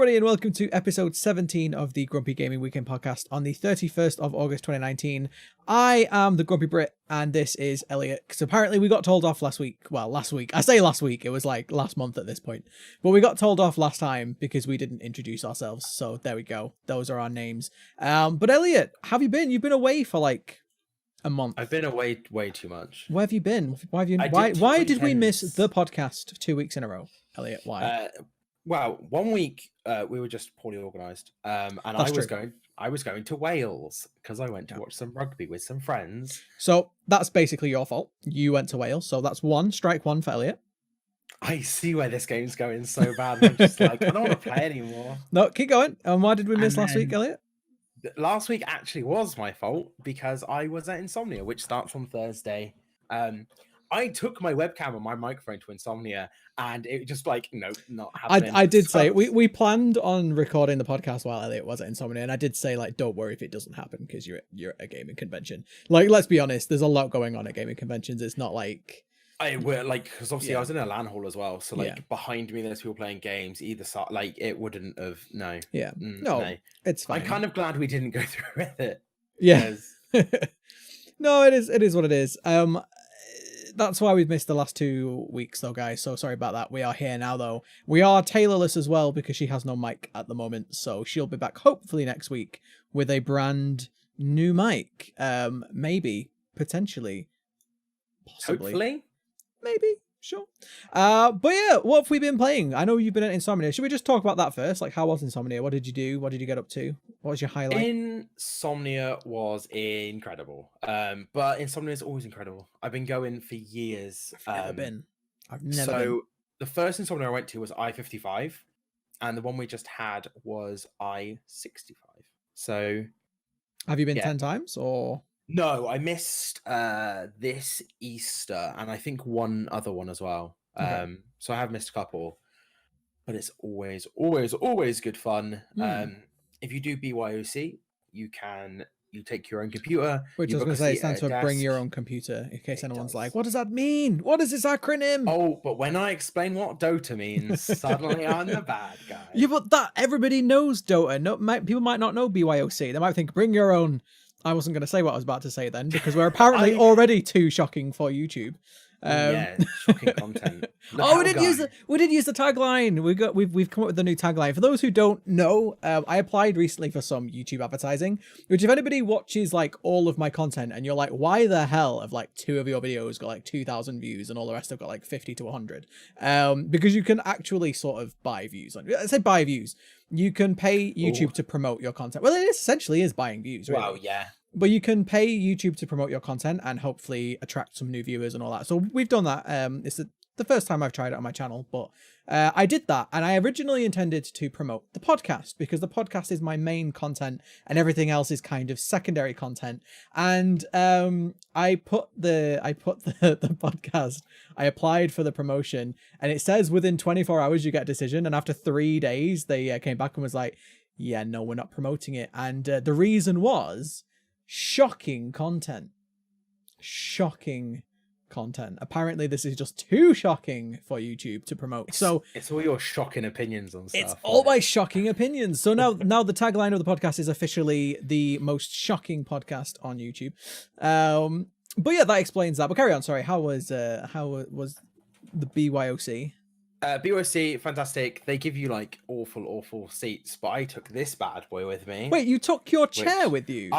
everybody, and welcome to episode 17 of the Grumpy Gaming Weekend podcast on the 31st of August 2019. I am TheGrumpyBrit, and this is Elliott. Because apparently we got told off last week. Well, last week. I say last week. It was like last month at this point. But we got told off last time because we didn't introduce ourselves. So there we go. Those are our names. But Elliott, how have you been? You've been away for like a month. I've been away way too much. Where have you been? Why did we miss the podcast 2 weeks in a row, Elliott? Why? Well, 1 week we were just poorly organised, and I was going to Wales because I went to watch some rugby with some friends. So that's basically your fault. You went to Wales, so that's strike one for Elliott. I see where this game's going so bad. I'm just like, I don't want to play anymore. No, keep going. And why did we miss last week, Elliott? Last week actually was my fault because I was at Insomnia, which starts on Thursday. I took my webcam and my microphone to Insomnia, and it just like, nope, not happening. I did say we planned on recording the podcast while Elliott was at Insomnia, and I did say like, don't worry if it doesn't happen because you're at a gaming convention. Like, let's be honest, there's a lot going on at gaming conventions. It's not like I were like, because obviously I was in a LAN hall as well, so like behind me there's people playing games either side. Like it wouldn't have no. It's fine. I'm kind of glad we didn't go through with it. Yeah. No, it is what it is. That's why we've missed the last 2 weeks though, guys, so sorry about that. We are here now though. We are Taylorless as well because she has no mic at the moment, so she'll be back hopefully next week with a brand new mic. Maybe, potentially, possibly, hopefully, maybe, sure. But yeah, what have we been playing? I know you've been at Insomnia. Should we just talk about that first? Like, how was Insomnia? What did you do? What did you get up to? What was your highlight? Insomnia was incredible. But Insomnia is always incredible. I've been going for years. I've never been. The first Insomnia I went to was I-55, and the one we just had was I-65. So have you been 10 times or? No, I missed this Easter and I think one other one as well. Okay. So I have missed a couple, but it's always good fun. If you do BYOC, you take your own computer. Which I was going to say, it stands for bring your own computer, in case anyone's like, what does that mean? What is this acronym? Oh, but when I explain what Dota means, suddenly I'm the bad guy. Yeah, but everybody knows Dota. No, people might not know BYOC. They might think bring your own. I wasn't going to say what I was about to say then, because we're apparently already too shocking for YouTube. Shocking content. We did use the tagline. We've come up with the new tagline. For those who don't know, I applied recently for some YouTube advertising, which if anybody watches like all of my content and you're like, why the hell have like 2 of your videos got like 2,000 views and all the rest have got like 50 to 100? Because you can actually sort of buy views. I say buy views. You can pay YouTube to promote your content. Well, it essentially is buying views, really. Wow, yeah. But you can pay YouTube to promote your content and hopefully attract some new viewers and all that. So we've done that. It's the first time I've tried it on my channel, but I did that. And I originally intended to promote the podcast because the podcast is my main content and everything else is kind of secondary content. And I put the podcast, I applied for the promotion and it says within 24 hours you get a decision. And after 3 days, they came back and was like, yeah, no, we're not promoting it. And the reason was shocking content. Apparently this is just too shocking for YouTube to promote. So it's all your shocking opinions on stuff. It's all my shocking opinions. So now the tagline of the podcast is officially the most shocking podcast on YouTube. But yeah, that explains that. But carry on. Sorry. How was the BYOC? BYOC, fantastic. They give you like awful seats, but I took this bad boy with me. Wait, you took your chair with you?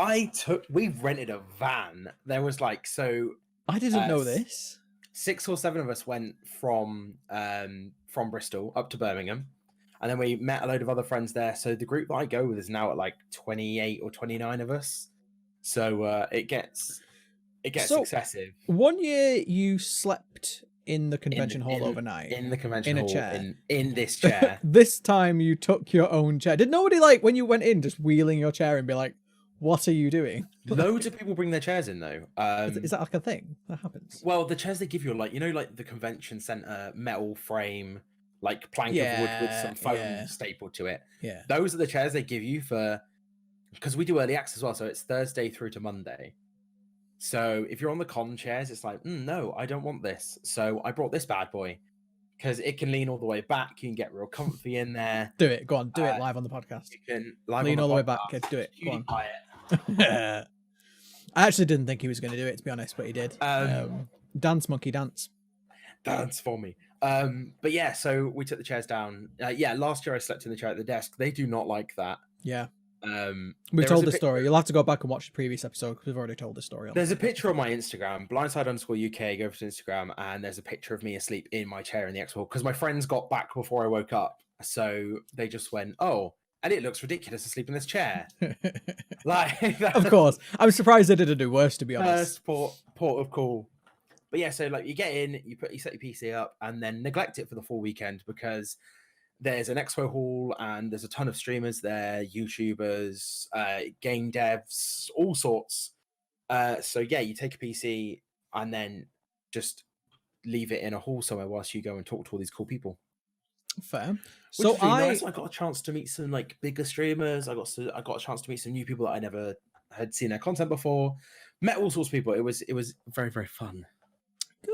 We rented a van. There was like, so I didn't know this. 6 or 7 of us went from Bristol up to Birmingham, and then we met a load of other friends there. So the group that I go with is now at like 28 or 29 of us. So it gets excessive. 1 year you slept in the convention hall overnight. In the convention hall. In a chair. In this chair. This time you took your own chair. Did nobody, like, when you went in, just wheeling your chair and be like, what are you doing? Loads of people bring their chairs in, though. Is that like a thing that happens? Well, the chairs they give you are like, you know, like the convention center metal frame, like plank of wood with some foam stapled to it. Yeah. Those are the chairs they give you because we do early access as well. So it's Thursday through to Monday. So if you're on the con chairs, it's like, no, I don't want this. So I brought this bad boy. because it can lean all the way back. You can get real comfy in there. Do it. Go on. Do it live on the podcast. You can live Lean on all the the way podcast. back. Okay, do it. Go on. PewDiePie it. I actually didn't think he was going to do it, to be honest, but he did. Dance, monkey, dance. Dance for me. But yeah, so we took the chairs down. Last year I slept in the chair at the desk. They do not like that. Yeah. We've told the story. You'll have to go back and watch the previous episode because we've already told the story. There's a picture on my Instagram, blindside_UK. Go over to Instagram, and there's a picture of me asleep in my chair in the X-Hall because my friends got back before I woke up. So they just went, "Oh, Elliott looks ridiculous asleep in this chair." Like, of course. I'm surprised they didn't do worse, to be honest. Port of call. But yeah, so like you get in, you set your PC up, and then neglect it for the full weekend because there's an expo hall and there's a ton of streamers there, YouTubers, game devs, all sorts. So yeah, you take a PC and then just leave it in a hall somewhere whilst you go and talk to all these cool people. Fair. So nice. I got a chance to meet some like bigger streamers. I got a chance to meet some new people that I never had seen their content before. Met all sorts of people. It was very, very fun.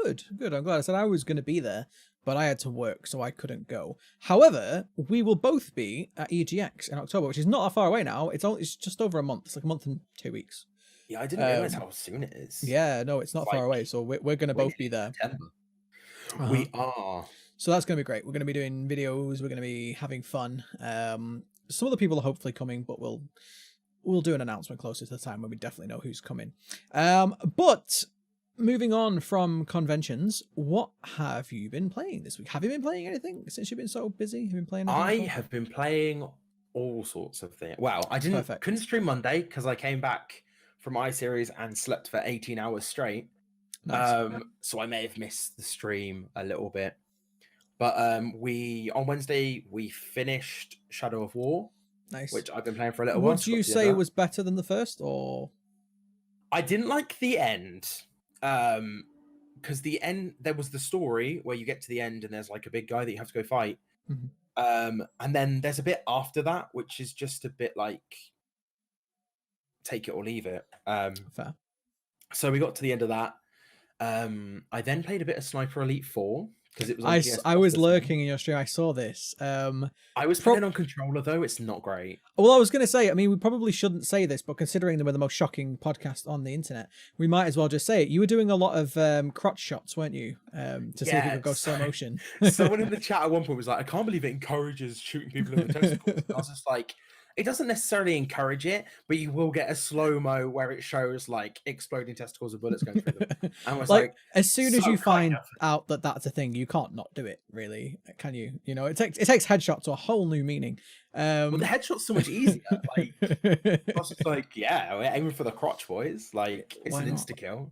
Good. I'm glad. I said I was going to be there, but I had to work, so I couldn't go. However, we will both be at EGX in October, which is not that far away now. It's just over a month. It's like a month and 2 weeks. Yeah, I didn't realize how soon it is. Yeah, no, it's not far away. So we're going to both be there. We are. So that's going to be great. We're going to be doing videos. We're going to be having fun. Some of the people are hopefully coming, but we'll do an announcement closer to the time when we definitely know who's coming. But moving on from conventions, what have you been playing this week? Have you been playing anything since you've been so busy? Have you been playing anything? I have been playing all sorts of things. Well, I couldn't stream Monday because I came back from iSeries and slept for 18 hours straight. Nice. So I may have missed the stream a little bit. But on Wednesday we finished Shadow of War. Nice. Which I've been playing for a little while. Would you say it was better than the first, or? I didn't like the end. Because the end, there was the story where you get to the end and there's like a big guy that you have to go fight. Mm-hmm. And then there's a bit after that, which is just a bit like take it or leave it. Fair. So we got to the end of that. I then played a bit of Sniper Elite 4 because it was. I was lurking in your stream. I saw this. I was playing on controller though. It's not great. Well, I was going to say. I mean, we probably shouldn't say this, but considering they were the most shocking podcast on the internet, we might as well just say it. You were doing a lot of crotch shots, weren't you? To see if you could go slow motion. Someone in the chat at one point was like, "I can't believe it encourages shooting people in the testicles." I was just like. It doesn't necessarily encourage it, but you will get a slow-mo where it shows like exploding testicles with bullets going through them. And was like as soon as you find out that that's a thing, you can't not do it, really, can you? You know, it takes headshots to a whole new meaning. Well, the headshot's so much easier. Like, I was just like, yeah, we're aiming for the crotch, boys. Like, it's an insta-kill.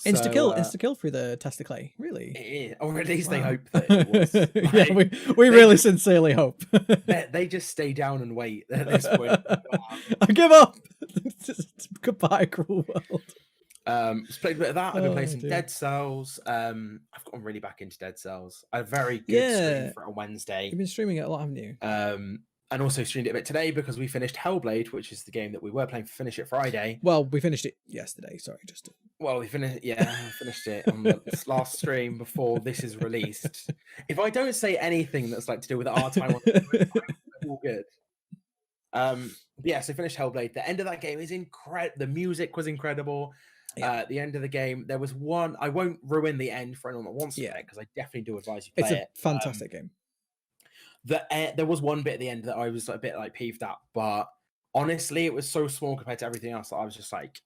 Insta kill through the testicle, really? It is. Or at least they hope that it was. Like, yeah, we really sincerely hope. they just stay down and wait at this point. I give up. Goodbye, cruel world. Just played a bit of that. I've been playing some Dead Cells. I've gotten really back into Dead Cells. I had a very good stream for a Wednesday. You've been streaming it a lot, haven't you? And also streamed it a bit today because we finished Hellblade, which is the game that we were playing for Finish It Friday. Well, we finished it yesterday. Sorry, just. Well, we finished it on the last stream before this is released. If I don't say anything that's like to do with our time, all good. So finished Hellblade. The end of that game is incredible. The music was incredible. Yeah. At the end of the game, there was one. I won't ruin the end for anyone that wants to play it because I definitely do advise you play it. It's a fantastic game. There was one bit at the end that I was a bit like peeved at, but honestly, it was so small compared to everything else that I was just like,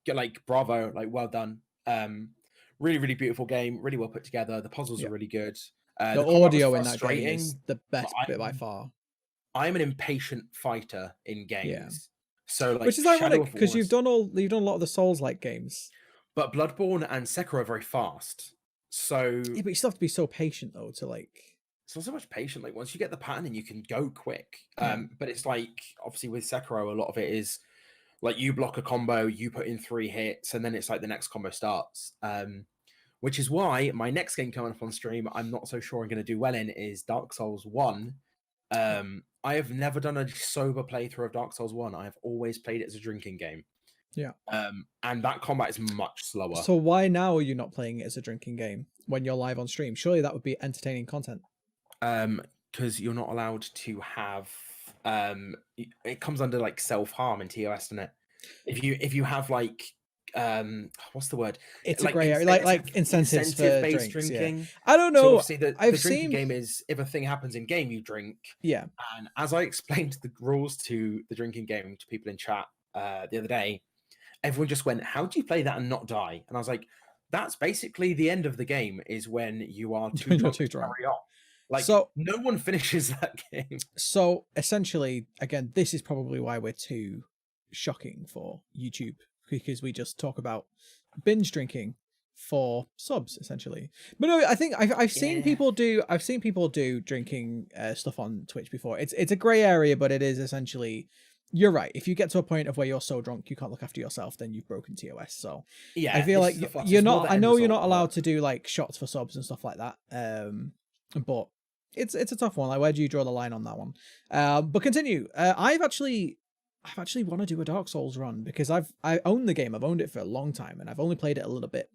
like bravo, like well done. Really, really beautiful game, really well put together. The puzzles are really good. The audio in that game is the best bit by far. I'm an impatient fighter in games. Yeah. So like, which is ironic because you've done a lot of the Souls-like games. But Bloodborne and Sekiro are very fast. So yeah, but you still have to be so patient though to like. It's not so much patient. Like once you get the pattern, and you can go quick. But it's like obviously with Sekiro, a lot of it is like you block a combo, you put in 3 hits, and then it's like the next combo starts. Which is why my next game coming up on stream, I'm not so sure I'm going to do well in, is Dark Souls 1. I have never done a sober playthrough of Dark Souls 1. I have always played it as a drinking game. Yeah. And that combat is much slower. So why now are you not playing it as a drinking game when you're live on stream? Surely that would be entertaining content. Because you're not allowed to have it comes under like self-harm in TOS, doesn't it? If you have like what's the word? It's a Like grey area, like incentives for based drinks. Yeah, drinking. I don't So know. obviously the I've drinking seen. game is if a thing happens in game, you drink. Yeah. And as I explained the rules to the drinking game to people in chat the other day, everyone just went, "How do you play that and not die?" And I was like, "That's basically the end of the game. Is when you are too You're drunk too to drunk. carry on. Like So no one finishes that game." so essentially, again, this is probably why we're too shocking for YouTube, because we just talk about binge drinking for subs essentially. But no, I think I've seen Yeah. people do drinking stuff on Twitch before. It's a gray area, but it is essentially, you're right. If you get to a point of where you're so drunk you can't look after yourself, then you've broken TOS. So I Yeah, feel it's like just a fuss. you're It's more not. the I end know you're result, not allowed but to do like shots for subs and stuff like that. But it's a tough one. Like, where do you draw the line on that one? But continue. I've actually want to do a Dark Souls run because I own the game. I've owned it for a long time and I've only played it a little bit.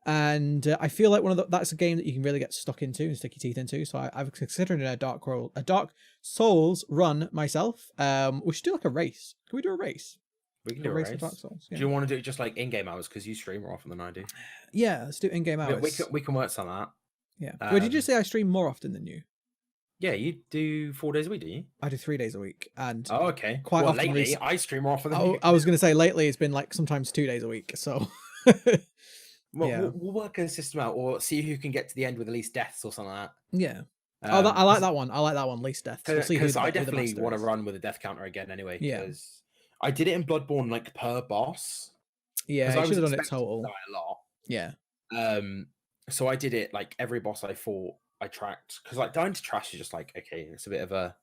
And I feel like that's a game that you can really get stuck into and stick your teeth into. So I've considered a Dark Souls run myself. We should do like a race. Can we do a race? we can do a race of Dark race. Souls. Do Yeah. you want to do it just like in-game hours because you stream more often than I do? Yeah, let's do it in game hours. We can work on that. Yeah. Wait, did you say I stream more often than you? Yeah, you do 4 days a week, do you? I do 3 days a week, and Oh, okay. quite well, often lately I stream more often than you. I was going to say lately it's been like sometimes 2 days a week. So Well, yeah, we'll work a system out or see who can get to the end with the least deaths or something like yeah. that. I like that one. I like that one. Least deaths. We'll see Because who I the definitely master want to is. run with a death counter again anyway. Yeah. Because I did it in Bloodborne like per boss. Yeah, I you should have done it expecting to total. die a lot. Yeah. So I did it like every boss I fought, I tracked because like dying to trash is just like okay, it's a bit of a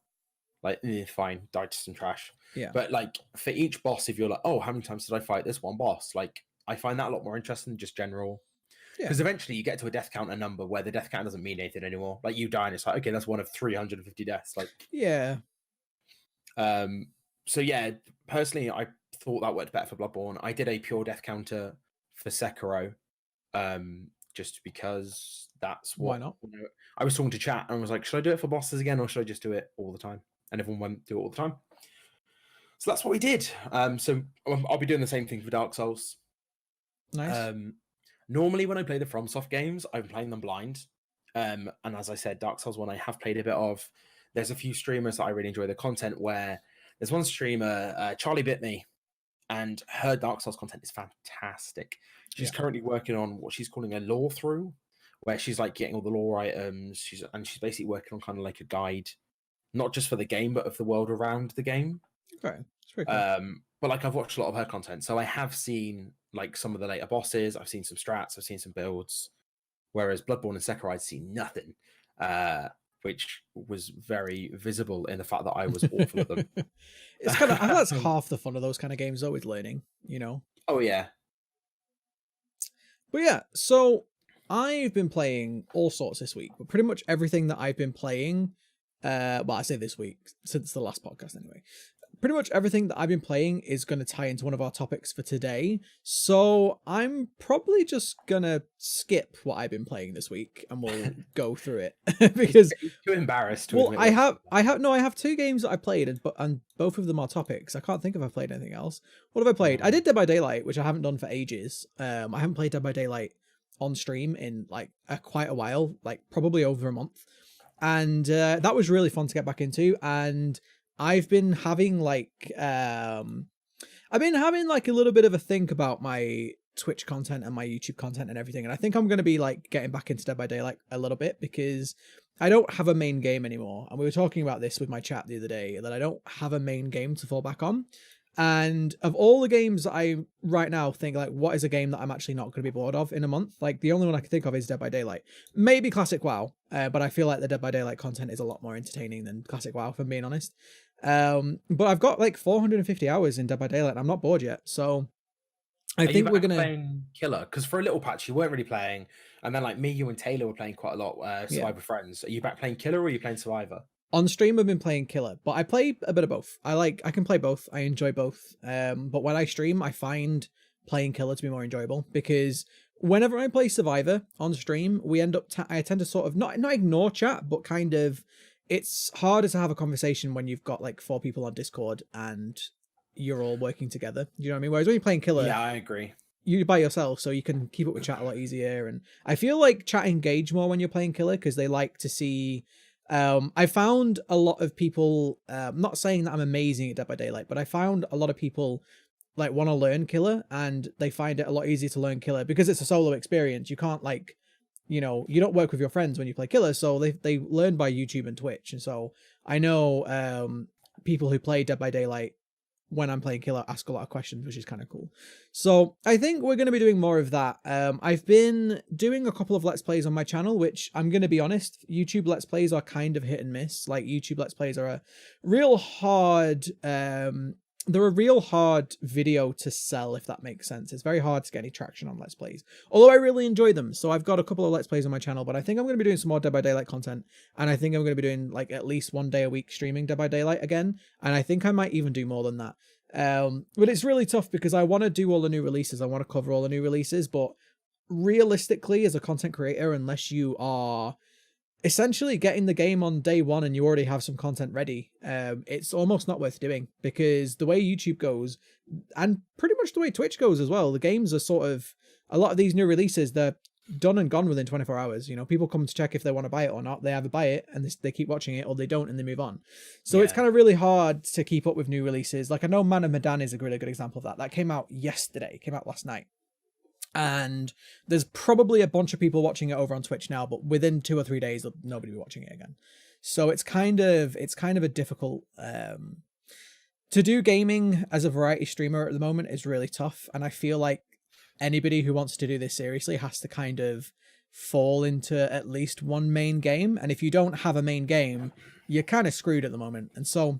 like fine, die to some trash. Yeah. But like for each boss, if you're like, oh, how many times did I fight this one boss? Like I find that a lot more interesting than just general. Because eventually you get to a death counter number where the death count doesn't mean anything anymore. Like you die and it's like, okay, that's one of 350 deaths. Like yeah. So yeah, personally, I thought that worked better for Bloodborne. I did a pure death counter for Sekiro, just because that's what. Why not? I was talking to chat and I was like, should I do it for bosses again or should I just do it all the time? And everyone went do it all the time. So that's what we did. So I'll be doing the same thing for Dark Souls. Nice. Normally when I play the FromSoft games, I'm playing them blind. And as I said, Dark Souls 1 I have played a bit of. There's a few streamers that I really enjoy the content where there's one streamer, Charlie Bit Me, and her Dark Souls content is fantastic. She's currently working on what she's calling a lore through, where she's like getting all the lore items. She's basically working on kind of like a guide, not just for the game, but of the world around the game. Okay, that's pretty cool. But like I've watched a lot of her content, so I have seen like some of the later bosses. I've seen some strats. I've seen some builds. Whereas Bloodborne and Sekiro, I'd seen nothing, which was very visible in the fact that I was awful at them. It's kind of, I think that's half the fun of those kind of games, though, with learning, you know? Oh, yeah. But yeah, so I've been playing all sorts this week, but pretty much everything that I've been playing, well, I say this week, since the last podcast anyway, pretty much everything that I've been playing is going to tie into one of our topics for today. So I'm probably just going to skip what I've been playing this week and we'll go through it because He's too embarrassed. Well, I have 2 games that I played and both of them are topics. I can't think if I've played anything else. What have I played? I did Dead by Daylight, which I haven't done for ages. I haven't played Dead by Daylight on stream in like quite a while, like probably over a month. And that was really fun to get back into. And I've been having like a little bit of a think about my Twitch content and my YouTube content and everything. And I think I'm going to be like getting back into Dead by Daylight a little bit because I don't have a main game anymore. And we were talking about this with my chat the other day, that I don't have a main game to fall back on. And of all the games that I right now think like, what is a game that I'm actually not going to be bored of in a month? Like the only one I can think of is Dead by Daylight. Maybe Classic WoW, but I feel like the Dead by Daylight content is a lot more entertaining than Classic WoW, if I'm being honest. But I've got like 450 hours in Dead by Daylight and I'm not bored yet. So I think we're going to playing Killer, because for a little patch you weren't really playing, and then like me, you and Taylor were playing quite a lot. Survivor Friends. Are you back playing Killer or are you playing Survivor? On stream, I've been playing Killer, but I play a bit of both. I can play both. I enjoy both. But when I stream, I find playing Killer to be more enjoyable because whenever I play Survivor on stream, we end up. I tend to sort of not ignore chat, but kind of. It's harder to have a conversation when you've got like 4 people on Discord and you're all working together. You know what I mean? Whereas when you're playing Killer, Yeah, I agree. you're by yourself, so you can keep up with chat a lot easier. And I feel like chat engage more when you're playing Killer because they like to see. I found a lot of people. Not saying that I'm amazing at Dead by Daylight, but I found a lot of people like want to learn Killer, and they find it a lot easier to learn Killer because it's a solo experience. You can't like, you don't work with your friends when you play Killer, so they learn by YouTube and Twitch. And so I know people who play Dead by Daylight when I'm playing Killer ask a lot of questions, which is kind of cool. So I think we're going to be doing more of that. I've been doing a couple of Let's Plays on my channel, which I'm going to be honest, YouTube Let's Plays are kind of hit and miss. Like YouTube Let's Plays are a real hard, they're a real hard video to sell, if that makes sense. It's very hard to get any traction on Let's Plays, although I really enjoy them. So I've got a couple of Let's Plays on my channel, but I think I'm going to be doing some more Dead by Daylight content, and I think I'm going to be doing like at least 1 day a week streaming Dead by Daylight again, and I think I might even do more than that. But it's really tough because I want to do all the new releases. I want to cover all the new releases, but realistically, as a content creator, unless you are essentially getting the game on day one and you already have some content ready, it's almost not worth doing because the way YouTube goes, and pretty much the way Twitch goes as well, the games are sort of, a lot of these new releases, they're done and gone within 24 hours. People come to check if they want to buy it or not. They either buy it and they keep watching it, or they don't and they move on. So It's kind of really hard to keep up with new releases. Like I know Man of Medan is a really good example of that. That came out yesterday, came out last night. And there's probably a bunch of people watching it over on Twitch now, but within 2 or 3 days, nobody will be watching it again. So it's kind of a difficult, to do gaming as a variety streamer at the moment is really tough. And I feel like anybody who wants to do this seriously has to kind of fall into at least one main game. And if you don't have a main game, you're kind of screwed at the moment. And so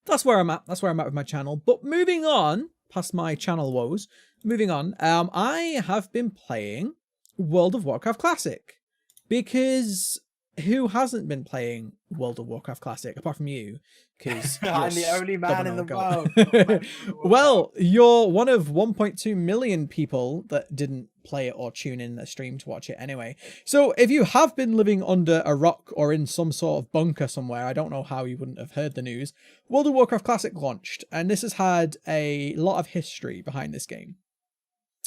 that's where I'm at. That's where I'm at with my channel. But moving on, past my channel woes, moving on, I have been playing World of Warcraft Classic, because who hasn't been playing World of Warcraft Classic apart from you? Because I'm the only man in the world. Well, you're one of 1.2 million people that didn't play it or tune in the stream to watch it anyway. So if you have been living under a rock or in some sort of bunker somewhere, I don't know how you wouldn't have heard the news. World of Warcraft Classic launched, and this has had a lot of history behind this game.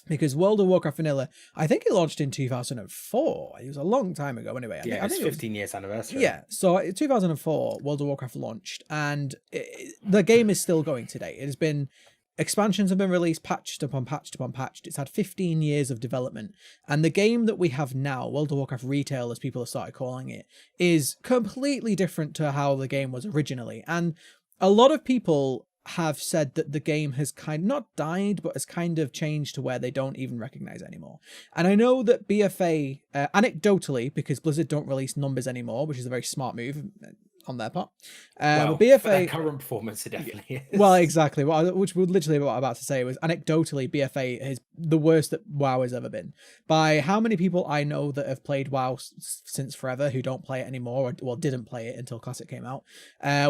Because World of Warcraft Vanilla, I think it launched in 2004. It was a long time ago anyway. I think 15 years anniversary. Yeah, so 2004, World of Warcraft launched, and the game is still going today. It has been, expansions have been released, patched upon patched upon patched. It's had 15 years of development. And the game that we have now, World of Warcraft Retail, as people have started calling it, is completely different to how the game was originally. And a lot of people have said that the game has kind of not died, but has kind of changed to where they don't even recognize it anymore. And I know that BFA, anecdotally, because Blizzard don't release numbers anymore, which is a very smart move on their part. Well, BFA, for their current performance, it definitely is. Well, exactly. Which was literally what I'm about to say was, anecdotally, BFA is the worst that WoW has ever been. By how many people I know that have played WoW since forever who don't play it anymore, or didn't play it until Classic came out,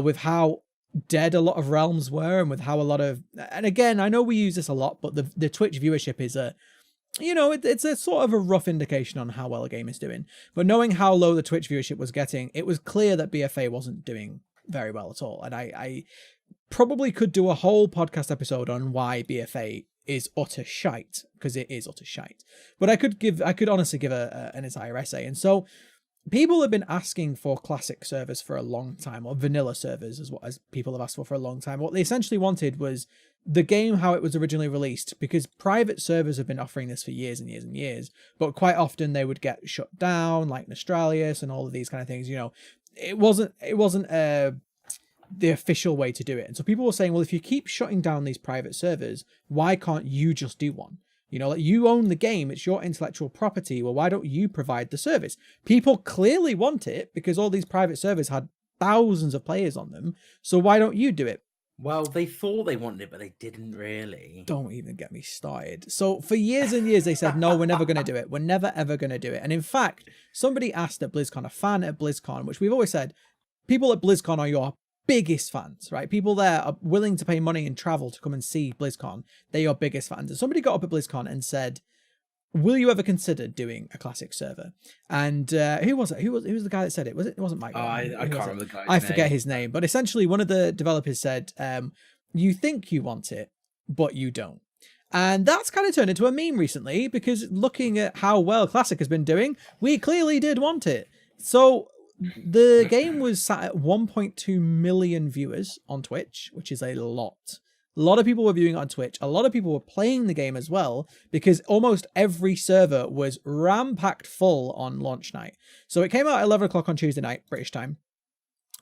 with how dead a lot of realms were, and with how a lot of, and again, I know we use this a lot, but the Twitch viewership is it's a sort of a rough indication on how well a game is doing. But knowing how low the Twitch viewership was getting, it was clear that BFA wasn't doing very well at all. And I probably could do a whole podcast episode on why BFA is utter shite, because it is utter shite. But I could honestly give an entire essay. And so people have been asking for classic servers for a long time, or vanilla servers as people have asked for a long time. What they essentially wanted was the game how it was originally released, because private servers have been offering this for years and years and years, but quite often they would get shut down, like Nostralius and all of these kind of things. It wasn't the official way to do it. And so people were saying, well, if you keep shutting down these private servers, why can't you just do one? Like, you own the game, it's your intellectual property. Well, why don't you provide the service? People clearly want it because all these private servers had thousands of players on them. So why don't you do it? Well, they thought they wanted it, but they didn't really. Don't even get me started. So for years and years, they said, no, we're never going to do it. We're never, ever going to do it. And in fact, somebody asked at BlizzCon, a fan at BlizzCon, which we've always said, people at BlizzCon are your biggest fans, right? People there are willing to pay money and travel to come and see BlizzCon. They're your biggest fans. And somebody got up at BlizzCon and said, will you ever consider doing a classic server? And who was it? Who was the guy that said it? Was it? It wasn't Mike. I can't remember the guy's I forget name. his name. But essentially, one of the developers said, you think you want it, but you don't. And that's kind of turned into a meme recently, because looking at how well Classic has been doing, we clearly did want it. So the game was sat at 1.2 million viewers on Twitch, which is a lot. A lot of people were viewing it on Twitch. A lot of people were playing the game as well, because almost every server was ram-packed full on launch night. So it came out at 11 o'clock on Tuesday night, British time.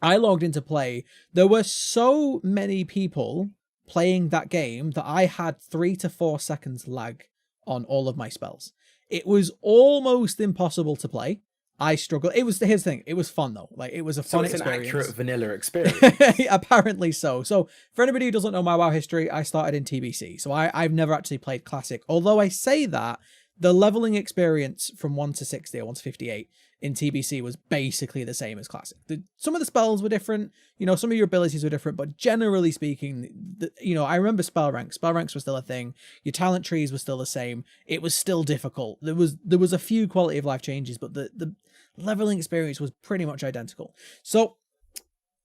I logged into play. There were so many people playing that game that I had 3 to 4 seconds lag on all of my spells. It was almost impossible to play. I struggled. Here's the thing. It was fun though. Like, it was a fun experience. So it's an accurate vanilla experience. Apparently so. So for anybody who doesn't know my WoW history, I started in TBC. So I've never actually played Classic. Although I say that, the leveling experience from 1 to 60 or 1 to 58 in TBC was basically the same as Classic. Some of the spells were different, some of your abilities were different, but generally speaking, I remember spell ranks. Spell ranks were still a thing. Your talent trees were still the same. It was still difficult. There was a few quality of life changes, but the leveling experience was pretty much identical. So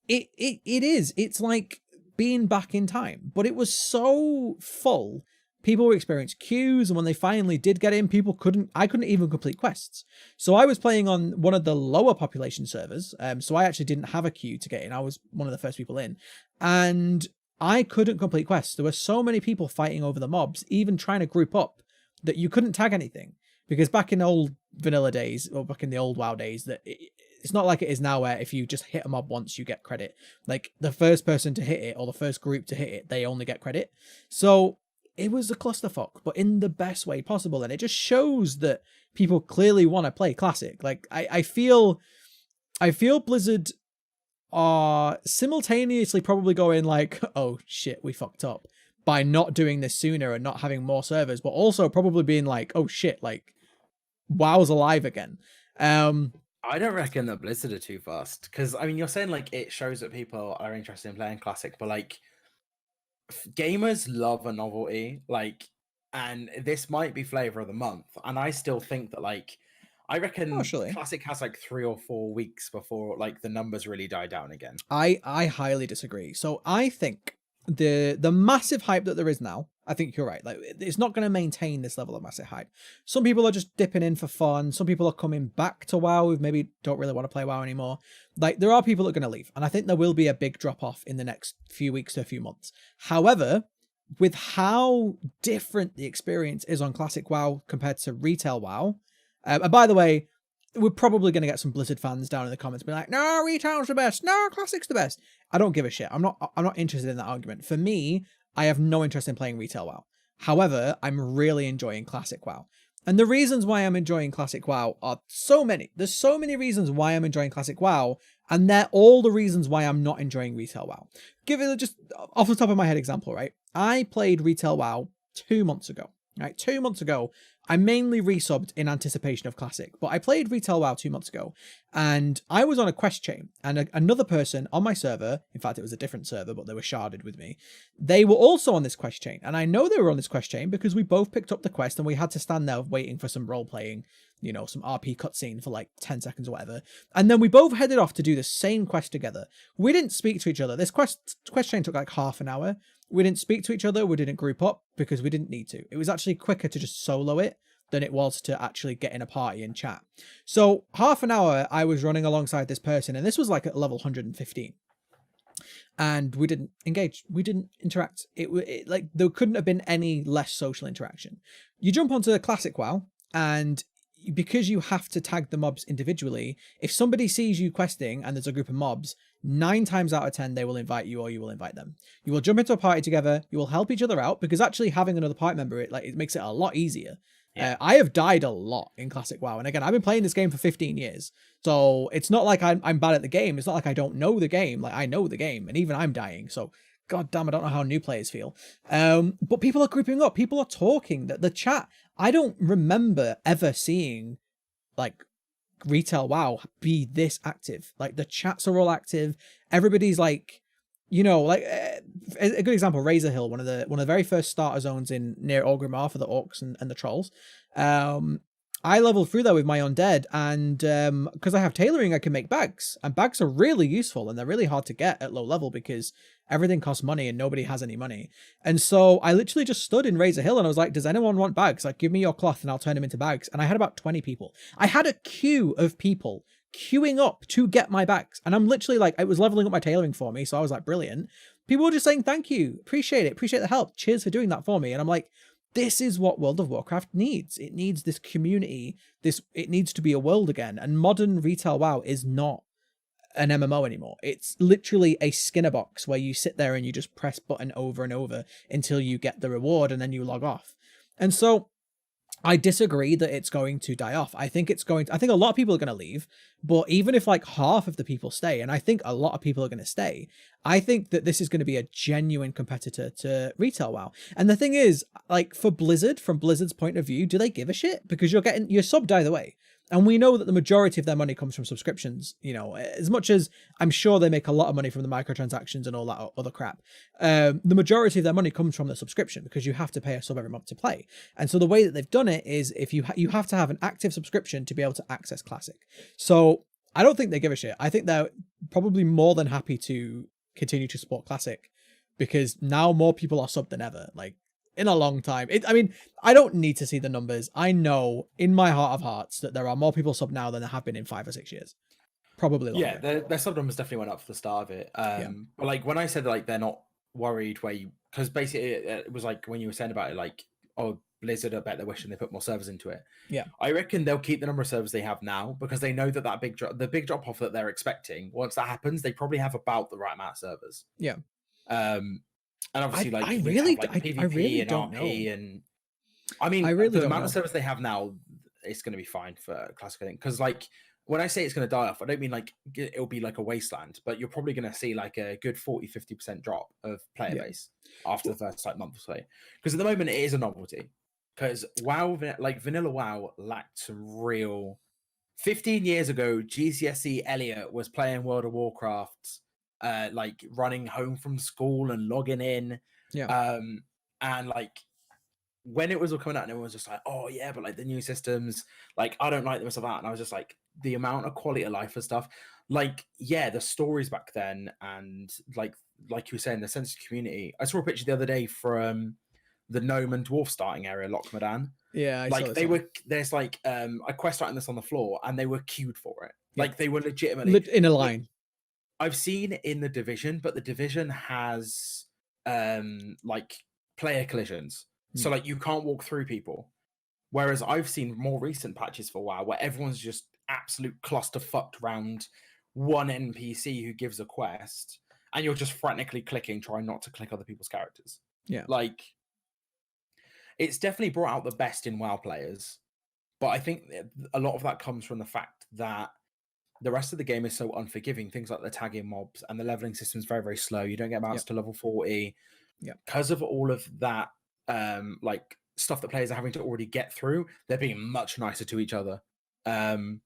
it's like being back in time, but it was so full. People were experiencing queues, and when they finally did get in, I couldn't even complete quests. So I was playing on one of the lower population servers, so I actually didn't have a queue to get in. I was one of the first people in, and I couldn't complete quests. There were so many people fighting over the mobs, even trying to group up, that you couldn't tag anything. Because back in old vanilla days, or back in the old WoW days, it's not like it is now where if you just hit a mob once, you get credit. Like, the first person to hit it, or the first group to hit it, they only get credit. So it was a clusterfuck, but in the best way possible. And it just shows that people clearly want to play Classic. Like, I feel Blizzard are simultaneously probably going like, oh shit, we fucked up by not doing this sooner and not having more servers, but also probably being like, oh shit, like, WoW's alive again. I don't reckon that Blizzard are too fast, because I mean, you're saying like it shows that people are interested in playing Classic, but like, gamers love a novelty, like, and this might be flavor of the month, and I still think that, like, I reckon Classic has like 3 or 4 weeks before like the numbers really die down again. I highly disagree. So I think the massive hype that there is now, I think you're right. Like, it's not going to maintain this level of massive hype. Some people are just dipping in for fun. Some people are coming back to WoW who maybe don't really want to play WoW anymore. Like, there are people that are going to leave, and I think there will be a big drop off in the next few weeks to a few months. However, with how different the experience is on Classic WoW compared to retail WoW, and by the way, we're probably going to get some Blizzard fans down in the comments being like, no, retail's the best. No, Classic's the best. I don't give a shit. I'm not interested in that argument. For me, I have no interest in playing retail WoW. However, I'm really enjoying Classic WoW. And the reasons why I'm enjoying Classic WoW are so many. There's so many reasons why I'm enjoying Classic WoW, and they're all the reasons why I'm not enjoying retail WoW. Give it just off the top of my head example, right? I played retail WoW 2 months ago. Right, 2 months ago, I mainly resubbed in anticipation of Classic, but I played retail WoW 2 months ago, and I was on a quest chain, and another person on my server, in fact it was a different server, but they were sharded with me, they were also on this quest chain, and I know they were on this quest chain because we both picked up the quest and we had to stand there waiting for some role-playing, some RP cutscene for like 10 seconds or whatever, and then we both headed off to do the same quest together. We didn't speak to each other. This quest chain took like half an hour. We didn't speak to each other. We didn't group up because we didn't need to. It was actually quicker to just solo it than it was to actually get in a party and chat. So half an hour I was running alongside this person, and this was like at level 115. And we didn't engage. We didn't interact. It like there couldn't have been any less social interaction. You jump onto the Classic WoW, and because you have to tag the mobs individually, if somebody sees you questing and there's a group of mobs, 9 times out of 10 they will invite you or you will invite them. You will jump into a party together, you will help each other out, because actually having another party member, it makes it a lot easier. Yeah. I have died a lot in Classic WoW, and again, I've been playing this game for 15 years, so it's not like I'm bad at the game. It's not like I don't know the game. Like, I know the game, and even I'm dying, so god damn, I don't know how new players feel. But people are grouping up, people are talking. The chat, I don't remember ever seeing like retail WoW be this active. Like the chats are all active. Everybody's like, you know, like a good example, Razor Hill, one of the very first starter zones in near Orgrimmar for the orcs and the trolls. I leveled through there with my undead, and because I have tailoring, I can make bags, and bags are really useful, and they're really hard to get at low level because everything costs money and nobody has any money. And so I literally just stood in Razor Hill and I was like, does anyone want bags? Like, give me your cloth and I'll turn them into bags. And I had about 20 people. I had a queue of people queuing up to get my bags, and I'm literally like, it was leveling up my tailoring for me, so I was like, brilliant. People were just saying thank you, appreciate it, appreciate the help, cheers for doing that for me. And I'm like, this is what World of Warcraft needs. It needs this community. It needs to be a world again. And modern retail WoW is not an MMO anymore. It's literally a Skinner box where you sit there and you just press button over and over until you get the reward and then you log off. And so I disagree that it's going to die off. I think a lot of people are going to leave, but even if like half of the people stay, and I think a lot of people are going to stay, I think that this is going to be a genuine competitor to retail WoW. And the thing is, like for Blizzard, from Blizzard's point of view, do they give a shit? Because you're subbed either way. And we know that the majority of their money comes from subscriptions, you know, as much as I'm sure they make a lot of money from the microtransactions and all that other crap. The majority of their money comes from the subscription because you have to pay a sub every month to play. And so the way that they've done it is if you have to have an active subscription to be able to access Classic. So I don't think they give a shit. I think they're probably more than happy to continue to support Classic because now more people are subbed than ever. Like, in a long time. I mean, I don't need to see the numbers. I know in my heart of hearts that there are more people subbed now than there have been in 5 or 6 years. Probably longer. Yeah, their sub numbers definitely went up for the start of it. But like when I said like they're not worried because basically it was like when you were saying about it, like, oh, Blizzard, I bet they're wishing they put more servers into it. Yeah. I reckon they'll keep the number of servers they have now because they know that the big drop off that they're expecting, once that happens, they probably have about the right amount of servers. Yeah. And obviously, I really don't know. And I mean, the amount of servers they have now, it's going to be fine for Classic, I think. Because like when I say it's going to die off, I don't mean like it'll be like a wasteland, but you're probably going to see like a good 40-50% drop of player base after the first like month or so. Because at the moment it is a novelty. Because WoW, like vanilla WoW, lacked some real. 15 years ago, GCSE Elliott was playing World of Warcraft. Like running home from school and logging in. And like when it was all coming out and everyone was just like, oh yeah, but like the new systems, like I don't like them and stuff like that. And I was just like, the amount of quality of life and stuff, like, yeah, the stories back then and like you were saying, the sense of community. I saw a picture the other day from the gnome and dwarf starting area, Loch Modan. Yeah, there's like a quest starting this on the floor and they were queued for it. Like they were legitimately in a line. I've seen in the Division, but the Division has like player collisions. So like you can't walk through people. Whereas I've seen more recent patches for WoW where everyone's just absolute clusterfucked around one NPC who gives a quest and you're just frantically clicking, trying not to click other people's characters. Yeah. Like it's definitely brought out the best in WoW players. But I think a lot of that comes from the fact that the rest of the game is so unforgiving. Things like the tagging mobs and the leveling system is very, very slow. You don't get mounts to level 40. Yeah. Because of all of that, like stuff that players are having to already get through, they're being much nicer to each other. So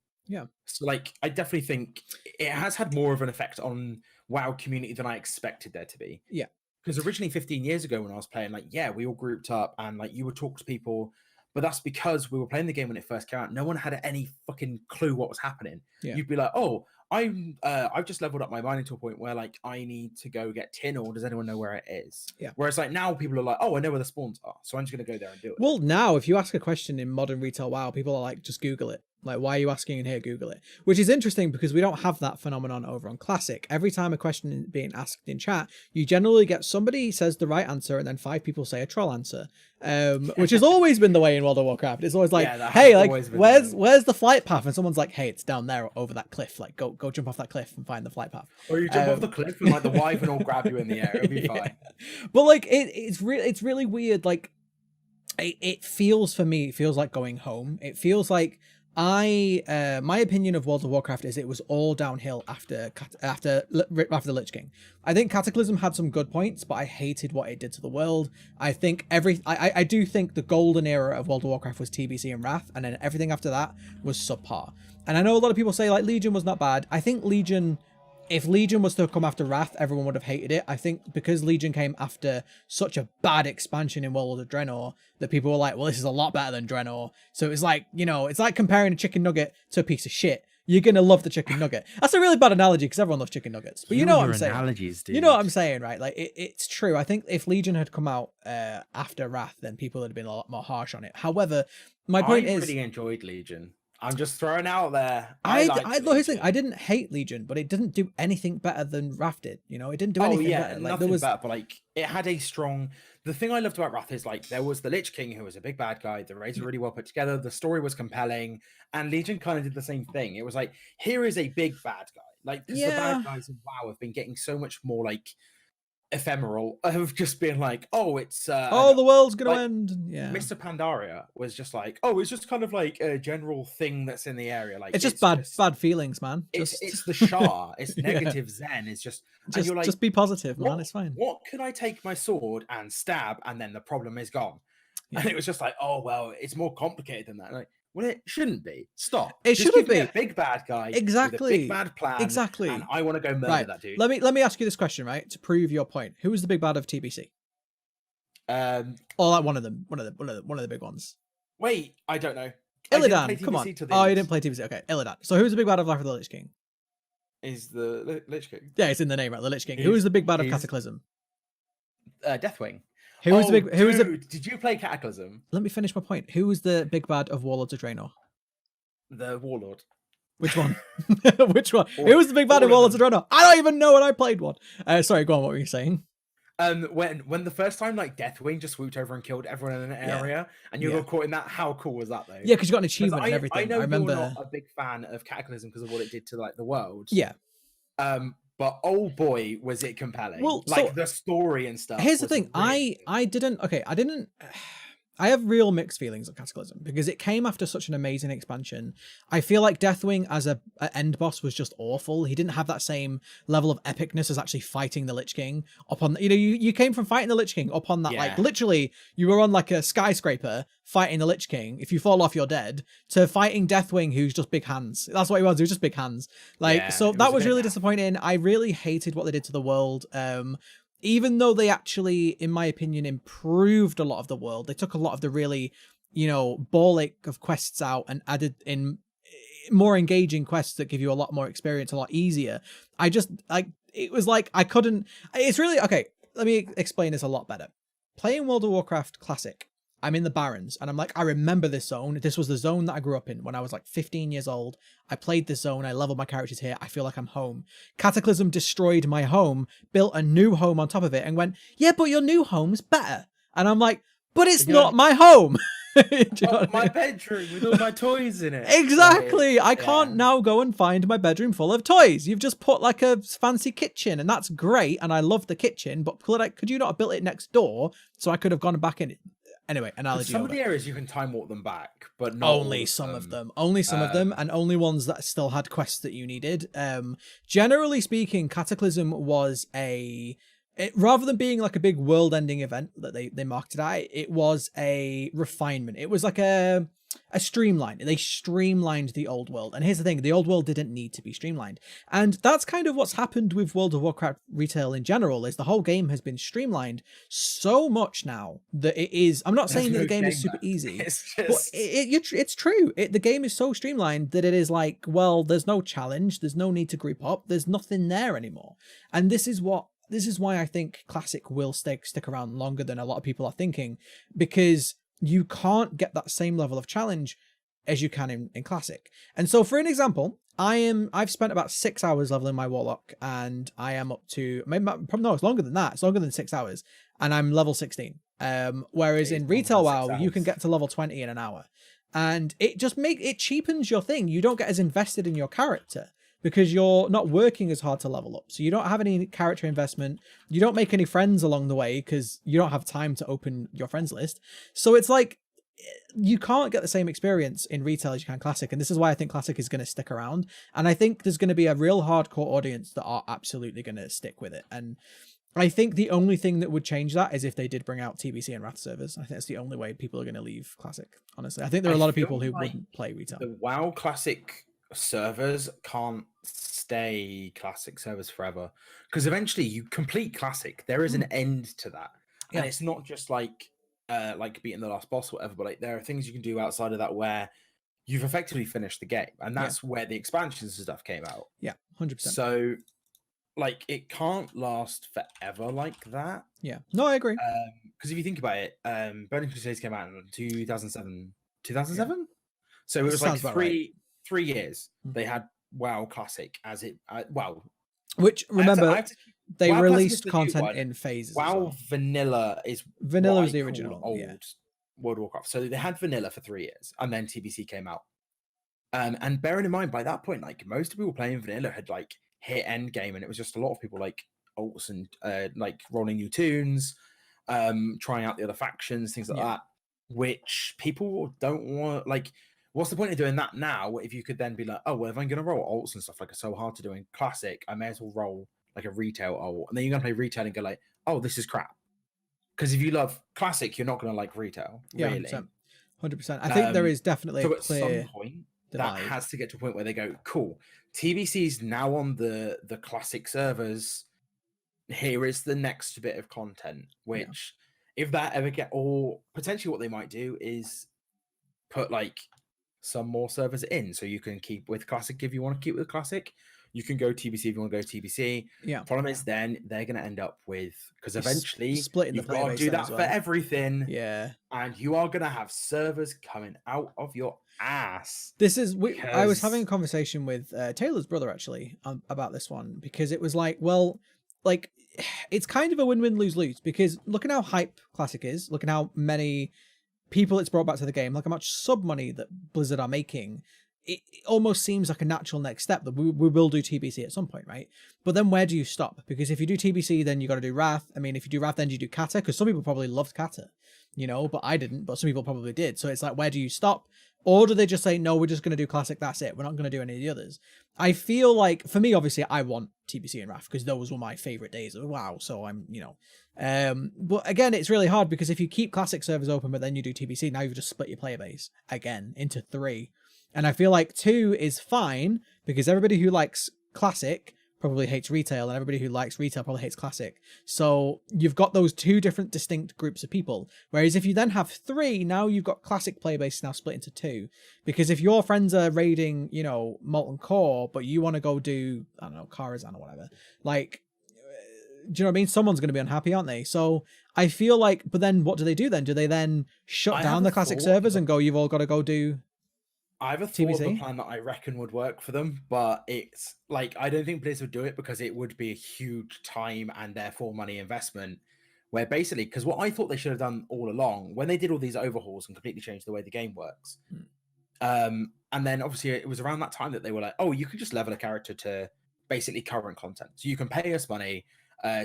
like, I definitely think it has had more of an effect on WoW community than I expected there to be. Yeah. Because originally 15 years ago when I was playing, like, yeah, we all grouped up and like you would talk to people. But that's because we were playing the game when it first came out. No one had any fucking clue what was happening. Yeah. You'd be like, oh, I've just leveled up my mining to a point where like I need to go get tin ore. Does anyone know where it is? Yeah. Whereas like now people are like, oh, I know where the spawns are, so I'm just gonna go there and do it. Well, now if you ask a question in modern retail WoW, people are like, just Google it. Like, why are you asking in here? Google it. Which is interesting because we don't have that phenomenon over on Classic. Every time a question is being asked in chat, you generally get somebody says the right answer and then 5 people say a troll answer. Which has always been the way in World of Warcraft. It's always like, hey, like, where's the flight path? And someone's like, hey, it's down there over that cliff. Like, go jump off that cliff and find the flight path. Or you jump off the cliff and like the wyvern will grab you in the air. It'll be fine. But like, it's really weird. Like, it feels, for me, it feels like going home. It feels like my opinion of World of Warcraft is it was all downhill after the Lich King. I think Cataclysm had some good points, but I hated what it did to the world. I think I do think the golden era of World of Warcraft was TBC and Wrath, and then everything after that was subpar. And I know a lot of people say like Legion was not bad. I think Legion, if Legion was to come after Wrath, everyone would have hated it. I think because Legion came after such a bad expansion in World of Draenor that people were like, well, this is a lot better than Draenor. So it's like, you know, it's like comparing a chicken nugget to a piece of shit. You're going to love the chicken nugget. That's a really bad analogy because everyone loves chicken nuggets. But you know what I'm saying. Analogies, dude. You know what I'm saying, right? Like, it's true. I think if Legion had come out after Wrath, then people would have been a lot more harsh on it. However, my point is... I really enjoyed Legion. I'm just throwing out there. I didn't hate Legion, but it didn't do anything better than Wrath did. You know, it didn't do anything better. Like there was better, but like it had a strong. The thing I loved about Wrath is like there was the Lich King who was a big bad guy. The raids were really well put together. The story was compelling, and Legion kind of did the same thing. It was like here is a big bad guy. Like because the bad guys in WoW have been getting so much more like ephemeral of just being like, oh, it's the world's gonna end. Yeah, Mr. Pandaria was just like, oh, it's just kind of like a general thing that's in the area. Like it's just bad feelings, man. It's the Shah. It's negative Zen. It's just and you're like, just be positive, man. It's fine. What could I take my sword and stab, and then the problem is gone? Yeah. And it was just like, oh well, it's more complicated than that. Like, well, it shouldn't be. Stop. It shouldn't be a big bad guy. Exactly. With a big bad plan. Exactly. And I want to go murder that dude. Let me ask you this question, right, to prove your point. Who was the big bad of TBC? Or like one of them, one of the big ones. Wait, I don't know. Illidan, come on. Oh, you didn't play TBC. Okay, Illidan. So who's the big bad of Life of the Lich King? Is the Lich King? Yeah, it's in the name, right? The Lich King. Who is the big bad of Cataclysm? Deathwing. Who was the big? Who was the? Did you play Cataclysm? Let me finish my point. Who was the big bad of Warlords of Draenor? The Warlord. Which one? Which one? Who was the big bad of Warlords of Draenor? I don't even know when I played one. Sorry, go on. What were you saying? When the first time like Deathwing just swooped over and killed everyone in an area, and you got caught in that, how cool was that though? Yeah, because you got an achievement and everything. I know remember you're not a big fan of Cataclysm because of what it did to like the world. Yeah. But oh boy, was it compelling! Well, like the story and stuff. Here's the thing: really I didn't. I have real mixed feelings of Cataclysm because it came after such an amazing expansion. I feel like Deathwing as a end boss was just awful. He didn't have that same level of epicness as actually fighting the Lich King up on, you came from fighting the Lich King up on that, like literally you were on like a skyscraper fighting the Lich King. If you fall off, you're dead, to fighting Deathwing, who's just big hands. That's what he was. He was just big hands. Like, so that was really disappointing. I really hated what they did to the world. Even though they actually, in my opinion, improved a lot of the world, they took a lot of the really, ball ache of quests out and added in more engaging quests that give you a lot more experience, a lot easier. I just, like, it was like, I couldn't, it's really, okay, let me explain this a lot better. Playing World of Warcraft Classic, I'm in the Barrens, and I'm like, I remember this zone. This was the zone that I grew up in when I was like 15 years old. I played this zone. I leveled my characters here. I feel like I'm home. Cataclysm destroyed my home, built a new home on top of it, and went, yeah, but your new home's better. And I'm like, but it's not my home. My bedroom with all my toys in it. Exactly. I can't now go and find my bedroom full of toys. You've just put like a fancy kitchen, and that's great. And I love the kitchen, but could you not have built it next door so I could have gone back in it? Anyway, analogy. Some of the areas you can time warp them back, but not only some of them. Only some of them, and only ones that still had quests that you needed. Generally speaking, Cataclysm was rather than being like a big world-ending event that they marketed at, it was a refinement. It was like a streamline. They streamlined the old world. And here's the thing, the old world didn't need to be streamlined. And that's kind of what's happened with World of Warcraft retail in general, is the whole game has been streamlined so much now that it is, I'm not saying that the game is super easy, but it's true. The game is so streamlined that it is like, well, there's no challenge, there's no need to group up, there's nothing there anymore. And this is why I think Classic will stick around longer than a lot of people are thinking, because you can't get that same level of challenge as you can in Classic. And so for an example, I've spent about 6 hours leveling my Warlock, and I am up to, no, it's longer than that. It's longer than 6 hours, and I'm level 16. Whereas in retail WoW, you can get to level 20 in an hour. And it just it cheapens your thing. You don't get as invested in your character, because you're not working as hard to level up. So you don't have any character investment. You don't make any friends along the way because you don't have time to open your friends list. So it's like, you can't get the same experience in retail as you can Classic. And this is why I think Classic is going to stick around. And I think there's going to be a real hardcore audience that are absolutely going to stick with it. And I think the only thing that would change that is if they did bring out TBC and Wrath servers. I think that's the only way people are going to leave Classic, honestly. I think there are a lot of people who wouldn't play retail. The WoW Classic servers can't stay classic servers forever, because eventually you complete classic, there is an end to that. Yeah. And it's not just like beating the last boss or whatever, but like there are things you can do outside of that where you've effectively finished the game, and that's where the expansions and stuff came out. Yeah, 100%. So like it can't last forever like that. Yeah, no, I agree. Because if you think about it, Burning Crusades came out in 2007. 2007. So it was like three years. They had WoW Classic as it. WoW. Which remember they WoW released content in phases. WoW Vanilla is the original old World of Warcraft. So they had Vanilla for 3 years, and then TBC came out. And bearing in mind, by that point, like most people playing Vanilla had like hit end game, and it was just a lot of people like alts and like rolling new tunes, trying out the other factions, things like that, which people don't want. Like, what's the point of doing that now if you could then be like, oh well, if I'm gonna roll alts and stuff like it's so hard to do in classic, I may as well roll like a retail alt, and then you're gonna play retail and go like, oh, this is crap. Because if you love classic, you're not gonna like retail. Really, 100%. I think there is definitely so a clear at some point divide. That has to get to a point where they go, cool, TBC's now on the classic servers. Here is the next bit of content, which if that ever or potentially what they might do is put like some more servers in, so you can keep with classic if you want to keep with classic. You can go TBC if you want to go TBC. Problem is then they're going to end up with, because eventually you've got to do that for everything. And you are going to have servers coming out of your ass. This is I was having a conversation with Taylor's brother actually about this one, because it was like, well, like it's kind of a win-win lose-lose, because look at how hype classic is, look at how many people it's brought back to the game, look how much sub money that Blizzard are making. It almost seems like a natural next step that we will do TBC at some point, right? But then where do you stop? Because if you do TBC, then you got to do Wrath. I mean, if you do Wrath, then you do Kata, because some people probably loved Kata, you know, but I didn't, but some people probably did. So it's like, where do you stop? Or do they just say, no, we're just going to do Classic, that's it, we're not going to do any of the others? I feel like, for me, obviously, I want TBC and Wrath, because those were my favorite days of WoW, so I'm, you know. But again, it's really hard, because if you keep Classic servers open, but then you do TBC, now you've just split your player base, again, into 3. And I feel like 2 is fine, because everybody who likes Classic probably hates retail, and everybody who likes retail probably hates Classic. So you've got those 2 different distinct groups of people. Whereas if you then have 3, now you've got Classic player base now split into 2. Because if your friends are raiding, you know, Molten Core, but you want to go do, I don't know, Karazhan or whatever, like, do you know what I mean? Someone's going to be unhappy, aren't they? So I feel like, but then what do they do then? Do they then shut down the Classic servers and go, you've all got to go do I have a thought of a plan that I reckon would work for them, but it's like, I don't think Blizzard would do it, because it would be a huge time and therefore money investment, where basically, because what I thought they should have done all along when they did all these overhauls and completely changed the way the game works, and then obviously it was around that time that they were like, oh, you could just level a character to basically current content, so you can pay us money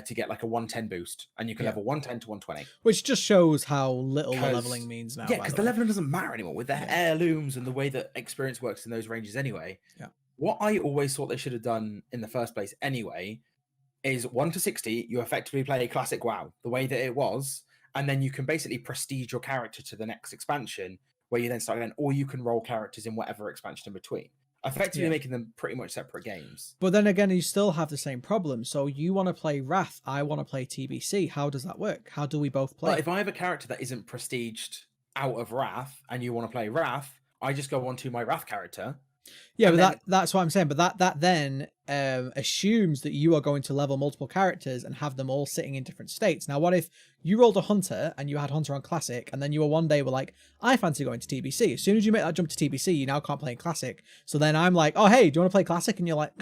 to get like a 110 boost, and you can level 110 to 120, which just shows how little the leveling means now. Yeah, because the leveling doesn't matter anymore with their heirlooms and the way that experience works in those ranges anyway. What I always thought they should have done in the first place anyway is 1 to 60, you effectively play classic WoW the way that it was, and then you can basically prestige your character to the next expansion, where you then start again, or you can roll characters in whatever expansion in between, effectively making them pretty much separate games. But then again, you still have the same problem. So you want to play Wrath, I want to play TBC. How does that work? How do we both play? But if I have a character that isn't prestiged out of Wrath, and you want to play Wrath, I just go onto my Wrath character. Yeah, but that's what I'm saying. But that then assumes that you are going to level multiple characters and have them all sitting in different states. Now, what if you rolled a Hunter and you had Hunter on Classic, and then you were one day were like, I fancy going to TBC. As soon as you make that jump to TBC, you now can't play in Classic. So then I'm like, oh, hey, do you want to play Classic? And you're like,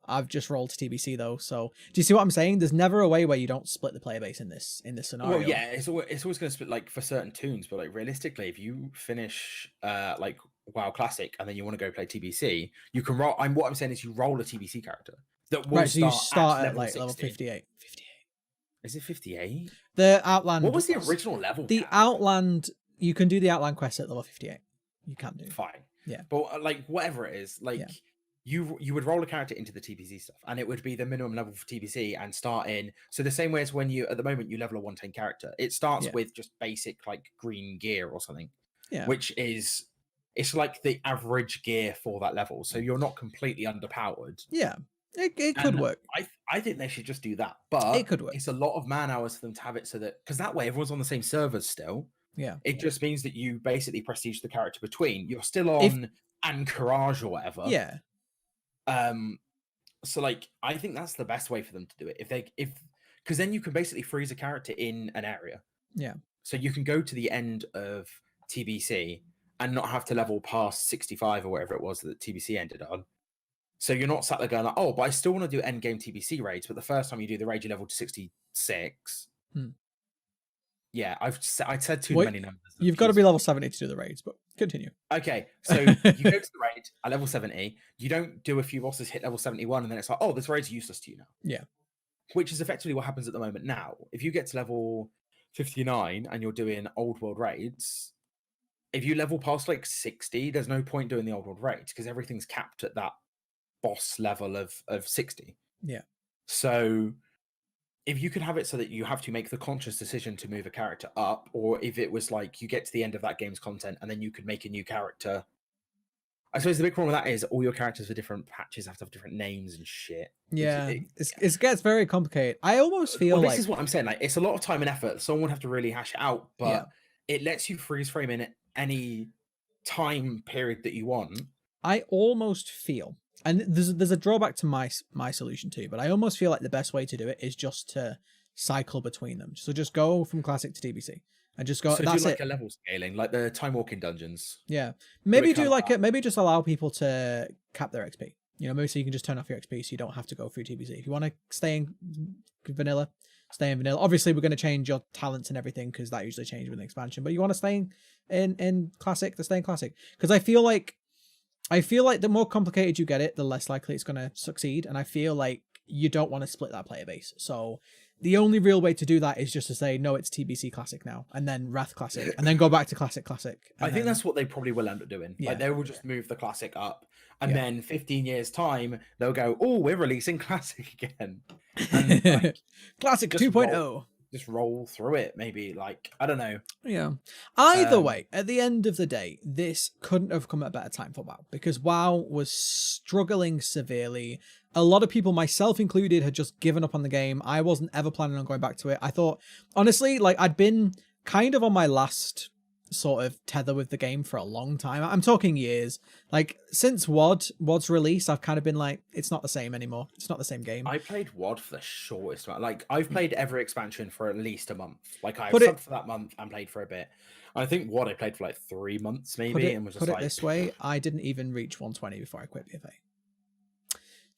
I've just rolled to TBC though. So do you see what I'm saying? There's never a way where you don't split the player base in this scenario. Well, yeah, it's always going to split like for certain tunes, but like realistically, if you finish like WoW Classic and then you want to go play TBC, you can roll. What I'm saying is you roll a TBC character that will so you start at like level 58. Is it 58? The Outland. What was the original level? The Outland. You can do the Outland quest at level 58. You can do. Fine. Yeah. But like whatever it is, like you would roll a character into the TBC stuff, and it would be the minimum level for TBC and start in. So the same way as when you at the moment you level a 110 character, it starts with just basic like green gear or something. Yeah. Which is it's like the average gear for that level, so you're not completely underpowered. Yeah, it could work. I think they should just do that, It but could work. it's a lot of man hours for them to have it so that, because that way everyone's on the same servers still. Yeah. It just means that you basically prestige the character between. You're still If on Anchorage or whatever. yeah, So like I think that's the best way for them to do it. If because then you can basically freeze a character in an area. yeah, So you can go to the end of TBC and not have to level past 65 or whatever it was that TBC ended on. So you're not sat there going like, oh, but I still want to do end game TBC raids, but the first time you do the raid, you level to 66. Yeah, I said too many numbers. You've got to be level 70 to do the raids, but continue. Okay, so you go to the raid at level 70. You don't do a few bosses, hit level 71, and then it's like, oh, this raid's useless to you now. Yeah. Which is effectively what happens at the moment now. If you get to level 59 and you're doing old world raids, if you level past like 60, there's no point doing the old world raids because everything's capped at that boss level of 60. Yeah. So if you could have it so that you have to make the conscious decision to move a character up, or if it was like you get to the end of that game's content and then you could make a new character. I suppose the big problem with that is all your characters for different patches have to have different names and shit. Yeah, it gets very complicated. I almost feel this is what I'm saying. Like, it's a lot of time and effort. Someone would have to really hash it out, but it lets you freeze frame in any time period that you want. I almost feel, and there's a drawback to my solution too, but I almost feel like the best way to do it is just to cycle between them. So just go from classic to TBC and just go. So that's do like it. a level scaling, like the time walking dungeons. Yeah, maybe do like it. Maybe just allow people to cap their XP. You know, maybe so you can just turn off your XP so you don't have to go through TBC. If you want to stay in vanilla, stay in vanilla. Obviously, we're going to change your talents and everything because that usually changes with an expansion. But you want to stay in classic, then stay in classic. Because I feel like the more complicated you get it, the less likely it's going to succeed. And I feel like you don't want to split that player base. So the only real way to do that is just to say, no, it's TBC Classic now, and then Wrath Classic, and then go back to Classic. I think that's what they probably will end up doing. Yeah. Like, they will just move the Classic up, and then 15 years' time, they'll go, oh, we're releasing Classic again. And, like, Classic 2.0. Just roll through it, maybe. Like, I don't know. Yeah. Either way, at the end of the day, this couldn't have come at a better time for WoW, because WoW was struggling severely. A lot of people, myself included, had just given up on the game. I wasn't ever planning on going back to it. I thought, honestly, like, I'd been kind of on my last sort of tether with the game for a long time. I'm talking years. Like, since WOD's release, I've kind of been like, it's not the same anymore. It's not the same game. I played WOD for the shortest amount. Like, I've played every expansion for at least a month. Like, I subbed for that month and played for a bit. I think WOD I played for like 3 months maybe, and was just put like... it this way, I didn't even reach 120 before I quit BFA.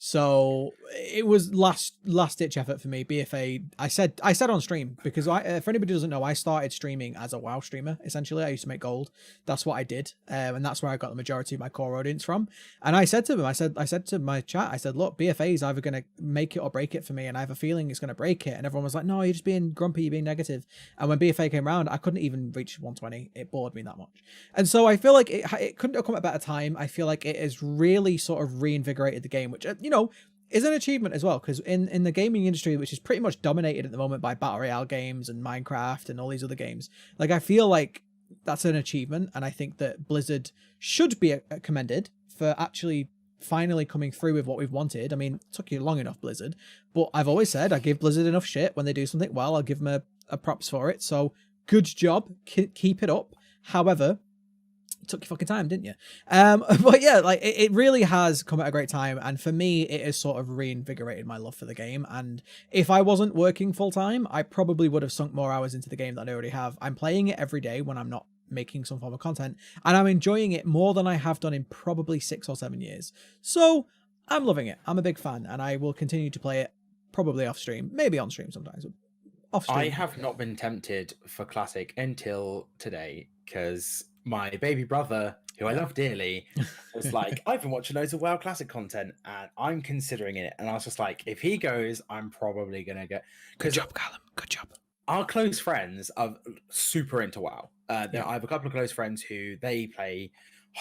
So it was last ditch effort for me. BFA, I said on stream, because for anybody who doesn't know, I started streaming as a WoW streamer. Essentially, I used to make gold. That's what I did, and that's where I got the majority of my core audience from. And I said to them, I said to my chat, I said, look, BFA is either going to make it or break it for me, and I have a feeling it's going to break it. And everyone was like, no, you're just being grumpy, you're being negative. And when BFA came around, I couldn't even reach 120. It bored me that much. And so I feel like it couldn't have come at a better time. I feel like it has really sort of reinvigorated the game, which, is an achievement as well, because in the gaming industry, which is pretty much dominated at the moment by Battle Royale games and Minecraft and all these other games, like, I feel like that's an achievement, and I think that Blizzard should be commended for actually finally coming through with what we've wanted. I mean, it took you long enough, Blizzard, but I've always said I give Blizzard enough shit. When they do something well, I'll give them a props for it. So good job, keep it up. However, it took your fucking time, didn't you? But yeah, like, it really has come at a great time, and for me, it has sort of reinvigorated my love for the game. And if I wasn't working full time, I probably would have sunk more hours into the game than I already have. I'm playing it every day when I'm not making some form of content, and I'm enjoying it more than I have done in probably 6 or 7 years. So I'm loving it. I'm a big fan, and I will continue to play it, probably off stream, maybe on stream sometimes. Off stream. I have not been tempted for Classic until today, because my baby brother, who I love dearly, was like, I've been watching loads of WoW Classic content and I'm considering it. And I was just like, if he goes, I'm probably going to go. Good job, Callum. Good job. Our close friends are super into WoW. I have a couple of close friends who they play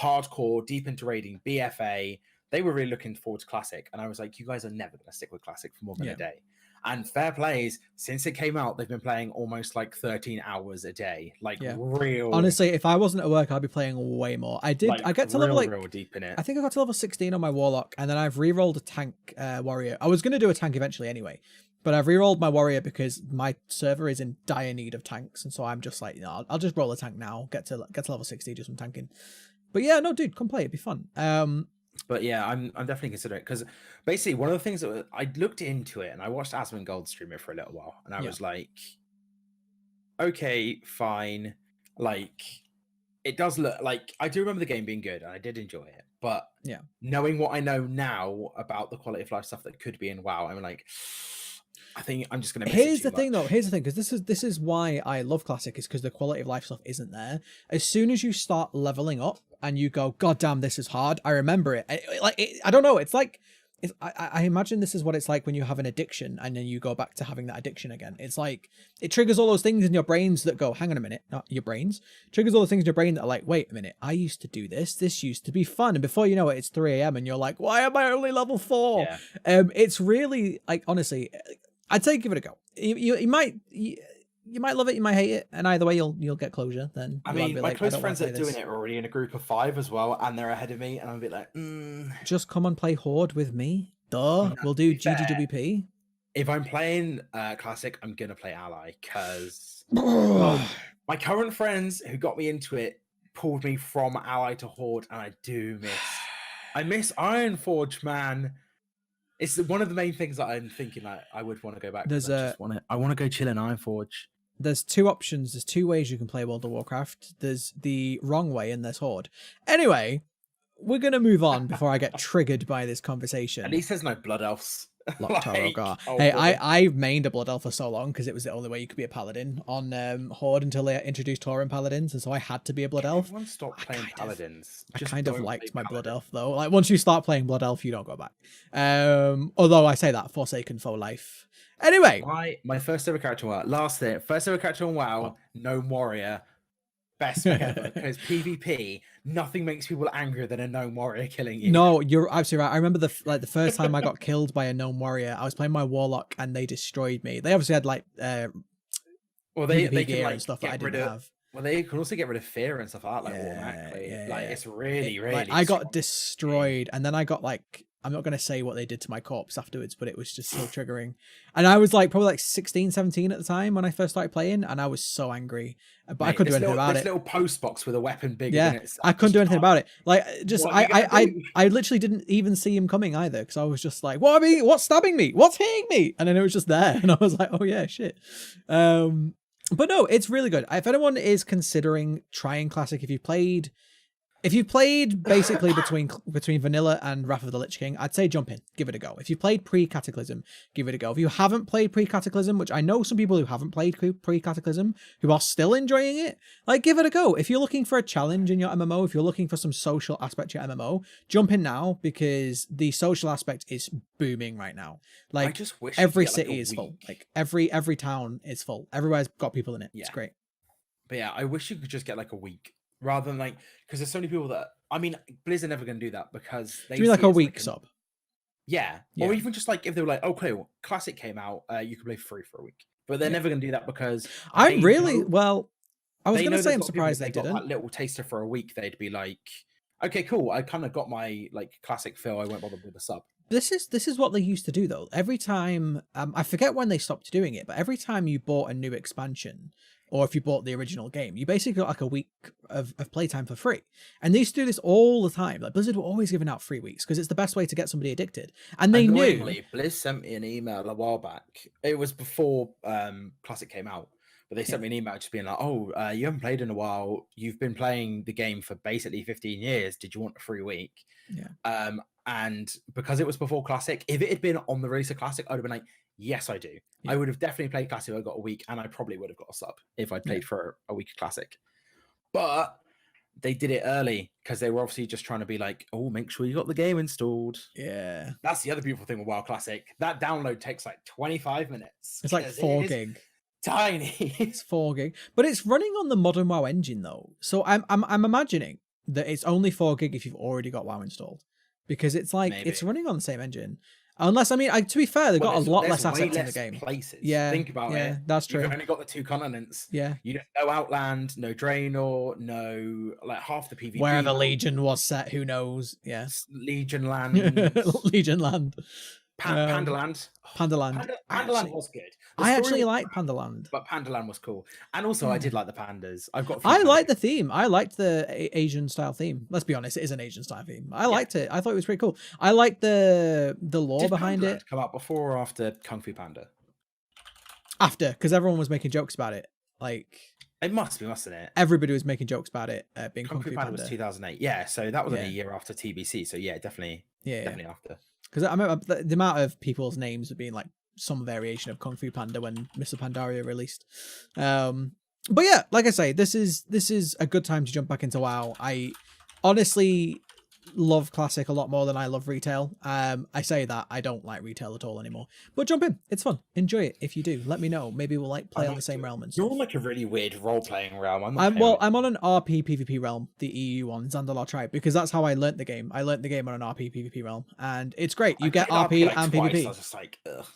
hardcore, deep into raiding, BFA. They were really looking forward to Classic. And I was like, you guys are never going to stick with Classic for more than a day. And fair plays, since it came out, they've been playing almost like 13 hours a day. Like real. Honestly, if I wasn't at work, I'd be playing way more. I get to level real deep in it. I think I got to level 16 on my warlock, and then I've re-rolled a tank warrior. I was going to do a tank eventually anyway, but I've re-rolled my warrior because my server is in dire need of tanks, and so I'm just like, no, I'll just roll a tank now, get to level 60, do some tanking. But yeah, no, dude, come play, it'd be fun. But yeah, I'm definitely considering it, because basically one of the things that I looked into it, and I watched Asmongold stream it for a little while, and I was like, okay, fine. Like, it does look like, I do remember the game being good, and I did enjoy it. But knowing what I know now about the quality of life stuff that could be in WoW, I'm like, I think I'm just gonna miss Here's the thing, because this is why I love Classic, is because the quality of life stuff isn't there. As soon as you start leveling up and you go, God damn, this is hard, I remember it. I don't know. It's like, I imagine this is what it's like when you have an addiction and then you go back to having that addiction again. It's like, it triggers all those things in your brains that go, hang on a minute, not your brains. Triggers all those things in your brain that are like, wait a minute, I used to do this. This used to be fun. And before you know it, it's 3 a.m. and you're like, why am I only level 4? Yeah. It's really, like, honestly, I'd say give it a go. You might love it, you might hate it, and either way you'll get closure. Then I mean, my close friends that are doing it are already in a group of 5 as well, and they're ahead of me, and I'm a bit like, just come and play Horde with me. Duh, we'll do GGWP. If I'm playing Classic, I'm gonna play Ally, because my current friends who got me into it pulled me from Ally to Horde, and I miss Ironforge, man. It's one of the main things that I'm thinking like I would want to go back to. I want to go chill in Ironforge. There's 2 options. There's 2 ways you can play World of Warcraft. There's the wrong way and there's Horde. Anyway, we're going to move on before I get triggered by this conversation. At least there's no Blood Elves. Hey, I mained a Blood Elf for so long because it was the only way you could be a paladin on Horde until they introduced Tauren paladins, and so I had to be a Blood Elf. Everyone stopped playing paladins. I kind of liked my Blood Elf though. Like, once you start playing Blood Elf, you don't go back. Although I say that, Forsaken for life. Anyway, my first ever character on WoW. First ever character on WoW. Gnome warrior. Best thing ever, because PvP, nothing makes people angrier than a gnome warrior killing you. No, you're absolutely right. I remember the first time I got killed by a gnome warrior. I was playing my warlock and they destroyed me. They obviously had like they can gear and stuff that I didn't have. Well, they can also get rid of fear and stuff like that, automatically. It's really I got destroyed, and then I got like, I'm not going to say what they did to my corpse afterwards, but it was just so triggering. And I was like probably like 16, 17 at the time when I first started playing, and I was so angry. But I couldn't do anything about it. This little post box with a weapon bigger than it. I couldn't do anything about it. Like, just I literally didn't even see him coming either, because I was just like, what's stabbing me? What's hitting me? And then it was just there, and I was like, oh yeah, shit. But no, it's really good. If anyone is considering trying Classic, if you've played basically between Vanilla and Wrath of the Lich King, I'd say jump in, give it a go. If you played pre-Cataclysm, give it a go. If you haven't played pre-Cataclysm, which I know some people who haven't played pre-Cataclysm who are still enjoying it, like, give it a go. If you're looking for a challenge in your MMO, if you're looking for some social aspect to your MMO, jump in now, because the social aspect is booming right now. Like, I just wish every city is full. Like, every town is full. Everywhere's got people in it. Yeah. It's great. But yeah, I wish you could just get like a week. Rather than like, because there's so many people that, I mean, Blizz are never going to do that, because they do like a week sub. Yeah. Or even just like if they were like, okay, well, Classic came out, you can play free for a week, but they're never going to do that, because I was going to say I'm surprised they didn't. Got that little taster for a week, they'd be like, okay, cool, I kind of got my like Classic fill, I won't bother with the sub. This is what they used to do though. Every time, I forget when they stopped doing it, but every time you bought a new expansion, or if you bought the original game, you basically got like a week of playtime for free. And they used to do this all the time. Like, Blizzard were always giving out free weeks because it's the best way to get somebody addicted. And they knew. Blizz sent me an email a while back. It was before Classic came out, but they sent me an email just being like, "Oh, you haven't played in a while. You've been playing the game for basically 15 years. Did you want a free week?" Yeah. And because it was before Classic, if it had been on the release of Classic, I'd have been like, yes, I do. Yeah. I would have definitely played Classic if I got a week, and I probably would have got a sub if I played for a week of Classic. But they did it early because they were obviously just trying to be like, oh, make sure you got the game installed. Yeah. That's the other beautiful thing with WoW Classic. That download takes like 25 minutes. It's like 4 gig. Tiny. It's 4 gig. But it's running on the modern WoW engine though. So I'm imagining that it's only 4 gig if you've already got WoW installed. Because it's like, it's running on the same engine. Unless, I mean, to be fair, they've got a lot less there's way assets in the less game. places. Yeah, Think about it. That's true. You've only got the 2 continents. Yeah. You don't know Outland, no Draenor, no like half the PvP. Where the Legion was set, who knows? Yeah. Legion Land. Legion Land. Pandaland. Pandaland. Pandaland was good. I actually like Pandaland. But Pandaland was cool. And also I did like the pandas. I've got I like the theme. I liked the Asian style theme. Let's be honest, it is an Asian style theme. I liked it. I thought it was pretty cool. I like the lore behind it. Come out before or after Kung Fu Panda? After, because everyone was making jokes about it. Like, it must be, mustn't it? Everybody was making jokes about it being Kung Fu Panda was 2008. Yeah, so that was a year after TBC. So yeah, definitely after. Because I remember the amount of people's names have been like some variation of Kung Fu Panda when Mr. Pandaria released. But yeah, like I say, this is a good time to jump back into WoW. I honestly love Classic a lot more than I love retail. I say that I don't like retail at all anymore. But jump in, it's fun. Enjoy it if you do. Let me know. Maybe we'll like play on the same realm and stuff. You're on like a really weird role-playing realm. I'm on an RP PvP realm, the EU one, Zandalor Tribe, because that's how I learnt the game. I learnt the game on an RP PvP realm, and it's great. You get RP like and twice. PvP. I was just like, ugh.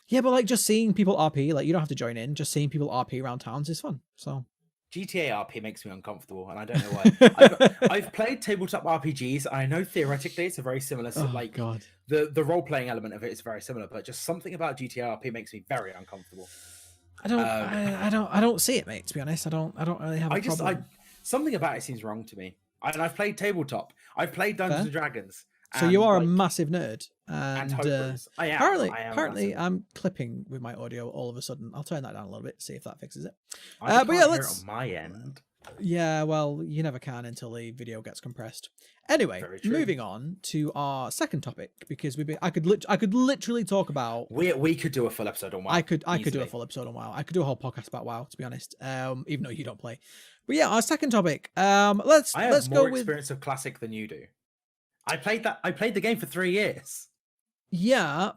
Yeah, but like just seeing people RP, like you don't have to join in. Just seeing people RP around towns is fun. So GTA RP makes me uncomfortable, and I don't know why. I've played tabletop RPGs. I know theoretically it's a very similar, God. the role playing element of it is very similar, but just something about GTA RP makes me very uncomfortable. I don't see it, mate. To be honest, I don't really have a problem. Something about it seems wrong to me. And I've played tabletop. I've played Dungeons and Dragons. So you are a massive nerd, and I am. Apparently, I'm clipping with my audio all of a sudden. I'll turn that down a little bit, see if that fixes it. But yeah, let's. On my end. Yeah, well, you never can until the video gets compressed. Anyway, moving on to our second topic, because I could literally talk about. We could do a full episode on WoW. I could do a full episode on WoW. I could do a whole podcast about WoW, to be honest. Even though you don't play. But yeah, our second topic. Let's go with. I have more experience of Classic than you do. I played the game for 3 years. Yeah,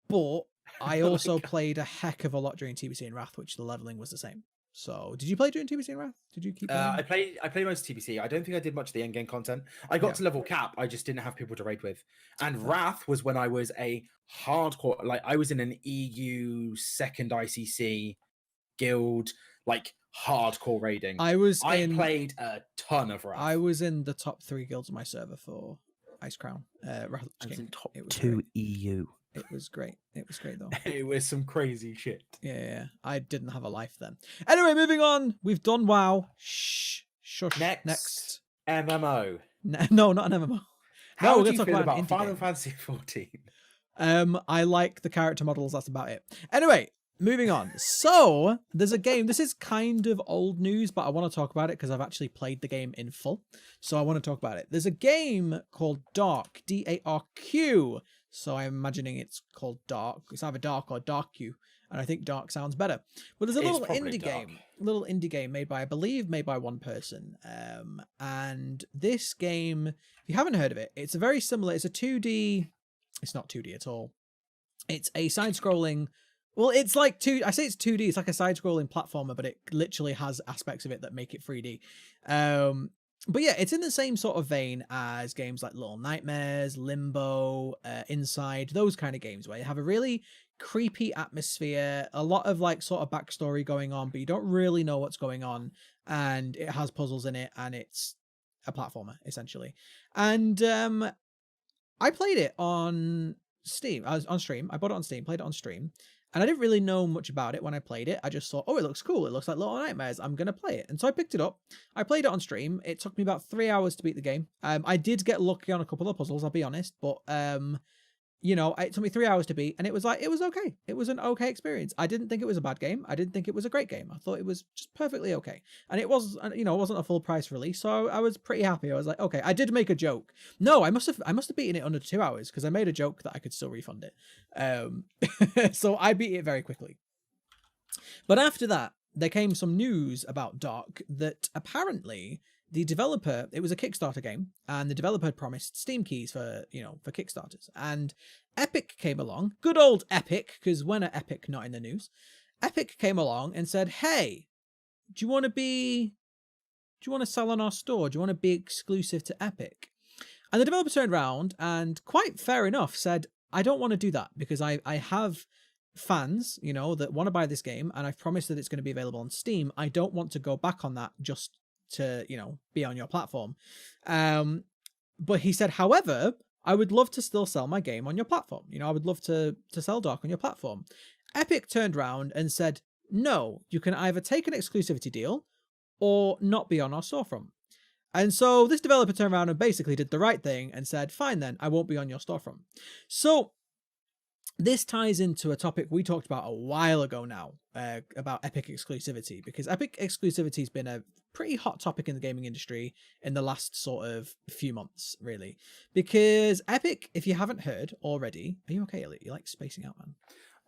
but I also played a heck of a lot during TBC and Wrath, which the leveling was the same. So, did you play during TBC and Wrath? Did you keep playing? I played most of TBC. I don't think I did much of the endgame content. I got to level cap. I just didn't have people to raid with. And Wrath was when I was a hardcore, like I was in an EU second ICC guild, like hardcore raiding. I played a ton of Wrath. I was in the top 3 guilds of my server for Ice Crown. Wrath I was in top 2 EU. It was great. It was great though. It was some crazy shit. Yeah. I didn't have a life then. Anyway, moving on. We've done WoW. Shush. Next. MMO. No, not an MMO. How do you feel about Final Fantasy 14? I like the character models. That's about it. Anyway, moving on. So there's a game. This is kind of old news, but I want to talk about it because I've actually played the game in full. So I want to talk about it. There's a game called Darq, Darq. So I'm imagining it's called Darq. It's either Dark or Darq, and I think Dark sounds better. But there's a little indie game made by one person. And this game, if you haven't heard of it, it's a very similar. It's a 2D. It's not 2D at all. It's a side-scrolling. Well, it's like I say it's 2D. It's like a side-scrolling platformer, but it literally has aspects of it that make it 3D. But yeah, it's in the same sort of vein as games like Little Nightmares, Limbo, Inside, those kind of games where you have a really creepy atmosphere, a lot of like sort of backstory going on, but you don't really know what's going on, and it has puzzles in it, and it's a platformer essentially. And I played it on Steam. I was on stream. I bought it on Steam, played it on stream. And I didn't really know much about it when I played it. I just thought, oh, it looks cool. It looks like Little Nightmares. I'm going to play it. And so I picked it up. I played it on stream. It took me about 3 hours to beat the game. I did get lucky on a couple of puzzles, I'll be honest. But, it took me 3 hours to beat. And it was okay. It was an okay experience. I didn't think it was a bad game. I didn't think it was a great game. I thought it was just perfectly okay. And it was, it wasn't a full price release. So I was pretty happy. I was like, okay, I did make a joke. No, I must have beaten it under 2 hours because I made a joke that I could still refund it. So I beat it very quickly. But after that, there came some news about Darq that apparently the developer, it was a Kickstarter game, and the developer had promised Steam keys for Kickstarters. And Epic came along, good old Epic, because when are Epic not in the news? Epic came along and said, hey, do you want to sell on our store? Do you want to be exclusive to Epic? And the developer turned around and, quite fair enough, said, I don't want to do that because I have fans, you know, that want to buy this game, and I've promised that it's going to be available on Steam. I don't want to go back on that just to, you know, be on your platform. But he said, however, I would love to still sell my game on your platform. You know, I would love to sell Dark on your platform. Epic turned around and said, no, you can either take an exclusivity deal or not be on our storefront. And so this developer turned around and basically did the right thing and said, fine then, I won't be on your storefront. So this ties into a topic we talked about a while ago now, about Epic exclusivity, because Epic exclusivity has been a pretty hot topic in the gaming industry in the last sort of few months, really. Because Epic, if you haven't heard already, are you okay, Elliott? You like spacing out, man?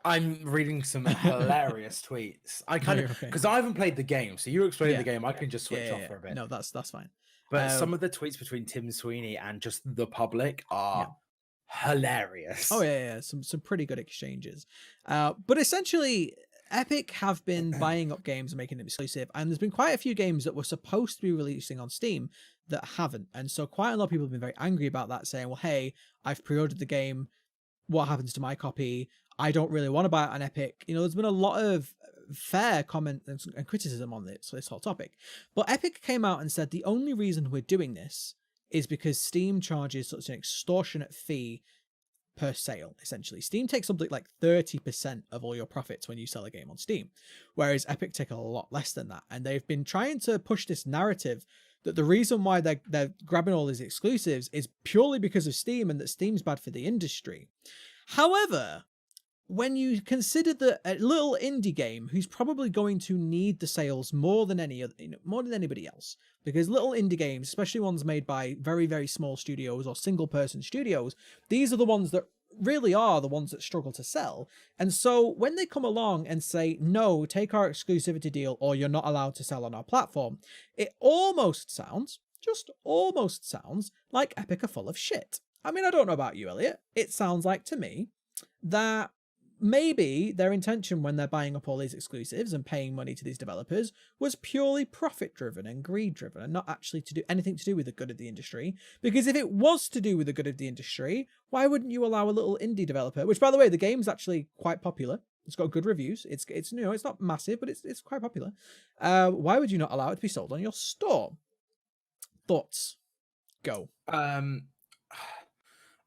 I'm reading some hilarious tweets. I kind of, because I haven't played the game, so you explain the game. I can just switch off for a bit. No, that's fine. But some of the tweets between Tim Sweeney and just the public are hilarious. Oh yeah, some pretty good exchanges. But essentially, Epic have been buying up games and making them exclusive, and there's been quite a few games that were supposed to be releasing on Steam that haven't, and so quite a lot of people have been very angry about that, saying, well, hey, I've pre-ordered the game, what happens to my copy? I don't really want to buy it on Epic. You know, there's been a lot of fair comment and criticism on this whole topic. But Epic came out and said the only reason we're doing this is because Steam charges such an extortionate fee per sale, essentially. Steam takes something like 30% of all your profits when you sell a game on Steam, whereas Epic take a lot less than that. And they've been trying to push this narrative that the reason why they're grabbing all these exclusives is purely because of Steam and that Steam's bad for the industry. However, when you consider that a little indie game who's probably going to need the sales more than any other, more than anybody else, because little indie games, especially ones made by very, very small studios or single person studios, these are the ones that really are the ones that struggle to sell. And so when they come along and say, no, take our exclusivity deal or you're not allowed to sell on our platform, it almost sounds, just almost sounds like Epic are full of shit. I mean, I don't know about you, Elliot. It sounds like to me that maybe their intention when they're buying up all these exclusives and paying money to these developers was purely profit driven and greed driven and not actually to do anything to do with the good of the industry. Because if it was to do with the good of the industry, why wouldn't you allow a little indie developer, which by the way, the game's actually quite popular. It's got good reviews. It's you know, it's not massive, but it's quite popular. Why would you not allow it to be sold on your store? Thoughts? Go.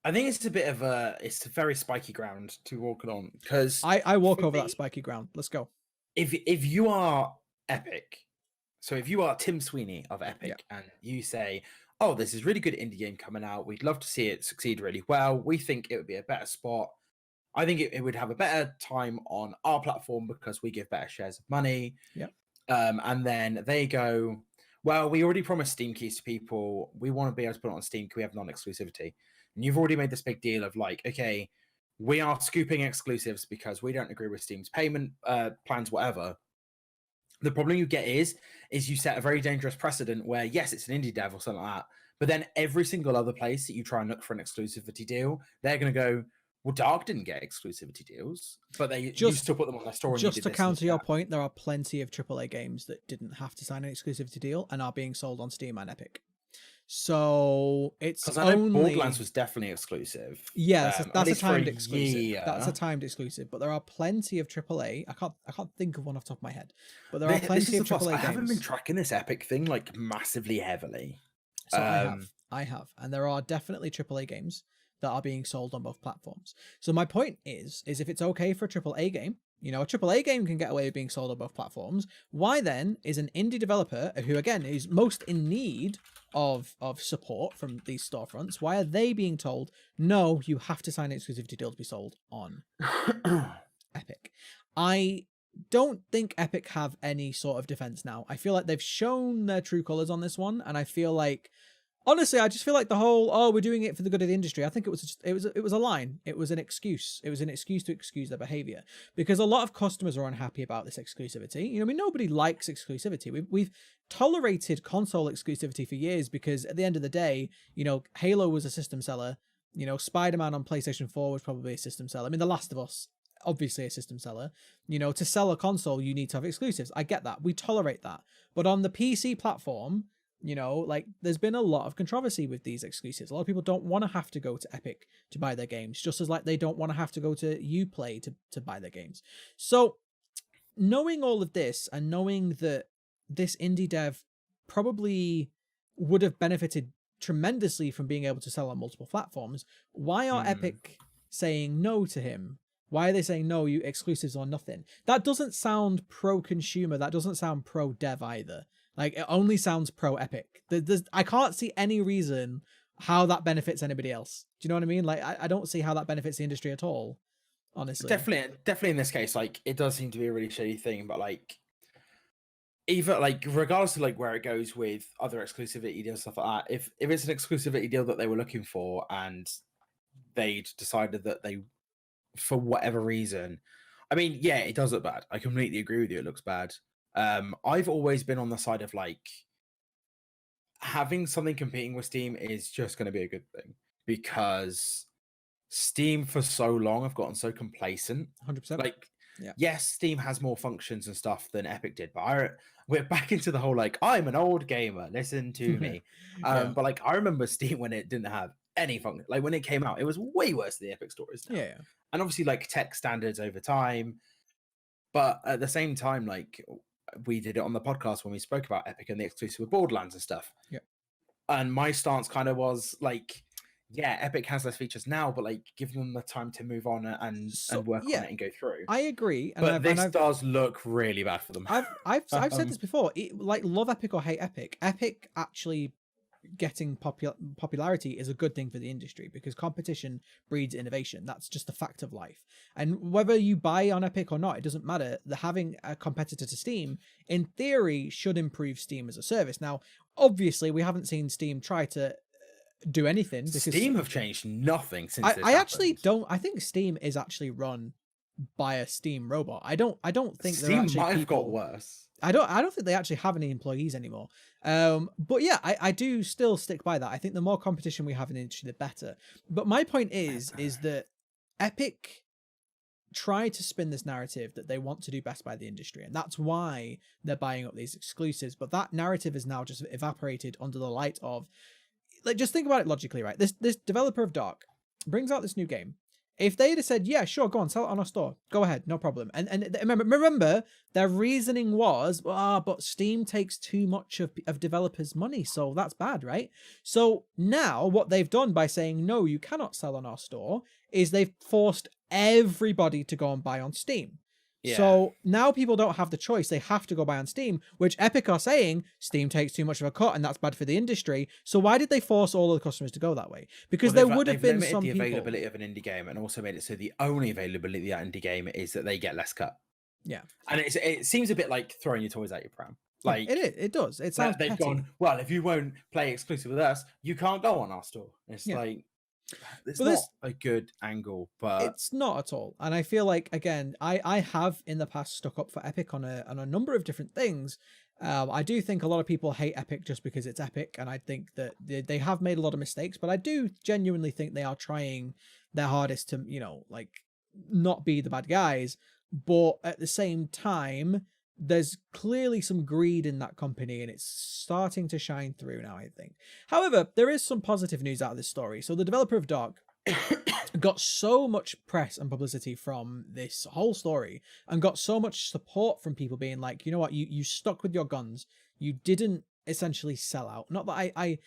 I think it's a very spiky ground to walk on, because I walk over that spiky ground. Let's go. If you are Epic, so if you are Tim Sweeney of Epic and you say, oh, this is really good indie game coming out, we'd love to see it succeed really well, we think it would be a better spot, I think it would have a better time on our platform because we give better shares of money. And then they go, well, we already promised Steam keys to people, we want to be able to put it on Steam, can we have non-exclusivity? And you've already made this big deal of like, okay, we are scooping exclusives because we don't agree with Steam's payment plans, whatever. The problem you get is you set a very dangerous precedent where, yes, it's an indie dev or something like that, but then every single other place that you try and look for an exclusivity deal, they're going to go, well, Dark didn't get exclusivity deals, but you still put them on their store. Just to counter your point, there are plenty of AAA games that didn't have to sign an exclusivity deal and are being sold on Steam and Epic. So it's because I know Borderlands was definitely exclusive. Yeah, that's a timed exclusive. That's a timed exclusive. But there are plenty of AAA. I can't think of one off the top of my head. But there are plenty of AAA games. I haven't been tracking this Epic thing like massively heavily. So I have, and there are definitely AAA games that are being sold on both platforms. So my point is if it's okay for a AAA game, you know, a AAA game can get away with being sold on both platforms, why then is an indie developer who, again, is most in need of support from these storefronts, why are they being told, no, you have to sign an exclusivity deal to be sold on Epic? I don't think Epic have any sort of defense now. I feel like they've shown their true colors on this one, and I feel like, honestly, I just feel like the whole, oh, we're doing it for the good of the industry. I think it was a line. It was an excuse. It was an excuse to excuse their behavior, because a lot of customers are unhappy about this exclusivity. You know, I mean, nobody likes exclusivity. We've tolerated console exclusivity for years because at the end of the day, you know, Halo was a system seller. You know, Spider-Man on PlayStation 4 was probably a system seller. I mean, The Last of Us, obviously a system seller. You know, to sell a console, you need to have exclusives. I get that. We tolerate that. But on the PC platform, You know, like there's been a lot of controversy with these exclusives. A lot of people don't want to have to go to Epic to buy their games, just as like they don't want to have to go to Uplay to buy their games. So knowing all of this and knowing that this indie dev probably would have benefited tremendously from being able to sell on multiple platforms, why are Epic saying no to him? Why are they saying no, you exclusives or nothing? That doesn't sound pro-consumer. That doesn't sound pro-dev either. Like, it only sounds pro-Epic. I can't see any reason how that benefits anybody else. Do you know what I mean? Like, I don't see how that benefits the industry at all, honestly. Definitely in this case, like, it does seem to be a really shady thing, but like, either like regardless of like where it goes with other exclusivity deals and stuff like that, if it's an exclusivity deal that they were looking for and they'd decided that they, for whatever reason, I mean, yeah, it does look bad. I completely agree with you. It looks bad. I've always been on the side of like having something competing with Steam is just going to be a good thing, because Steam for so long have gotten so complacent. 100%. Like, yeah, yes, Steam has more functions and stuff than Epic did, but we're back into the whole like, I'm an old gamer, listen to me. But like, I remember Steam when it didn't have any function. Like when it came out, it was way worse than the Epic Store is now. Yeah. And obviously, like tech standards over time, but at the same time, like we did it on the podcast when we spoke about Epic and the exclusive with Borderlands and stuff. Yeah. And my stance kind of was like, yeah, Epic has less features now, but like give them the time to move on and work on it and go through. I agree, But this does look really bad for them. I've said this before. Like, love Epic or hate Epic, Epic actually getting popularity is a good thing for the industry, because competition breeds innovation. That's just the fact of life. And whether you buy on Epic or not, it doesn't matter. Having a competitor to Steam, in theory, should improve Steam as a service. Now, obviously, we haven't seen Steam try to do anything, because Steam have changed nothing since I actually don't. I think Steam is actually run by a Steam robot. I don't think Steam might have got worse. I don't think they actually have any employees anymore. But yeah, I do still stick by that. I think the more competition we have in the industry, the better. But my point is that Epic try to spin this narrative that they want to do best by the industry, and that's why they're buying up these exclusives. But that narrative is now just evaporated under the light of, like, just think about it logically, right? This developer of Darq brings out this new game. If they'd have said, yeah, sure, go on, sell it on our store, go ahead, no problem. And remember, their reasoning was, but Steam takes too much of developers' money, so that's bad, right? So now what they've done by saying, no, you cannot sell on our store, is they've forced everybody to go and buy on Steam. Yeah. So now people don't have the choice. They have to go buy on Steam, which Epic are saying Steam takes too much of a cut and that's bad for the industry. So why did they force all of the customers to go that way? Because there would have been some people... the availability of an indie game, and also made it so the only availability of that indie game is that they get less cut. Yeah. And it seems a bit like throwing your toys out your pram. Like, it does. It sounds they've petty. gone, well, if you won't play exclusive with us, you can't go on our store. It's like... It's not a good angle, but it's not at all. And I feel like, again, I have in the past stuck up for Epic on a number of different things. I do think a lot of people hate Epic just because it's Epic, and I think that they have made a lot of mistakes, but I do genuinely think they are trying their hardest to, like, not be the bad guys. But at the same time, there's clearly some greed in that company, and it's starting to shine through now, I think. However, there is some positive news out of this story. So the developer of Darq got so much press and publicity from this whole story, and got so much support from people being like, you know what, you stuck with your guns. You didn't essentially sell out. Not that I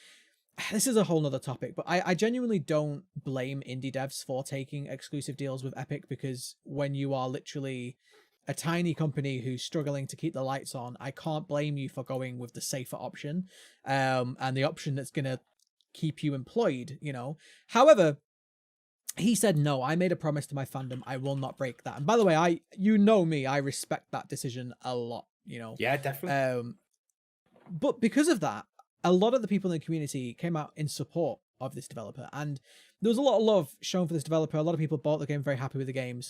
this is a whole nother topic, but I genuinely don't blame indie devs for taking exclusive deals with Epic, because when you are literally a tiny company who's struggling to keep the lights on, I can't blame you for going with the safer option, and the option that's going to keep you employed, However, he said, no, I made a promise to my fandom. I will not break that. And by the way, I respect that decision a lot, Yeah, definitely. But because of that, a lot of the people in the community came out in support of this developer, and there was a lot of love shown for this developer. A lot of people bought the game, very happy with the game.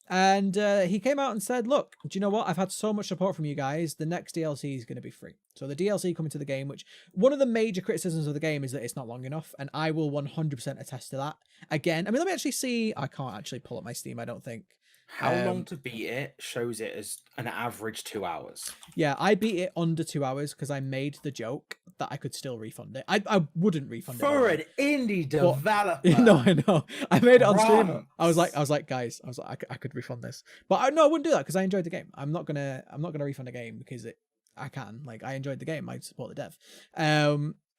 And he came out and said, look, do you know what? I've had so much support from you guys. The next DLC is going to be free. So the DLC coming to the game, which one of the major criticisms of the game is that it's not long enough. And I will 100% attest to that. Again, I mean, let me actually see. I can't actually pull up my Steam, I don't think. How long to beat it shows it as an average 2 hours. Yeah, I beat it under 2 hours because I made the joke that I could still refund it. I wouldn't refund it For outright. an indie But- developer. No, I know. I made it on stream. Grumps. I was like, guys, I could refund this, but I wouldn't do that because I enjoyed the game. I'm not gonna refund a game because I can. Like, I enjoyed the game. I support the dev.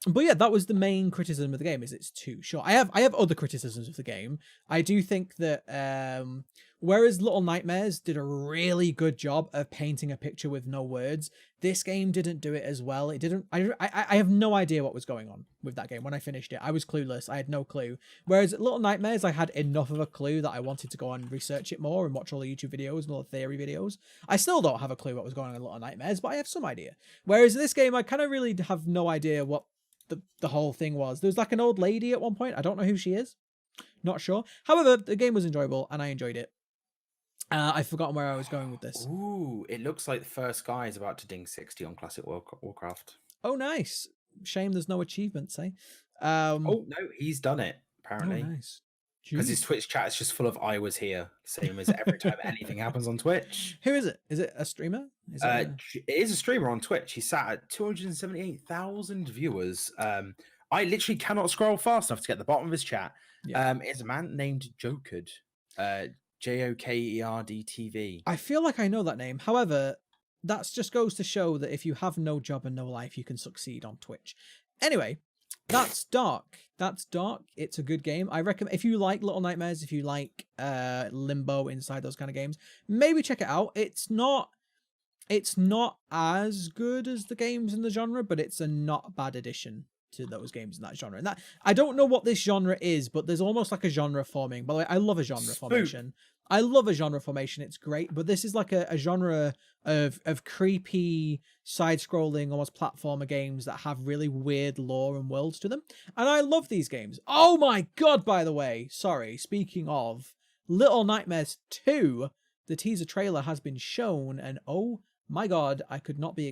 But yeah, that was the main criticism of the game, is it's too short. I have other criticisms of the game. I do think that whereas Little Nightmares did a really good job of painting a picture with no words, this game didn't do it as well. It didn't. I have no idea what was going on with that game when I finished it. I was clueless. I had no clue. Whereas Little Nightmares, I had enough of a clue that I wanted to go and research it more and watch all the YouTube videos and all the theory videos. I still don't have a clue what was going on in Little Nightmares, but I have some idea. Whereas in this game, I kind of really have no idea what the whole thing was. There was like an old lady at one point. I don't know who she is. Not sure. However, the game was enjoyable and I enjoyed it. I've forgotten where I was going with this. Ooh, it looks like the first guy is about to ding 60 on Classic Warcraft. Oh, nice. Shame there's no achievements, eh? Oh, no, he's done it, apparently. Oh, nice. Because his Twitch chat is just full of "I was here," same as every time anything happens on Twitch. Who is it? Is it a streamer? Is it is a streamer on Twitch. He sat at 278,000 viewers. I literally cannot scroll fast enough to get to the bottom of his chat. Yeah. It's a man named Jokerd. JOKERDTV. I feel like I know that name. However, that just goes to show that if you have no job and no life, you can succeed on Twitch. Anyway, that's Darq. That's Darq. It's a good game. I recommend, if you like Little Nightmares, if you like Limbo, Inside, those kind of games, maybe check it out. It's not as good as the games in the genre, but it's a not bad addition to those games in that genre. And that, I don't know what this genre is, but there's almost like a genre forming. By the way, I love a genre formation. I love a genre formation. It's great, but this is like a genre of creepy side-scrolling, almost platformer games that have really weird lore and worlds to them. And I love these games. Oh my god, by the way, sorry, speaking of Little Nightmares 2, the teaser trailer has been shown, and oh my god, I could not be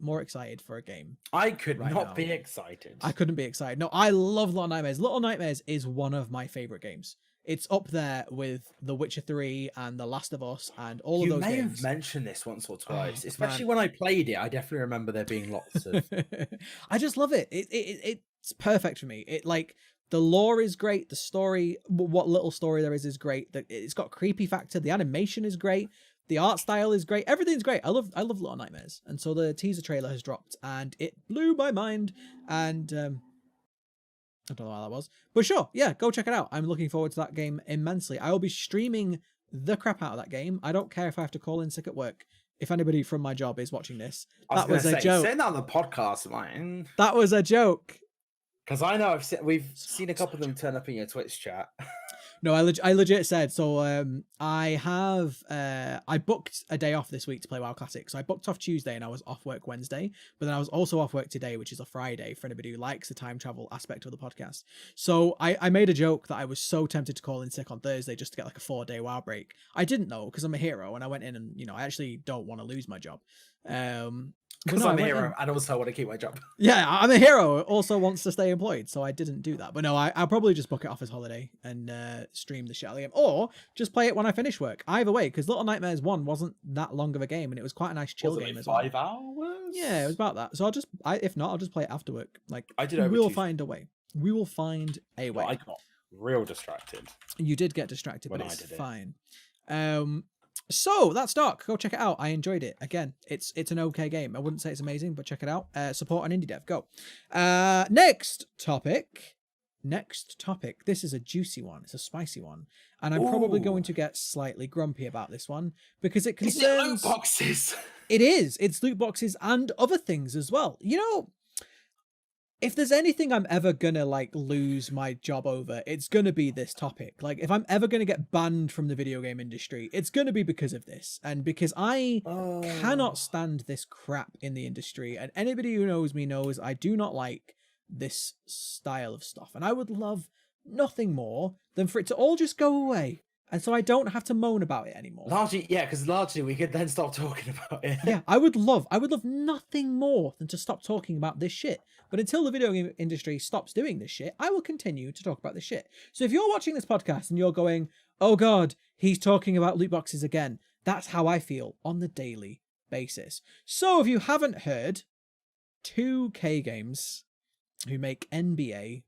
more excited for a game. I could not be excited. I couldn't be excited. No, I love Little Nightmares. Little Nightmares is one of my favorite games. It's up there with The Witcher 3 and The Last of Us and all of those games. You may have mentioned this once or twice, especially when I played it. I definitely remember there being lots of... I just love it. It's perfect for me. It, like, the lore is great. The story, what little story there is great. It's got creepy factor. The animation is great. The art style is great. Everything's great. I love Little Nightmares. And so the teaser trailer has dropped and it blew my mind. And I don't know how that was, but sure, yeah, go check it out. I'm looking forward to that game immensely. I will be streaming the crap out of that game. I don't care if I have to call in sick at work. If anybody from my job is watching this, that was a joke. Saying that on the podcast, man. That was a joke. Because I know we've seen a couple of them turn up in your Twitch chat. No, I legit said, so I booked a day off this week to play WoW Classic. So I booked off Tuesday and I was off work Wednesday, but then I was also off work today, which is a Friday for anybody who likes the time travel aspect of the podcast. So I made a joke that I was so tempted to call in sick on Thursday just to get like a 4-day WoW break. I didn't know because I'm a hero and I went in and, you know, I actually don't want to lose my job. Because I'm a hero and also want to keep my job. Yeah, I'm a hero. Also wants to stay employed, so I didn't do that. But no, I'll probably just book it off as holiday and stream the shit out of the game, or just play it when I finish work. Either way, because Little Nightmares 1 wasn't that long of a game, and it was quite a nice chill game as well. 5 hours? Yeah, it was about that. So if not, I'll just play it after work. Like, I did. We'll find a way. We will find a way. Well, I got real distracted. You did get distracted, but it's fine. So that's Darq. Go check it out. I enjoyed it. Again, it's an okay game. I wouldn't say it's amazing, but check it out. Support an indie dev. Go. Next topic. This is a juicy one. It's a spicy one, and I'm probably going to get slightly grumpy about this one because it concerns. Is it loot boxes? It is. It's loot boxes and other things as well. You know, if there's anything I'm ever gonna like lose my job over, it's gonna be this topic. Like, if I'm ever gonna get banned from the video game industry, it's gonna be because of this, and because I cannot stand this crap in the industry. And anybody who knows me knows I do not like this style of stuff, and I would love nothing more than for it to all just go away. And so I don't have to moan about it anymore. Largely, yeah, because largely we could then stop talking about it. Yeah, I would love nothing more than to stop talking about this shit. But until the video game industry stops doing this shit, I will continue to talk about this shit. So if you're watching this podcast and you're going, oh god, he's talking about loot boxes again, that's how I feel on the daily basis. So if you haven't heard, 2K Games, who make NBA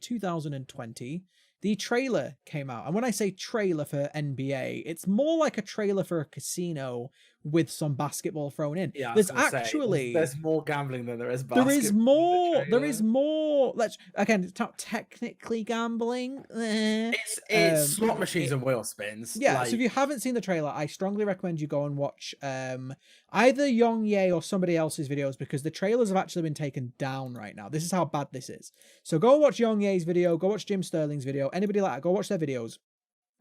2020. The trailer came out. And when I say trailer for NBA, it's more like a trailer for a casino with some basketball thrown in. Yeah, I was There's gonna say, actually there's more gambling than there is there is basketball in the more. There is trailer. more. Let's again. It's not technically gambling. It's slot machines and wheel spins. Yeah. Like, So if you haven't seen the trailer, I strongly recommend you go and watch either Young Ye or somebody else's videos, because the trailers have actually been taken down right now. This is how bad this is. So go watch Young Ye's video. Go watch Jim Sterling's video. Anybody like that, go watch their videos.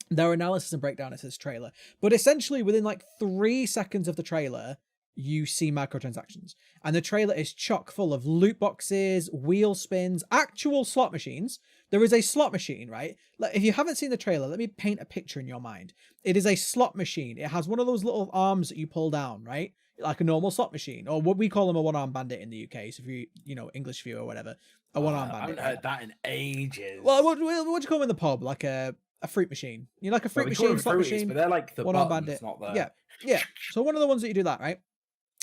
Their analysis and breakdown of this trailer. But essentially, within like 3 seconds of the trailer, you see microtransactions. And the trailer is chock full of loot boxes, wheel spins, actual slot machines. There is a slot machine, right? Like, if you haven't seen the trailer, let me paint a picture in your mind. It is a slot machine. It has one of those little arms that you pull down, right? Like a normal slot machine, or what we call them, a one-arm bandit in the UK. So if you know, English viewer or whatever, a one-arm bandit. I haven't heard that in ages. Well, what do you call them in the pub? Like a fruit machine. You like a fruit machine, slot machine, but they're like the one-arm buttons, bandit. not the... Yeah. So one of the ones that you do that, right?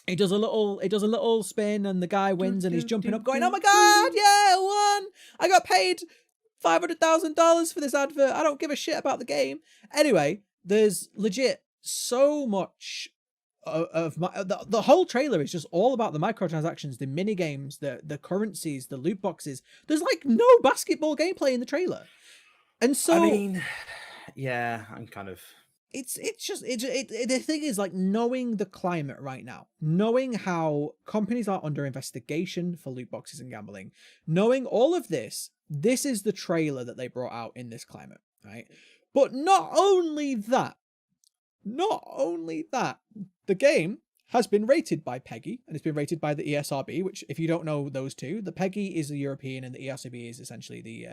It does a little spin, and the guy wins, and he's jumping up, going, "Oh my god, yeah, I won! I got paid $500,000 for this advert. I don't give a shit about the game." Anyway, there's legit so much of the whole trailer is just all about the microtransactions, the mini games, the currencies, the loot boxes. There's like no basketball gameplay in the trailer, and so I mean, yeah, I'm kind of... the thing is, like, knowing the climate right now, knowing how companies are under investigation for loot boxes and gambling, knowing all of this is the trailer that they brought out in this climate, right? But not only that, the game has been rated by PEGI, and it's been rated by the ESRB, which, if you don't know those two, the PEGI is the European and the ESRB is essentially the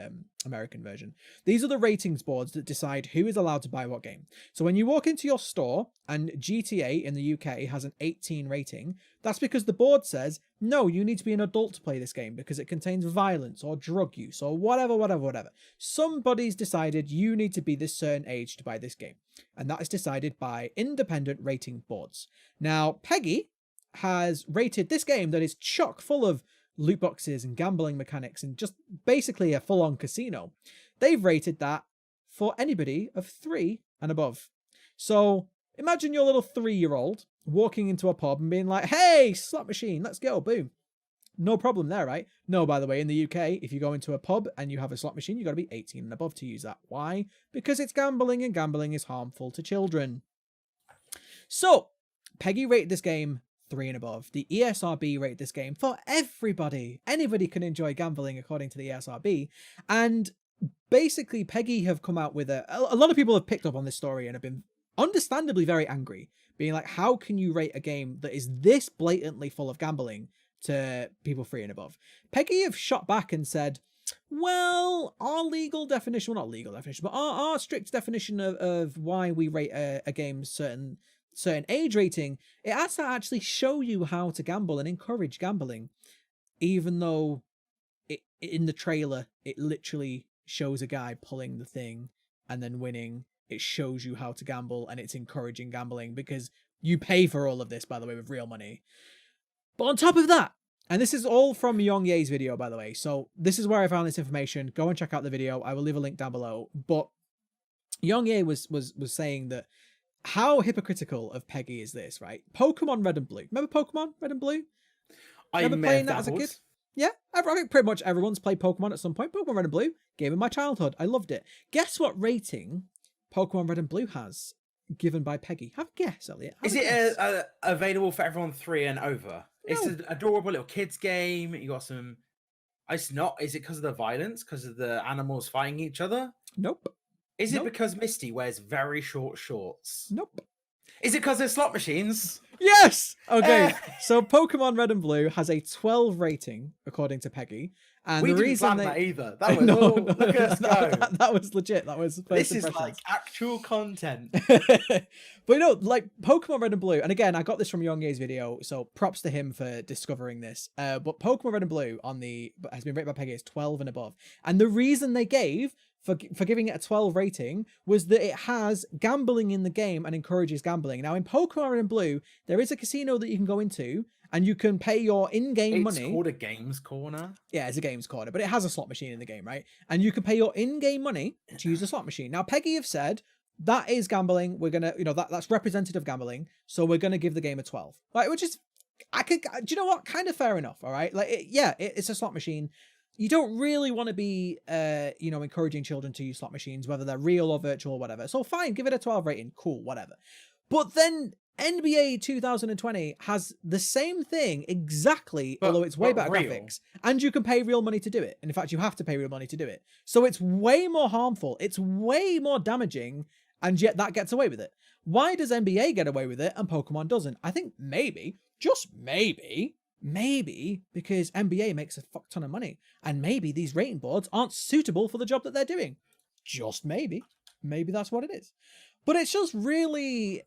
American version. These are the ratings boards that decide who is allowed to buy what game. So when you walk into your store and GTA in the UK has an 18 rating, that's because the board says, no, you need to be an adult to play this game because it contains violence or drug use or whatever. Somebody's decided you need to be this certain age to buy this game. And that is decided by independent rating boards. Now, PEGI has rated this game that is chock full of loot boxes and gambling mechanics and just basically a full-on casino. They've rated that for anybody of 3 and above. So imagine your little 3-year-old walking into a pub and being like, "Hey, slot machine, let's go," boom. No problem there, right? No, by the way, in the UK, if you go into a pub and you have a slot machine, you got to be 18 and above to use that. Why? Because it's gambling, and gambling is harmful to children. So, PEGI rated this game 3 and above. The ESRB rated this game for everybody. Anybody can enjoy gambling according to the ESRB. And basically, PEGI have come out with a lot of people have picked up on this story and have been understandably very angry, being like, how can you rate a game that is this blatantly full of gambling to people 3 and above? PEGI have shot back and said, well, our legal definition, well, not legal definition, but our strict definition of why we rate a game certain age rating, it has to actually show you how to gamble and encourage gambling, even though in the trailer it literally shows a guy pulling the thing and then winning. It shows you how to gamble and it's encouraging gambling because you pay for all of this, by the way, with real money. But on top of that, and this is all from Young Ye's video, by the way, so this is where I found this information. Go and check out the video. I will leave a link down below. But Young Ye was saying that how hypocritical of PEGI is this, right? Pokemon Red and Blue. Remember Pokemon Red and Blue? Remember playing that as a kid? Yeah, I think pretty much everyone's played Pokemon at some point. Pokemon Red and Blue, game of my childhood. I loved it. Guess what rating Pokemon Red and Blue has given by PEGI? Have a guess, Elliot. Is it available for everyone 3 and over? No. It's an adorable little kids game. You got some... It's not. Is it because of the violence? Because of the animals fighting each other? Nope. Is it because Misty wears very short shorts? Nope. Is it because they're slot machines? Yes! Okay, so Pokemon Red and Blue has a 12 rating, according to PEGI. And we the didn't reason plan that either. That was look at us go. That was legit. That was this is like actual content. But like Pokemon Red and Blue, and again, I got this from Young Ye's video, so props to him for discovering this. But Pokemon Red and Blue has been rated by PEGI as 12 and above. And the reason they gave for giving it a 12 rating was that it has gambling in the game and encourages gambling. Now in Pokemon Red and Blue, there is a casino that you can go into and you can pay your in-game money. It's called a games corner. Yeah, it's a games corner, but it has a slot machine in the game, right? And you can pay your in-game money to use a slot machine. Now Peggy have said that is gambling. We're gonna, that's representative gambling. So we're gonna give the game a 12, right? Which is, do you know what? Kind of fair enough. All right, like it's a slot machine. You don't really want to be, encouraging children to use slot machines, whether they're real or virtual or whatever. So fine, give it a 12 rating. Cool, whatever. But then NBA 2020 has the same thing exactly, although it's way better graphics, and you can pay real money to do it. And in fact, you have to pay real money to do it. So it's way more harmful. It's way more damaging, and yet that gets away with it. Why does NBA get away with it and Pokemon doesn't? I think maybe, just maybe because NBA makes a fuck ton of money, and maybe these rating boards aren't suitable for the job that they're doing. Just maybe that's what it is. But it's just really,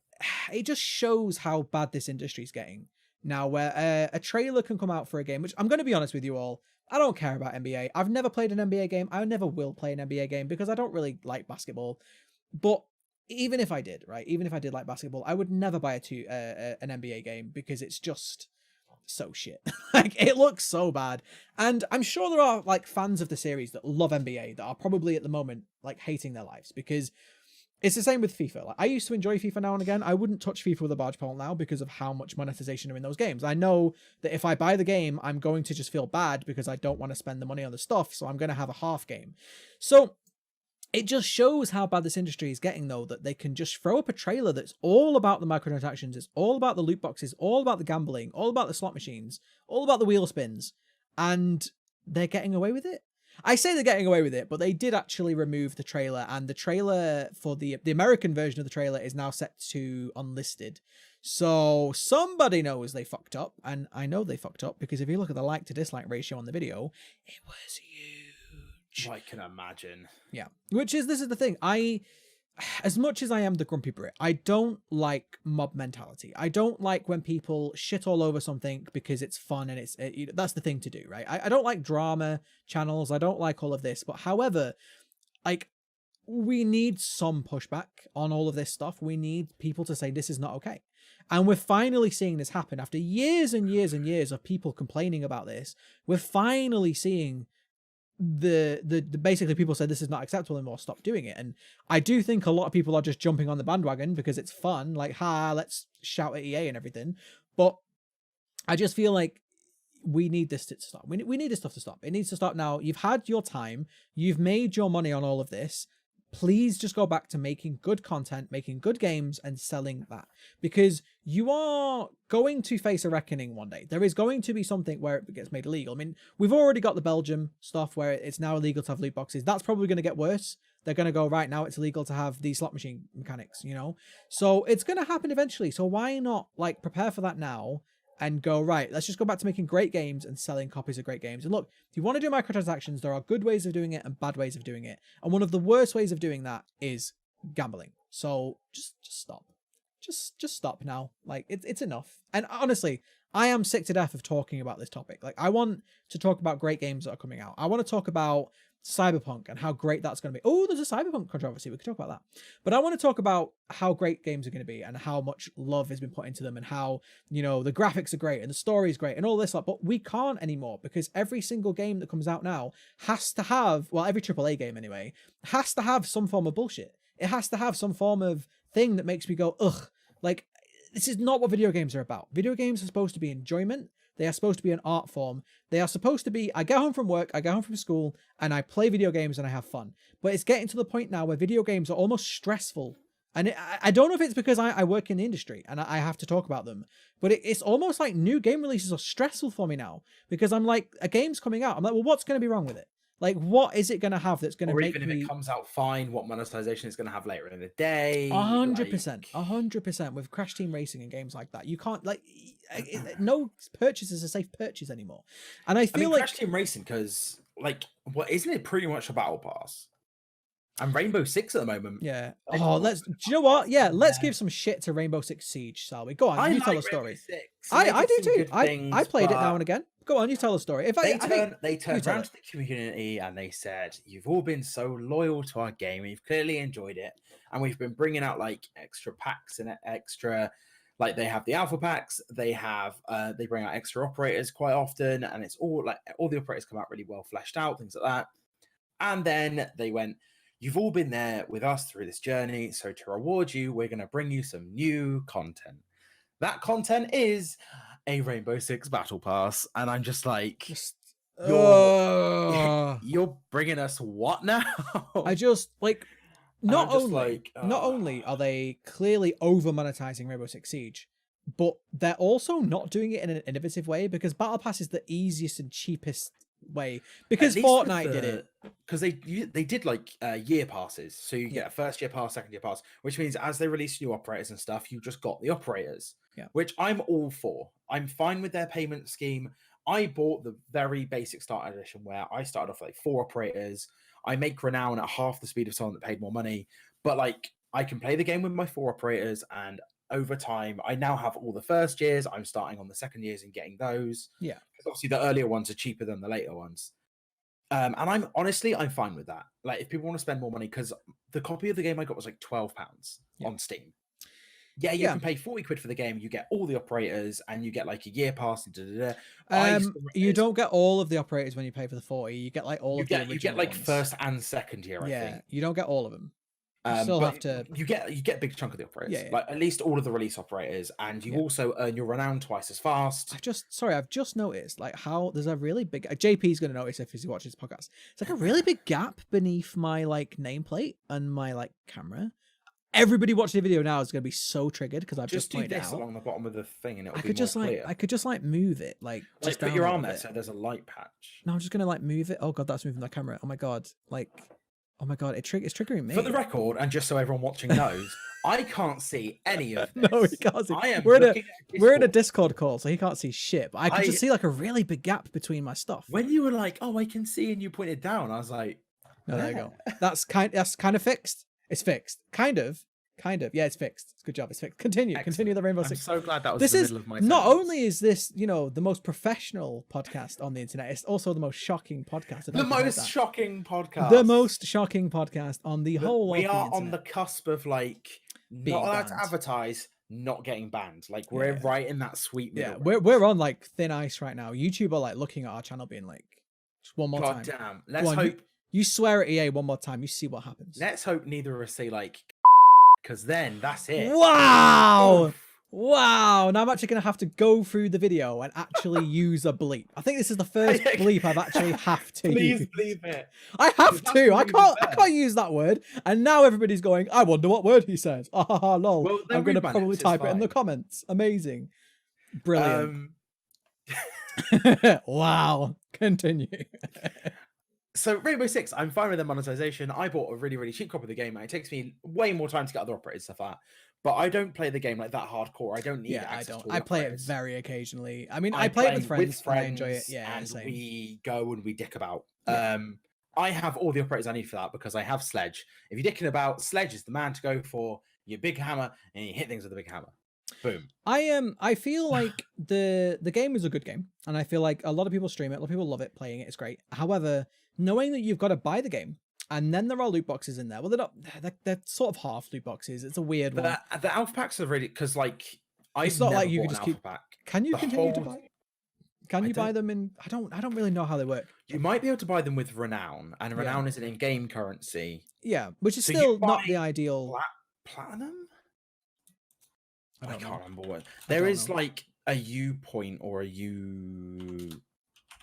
it just shows how bad this industry is getting now, where a trailer can come out for a game, which I'm going to be honest with you all, I don't care about NBA. I've never played an NBA game. I never will play an NBA game because I don't really like basketball. But even if I did, right, even if I did like basketball, I would never buy an NBA game because it's just so shit. Like, it looks so bad. And I'm sure there are like fans of the series that love NBA that are probably at the moment like hating their lives, because it's the same with FIFA. Like, I used to enjoy FIFA now and again. I wouldn't touch FIFA with a barge pole now because of how much monetization are in those games. I know that if I buy the game, I'm going to just feel bad because I don't want to spend the money on the stuff, so I'm going to have a half game. So it just shows how bad this industry is getting, though, that they can just throw up a trailer that's all about the microtransactions, it's all about the loot boxes, all about the gambling, all about the slot machines, all about the wheel spins, and they're getting away with it. I say they're getting away with it, but they did actually remove the trailer, and the trailer for the American version of the trailer is now set to unlisted. So somebody knows they fucked up, and I know they fucked up because if you look at the like to dislike ratio on the video, it was huge. I can imagine. Yeah, this is the thing. As much as I am the Grumpy Brit, I don't like mob mentality. I don't like when people shit all over something because it's fun and that's the thing to do, right? I don't like drama channels. I don't like all of this. But however, like, we need some pushback on all of this stuff. We need people to say this is not okay. And we're finally seeing this happen after years and years and years of people complaining about this. We're finally seeing the basically people said this is not acceptable anymore, stop doing it. And I do think a lot of people are just jumping on the bandwagon because it's fun, like, let's shout at EA and everything. But I just feel like we need this to stop. We need this stuff to stop. It needs to stop now. You've had your time, you've made your money on all of this. Please just go back to making good content, making good games, and selling that. Because you are going to face a reckoning one day. There is going to be something where it gets made illegal. I mean, we've already got the Belgium stuff where it's now illegal to have loot boxes. That's probably going to get worse. They're going to go, right, now it's illegal to have these slot machine mechanics, So it's going to happen eventually. So why not, like, prepare for that now and go, right, let's just go back to making great games and selling copies of great games. And look, if you want to do microtransactions, there are good ways of doing it and bad ways of doing it. And one of the worst ways of doing that is gambling. So just stop. Just stop now. Like, it's enough. And honestly, I am sick to death of talking about this topic. Like, I want to talk about great games that are coming out. I want to talk about Cyberpunk and how great that's going to be. Oh, there's a Cyberpunk controversy. We could talk about that. But I want to talk about how great games are going to be and how much love has been put into them and how, the graphics are great and the story is great and all this. But we can't anymore because every single game that comes out now has to have, well, every AAA game anyway, has to have some form of bullshit. It has to have some form of thing that makes me go, ugh. Like, this is not what video games are about. Video games are supposed to be enjoyment. They are supposed to be an art form. They are supposed to be, I get home from work, I get home from school, and I play video games and I have fun. But it's getting to the point now where video games are almost stressful. And I don't know if it's because I work in the industry and I have to talk about them, but it's almost like new game releases are stressful for me now because I'm like, a game's coming out. I'm like, well, what's going to be wrong with it? Like, what is it going to have that's going to make me... Or even if it comes out fine, what monetization it's going to have later in the day. 100%. 100% with Crash Team Racing and games like that. You can't, like... no purchase is a safe purchase anymore. And I feel like... Crash Team Racing, because, like, isn't it pretty much a battle pass? And Rainbow Six at the moment. Yeah. Oh, do you know what? Yeah, let's give some shit to Rainbow Six Siege, shall we? Go on, you tell the story. I do too. I played it now and again. Go on, you tell the story. If They I think turned around to the community and they said, "You've all been so loyal to our game, and you've clearly enjoyed it, and we've been bringing out like extra packs and extra, like they have the alpha packs, they bring out extra operators quite often, and it's all like all the operators come out really well fleshed out, things like that." And then they went, "You've all been there with us through this journey, so to reward you, we're going to bring you some new content. That content is a Rainbow Six Battle Pass." And I'm just like, you're bringing us what now? I just like not like, only are they clearly over monetizing Rainbow Six Siege, but they're also not doing it in an innovative way, because Battle Pass is the easiest and cheapest way, because Fortnite did it. Because they did like year passes, so you get a first year pass, second year pass, which means as they release new operators and stuff, you just got the operators. Yeah. Which I'm all for. I'm fine with their payment scheme. I bought the very basic starter edition where I started off like 4 operators. I make renown at half the speed of someone that paid more money, but like I can play the game with my 4 operators, and over time I now have all the first years. I'm starting on the second years and getting those. Yeah. Because obviously the earlier ones are cheaper than the later ones. And I'm fine with that. Like if people want to spend more money, because the copy of the game I got was like £12 on Steam. Yeah, you can pay 40 quid for the game. You get all the operators, and you get like a year pass. You don't get all of the operators when you pay for the 40. You get like all of the original You get like ones. first and second year. I think you don't get all of them. You still have to. You get a big chunk of the operators, like at least all of the release operators, and you also earn your renown twice as fast. I've just noticed like how there's a really big. JP's going to notice if he watches this podcast. It's like a really big gap beneath my like nameplate and my like camera. Everybody watching the video now is going to be so triggered because I've just pointed do this out along the bottom of the thing, and it'll I be could just more like clear. I could just like move it like just put your arm there so there's a light patch. No, I'm just gonna like move it. Oh god, that's moving the camera. Oh my god, like oh my god, it's triggering me. For the record, and just so everyone watching knows, I can't see any of this. No, he can't see. I am we're in a Discord call, so he can't see shit. But I could just see like a really big gap between my stuff. When you were like, "Oh, I can see," and you pointed down, I was like, "No, there you go. That's kind of fixed. It's fixed. Kind of. Yeah, it's fixed. It's good job. It's fixed. Continue the Rainbow Six. I'm so glad that was the middle of my not sentence. only is this, the most professional podcast on the internet, it's also the most shocking podcast. The most shocking podcast. The most shocking podcast on the whole. We are on the cusp of like not allowed to advertise, not getting banned. Like we're right in that sweet middle. Yeah, we're on like thin ice right now. YouTube are like looking at our channel, being like, just one more time. God damn. Let's hope you swear at EA one more time. You see what happens. Let's hope neither of us say like, because then that's it. Wow. Wow. Now I'm actually going to have to go through the video and actually use a bleep. I think this is the first bleep I've actually have to use. Please bleep it. I have to. I can't use that word. And now everybody's going, I wonder what word he says. Ah, ha, ha, lol. Well, I'm going to probably type it in the comments. Amazing. Brilliant. Wow. Continue. So Rainbow Six, I'm fine with the monetization. I bought a really, really cheap copy of the game, and it takes me way more time to get other operators stuff out. But I don't play the game like that hardcore. I don't need access to all the I play operators. it very occasionally. I mean, I play it with friends and I enjoy it. Yeah, and same. we go and we dick about. Yeah. I have all the operators I need for that because I have Sledge. If you're dicking about, Sledge is the man to go for. Your big hammer, and you hit things with a big hammer. Boom. I feel like the game is a good game, and I feel like a lot of people stream it, a lot of people love it, playing it, it's great. However, knowing that you've got to buy the game, and then there are loot boxes in there. Well, they're sort of half loot boxes. It's a weird one. The alpha packs are really, because like it's not like you can just keep. Pack. Can you continue to buy? Can you buy them in? I don't really know how they work. You might be able to buy them with renown, and renown is an in-game currency. Yeah, which is still not the ideal. Platinum? I can't remember what. There is like a U point or a U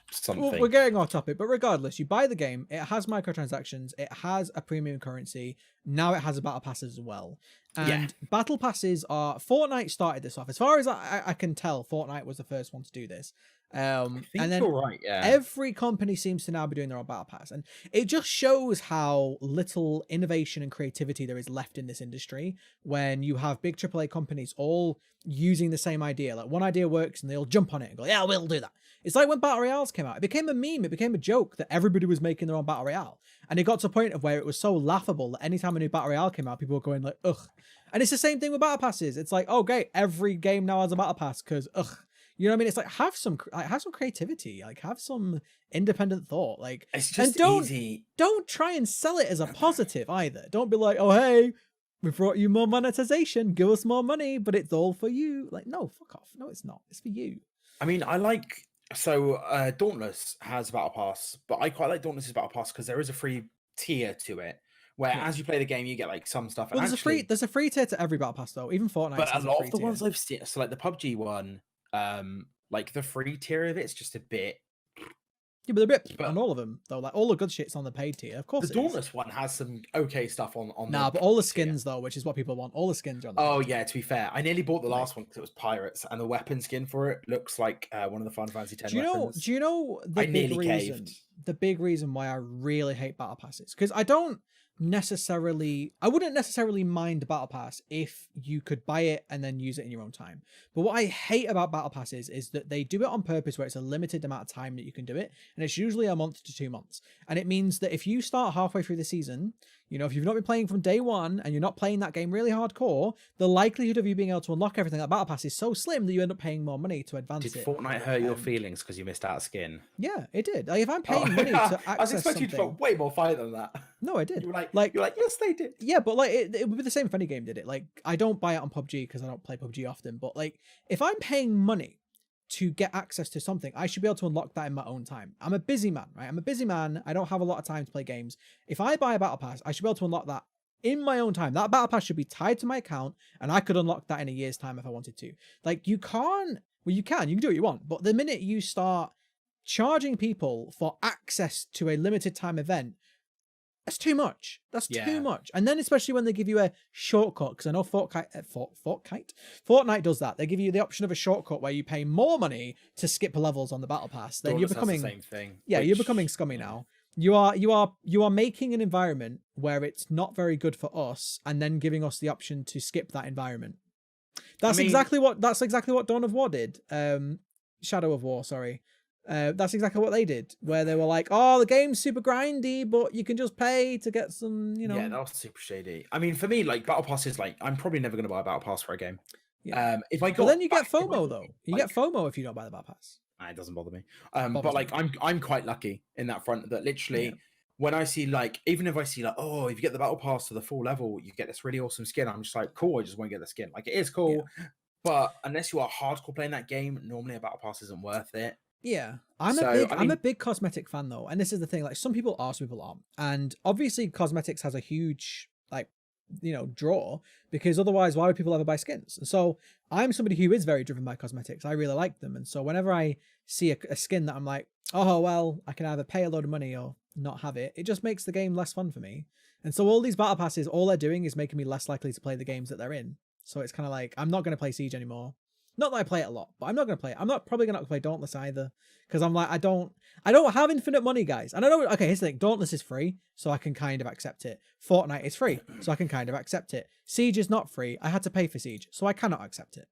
something. Well, we're getting off topic, but regardless, you buy the game. It has microtransactions. It has a premium currency. Now it has a battle pass as well. And battle passes are... Fortnite started this off. As far as I can tell, Fortnite was the first one to do this. I think and then you're right, yeah. Every company seems to now be doing their own battle pass, and it just shows how little innovation and creativity there is left in this industry when you have big AAA companies all using the same idea. Like one idea works and they all jump on it and go, yeah, we'll do that. It's like when Battle Royales came out. It became a meme. It became a joke that everybody was making their own Battle Royale. And it got to a point of where it was so laughable that anytime a new Battle Royale came out, people were going like, ugh. And it's the same thing with battle passes. It's like, oh, great, every game now has a battle pass because, ugh. You know what I mean? It's like have some creativity, like have some independent thought, like, It's and just easy. don't try and sell it as a positive either. Don't be like, oh hey, we brought you more monetization, give us more money, but it's all for you. Like, no, fuck off. No, it's not. It's for you. I mean, Dauntless has a battle pass, but I quite like Dauntless's battle pass because there is a free tier to it, where Yeah. as you play the game, you get like some stuff. Well, And there's a free tier to every battle pass though. Even Fortnite but a has a lot free of the tier. ones I've seen, so like the PUBG one, like the free tier of it's just a bit. Yeah, but they're a bit But on all of them though. Like all the good shit's on the paid tier, of course. the It is. Dauntless one has some okay stuff on. Nah, but all the skins though, which is what people want, all the skins are on the Oh paid tier. yeah, to be fair, I nearly bought the last one because it was pirates, and the weapon skin for it looks like one of the Final Fantasy X weapons. Do you know the I big nearly reason? caved. The big reason why I really hate battle passes, because I wouldn't necessarily mind battle pass if you could buy it and then use it in your own time. But what I hate about battle passes is that they do it on purpose, where it's a limited amount of time that you can do it, and it's usually a month to 2 months. And it means that if you start halfway through the season, you know, if you've not been playing from day one and you're not playing that game really hardcore, the likelihood of you being able to unlock everything at battle pass is so slim that you end up paying more money to advance Did it. Fortnite hurt your feelings because you missed out a skin? Yeah, it did. Like if I'm paying money to access I was expecting you to something, feel way more fire than that. no, I did. You're like, yes, they did. Yeah, but like it would be the same if any game did it. Like I don't buy it on PUBG because I don't play PUBG often. But like if I'm paying money to get access to something, I should be able to unlock that in my own time. I'm a busy man, right? I'm a busy man. I don't have a lot of time to play games. If I buy a battle pass, I should be able to unlock that in my own time. That battle pass should be tied to my account, and I could unlock that in a year's time if I wanted to. Like you can't. Well, you can do what you want, but the minute you start charging people for access to a limited time event, that's too much. That's too much. And then especially when they give you a shortcut, because I know Fortnite does that. They give you the option of a shortcut where you pay more money to skip levels on the battle pass. Then you're becoming the same thing. Yeah, you're becoming scummy now. You are making an environment where it's not very good for us, and then giving us the option to skip that environment. That's exactly what Dawn of War did. Shadow of War, sorry. That's exactly what they did, where they were like, oh, the game's super grindy, but you can just pay to get some, you know. Yeah, that was super shady. I mean, for me, like battle pass is like, I'm probably never going to buy a battle pass for a game. Yeah. If I got, well, then you get FOMO though. You like, get FOMO if you don't buy the battle pass. It doesn't bother me. But like, I'm quite lucky in that front that literally, when I see like, even if I see like, oh, if you get the battle pass to the full level, you get this really awesome skin. I'm just like, cool. I just won't get the skin. Like it is cool, but unless you are hardcore playing that game, normally a battle pass isn't worth it. Yeah, I'm a big cosmetic fan though, and this is the thing. Like some people are, some people aren't, and obviously cosmetics has a huge draw, because otherwise why would people ever buy skins? And so I'm somebody who is very driven by cosmetics. I really like them, and so whenever I see a skin that I'm like, oh well, I can either pay a load of money or not have it, it just makes the game less fun for me. And so all these battle passes, all they're doing is making me less likely to play the games that they're in. So it's kind of like, I'm not going to play Siege anymore. Not that I play it a lot, but I'm not going to play it. I'm not probably going to play Dauntless either, because I'm like, I don't have infinite money, guys. And I know, okay, here's the thing. Dauntless is free, so I can kind of accept it. Fortnite is free, so I can kind of accept it. Siege is not free. I had to pay for Siege, so I cannot accept it.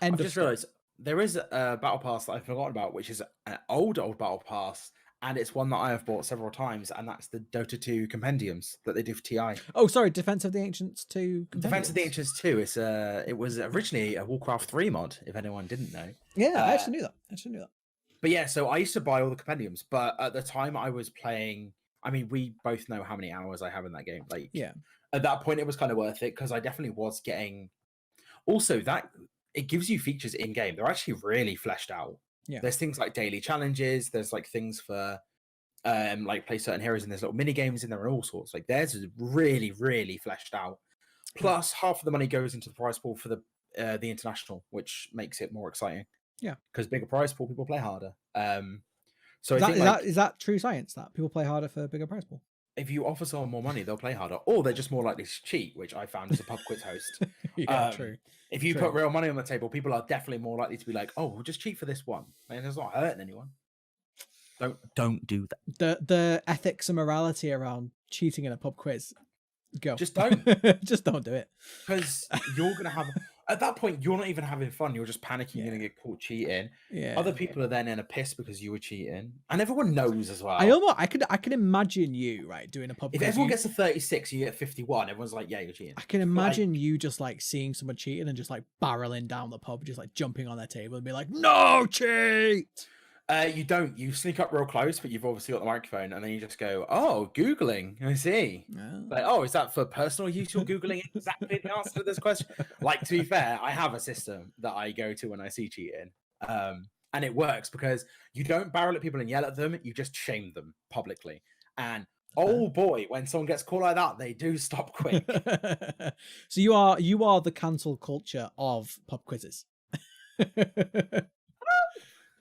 I just realized there is a battle pass that I forgot about, which is an old battle pass, and it's one that I have bought several times, and that's the Dota 2 compendiums that they do for TI. Oh, sorry, Defense of the Ancients 2 compendiums. Defense of the Ancients 2 is it was originally a Warcraft 3 mod, if anyone didn't know. Yeah, I actually knew that. But yeah, so I used to buy all the compendiums, but at the time I was playing, I mean, we both know how many hours I have in that game. Like, yeah, at that point it was kind of worth it, because I definitely was getting. Also, that it gives you features in game. They're actually really fleshed out. Yeah. There's things like daily challenges. There's like things for like play certain heroes, and there's little mini games in there and all sorts. Like theirs is really, really fleshed out. Plus, half of the money goes into the prize pool for the international, which makes it more exciting. Yeah, because bigger prize pool, people play harder. So is that true science that people play harder for a bigger prize pool? If you offer someone more money, they'll play harder, or they're just more likely to cheat, which I found as a pub quiz host. Yeah, true. If you put real money on the table, people are definitely more likely to be like, "Oh, we'll just cheat for this one." And it's not hurting anyone. Don't do that. The ethics and morality around cheating in a pub quiz. Go. Just don't. Just don't do it. Because you're gonna have. At that point, you're not even having fun. You're just panicking. You're Yeah. gonna get caught cheating. Yeah. Other people are then in a piss because you were cheating, and everyone knows as well. I can imagine you right doing a pub If quiz. everyone gets a 36, you get 51. Everyone's like, "Yeah, you're cheating." I can imagine you just like seeing someone cheating and just like barreling down the pub, just like jumping on their table and be like, "No cheat!" You don't. You sneak up real close, but you've obviously got the microphone, and then you just go, "Oh, googling. I see." Yeah. Like, oh, is that for personal use? You're googling exactly the answer to this question. Like, to be fair, I have a system that I go to when I see cheating, and it works because you don't barrel at people and yell at them. You just shame them publicly. And oh boy, when someone gets caught like that, they do stop quick. So you are the cancel culture of pub quizzes.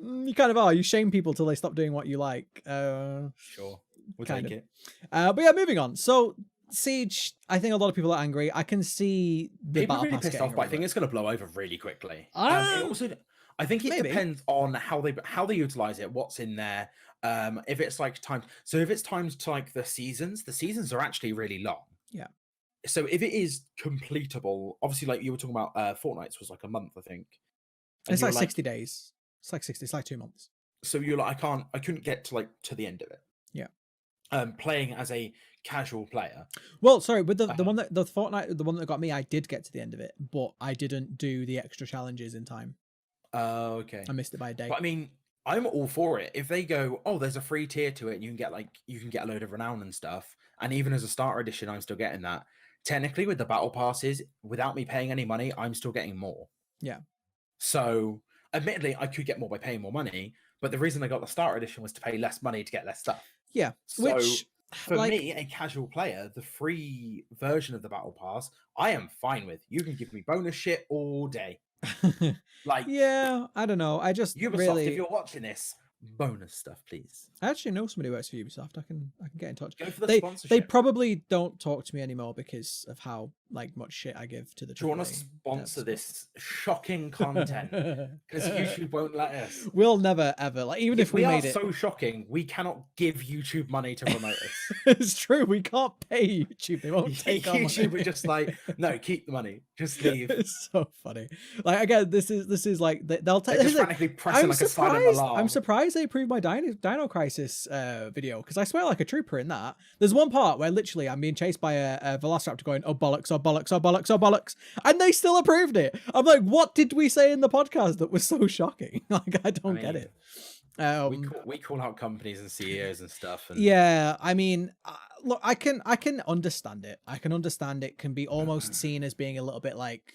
You kind of are. You shame people till they stop doing what you like. Sure, we'll take it. But yeah, moving on. So Siege, I think a lot of people are angry. I can see the People battle are really pass pissed getting off, but I over. think it's going to blow over really quickly. I think it maybe. depends on how they utilize it, what's in there. If it's like time, so if it's times to like the seasons are actually really long. Yeah. So if it is completable, obviously, like you were talking about, Fortnite's was like a month, I think. And It's you're like 60 days. It's like 60. It's like 2 months. So you're like, I couldn't get to the end of it. Yeah. Playing as a casual player. Well, sorry, with the one that the Fortnite, the one that got me, I did get to the end of it, but I didn't do the extra challenges in time. Oh, okay. I missed it by a day. But I mean, I'm all for it. If they go, oh, there's a free tier to it, and you can get a load of renown and stuff, and even as a starter edition, I'm still getting that. Technically, with the battle passes, without me paying any money, I'm still getting more. Yeah. So, admittedly, I could get more by paying more money, but the reason I got the starter edition was to pay less money to get less stuff. Yeah. So, which, for me, a casual player, the free version of the battle pass, I am fine with. You can give me bonus shit all day. Like, yeah, I don't know. I just Ubisoft, really, if you're watching this, bonus stuff, please. I actually know somebody who works for Ubisoft. I can get in touch. Go for the They sponsorship. probably don't talk to me anymore because of how like much shit I give to the. Do you want to AAA sponsor devs. this shocking content? Because YouTube won't let us. We'll never ever, like, even if we are made it so shocking, we cannot give YouTube money to promote us. It's true, we can't pay YouTube. They won't take our YouTube money. are just like, no, keep the money, just leave. It's so funny. Like, again, this is like they'll They're just frantically pressing like a silent alarm. I'm surprised they approved my Dino Crisis video, because I swear like a trooper in that. There's one part where literally I'm being chased by a Velociraptor going, oh bollocks, oh bollocks, oh bollocks, oh bollocks, and they still approved it. I'm like, what did we say in the podcast that was so shocking? Like, I don't get it. We call out companies and CEOs and stuff. And... yeah, I mean, look, I can understand it. I can understand it can be almost seen as being a little bit like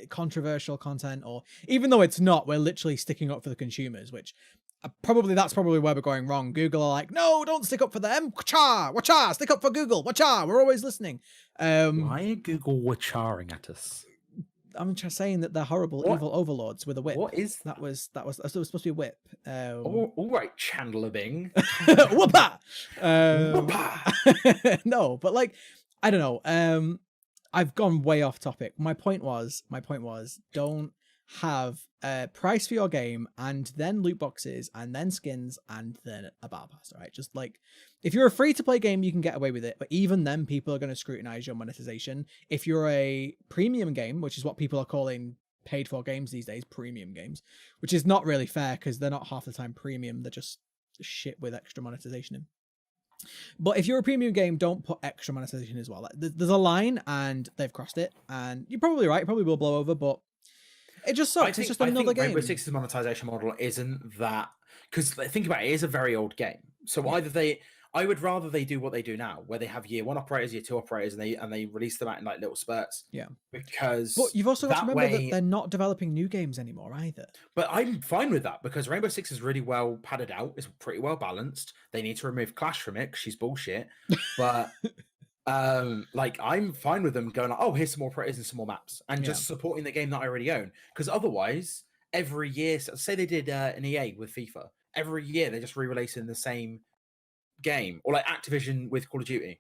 controversial content, or even though it's not, we're literally sticking up for the consumers, which that's probably where we're going wrong. Google are like, no, don't stick up for them. Wacha, stick up for Google. Wacha, we're always listening. Why are Google wacharing at us? I'm just saying that they're horrible, evil overlords with a whip. What is that? Was supposed to be a whip. All right, Chandler Bing. Whoopa! Whoopa! No, but like, I don't know. I've gone way off topic. My point was, don't have a price for your game and then loot boxes and then skins and then a battle pass. All right, just like, if you're a free to play game, you can get away with it, but even then people are going to scrutinize your monetization. If you're a premium game, which is what people are calling paid for games these days, premium games, which is not really fair because they're not half the time premium, they're just shit with extra monetization in. But if you're a premium game, don't put extra monetization as well. There's a line and they've crossed it, and you're probably right, it probably will blow over, but it just sucks. It's just another game. Rainbow Six's monetization model isn't that, because think about it, it is a very old game. So I would rather they do what they do now, where they have year 1 operators, year 2 operators, and they release them out in like little spurts. Yeah. Because but you've also got to remember that they're not developing new games anymore either. But I'm fine with that because Rainbow Six is really well padded out. It's pretty well balanced. They need to remove Clash from it because she's bullshit. But like, I'm fine with them going like, oh, here's some more operators and some more maps, and just supporting the game that I already own. Because otherwise, every year, say they did an EA with FIFA, every year they're just re-releasing the same game, or like Activision with Call of Duty.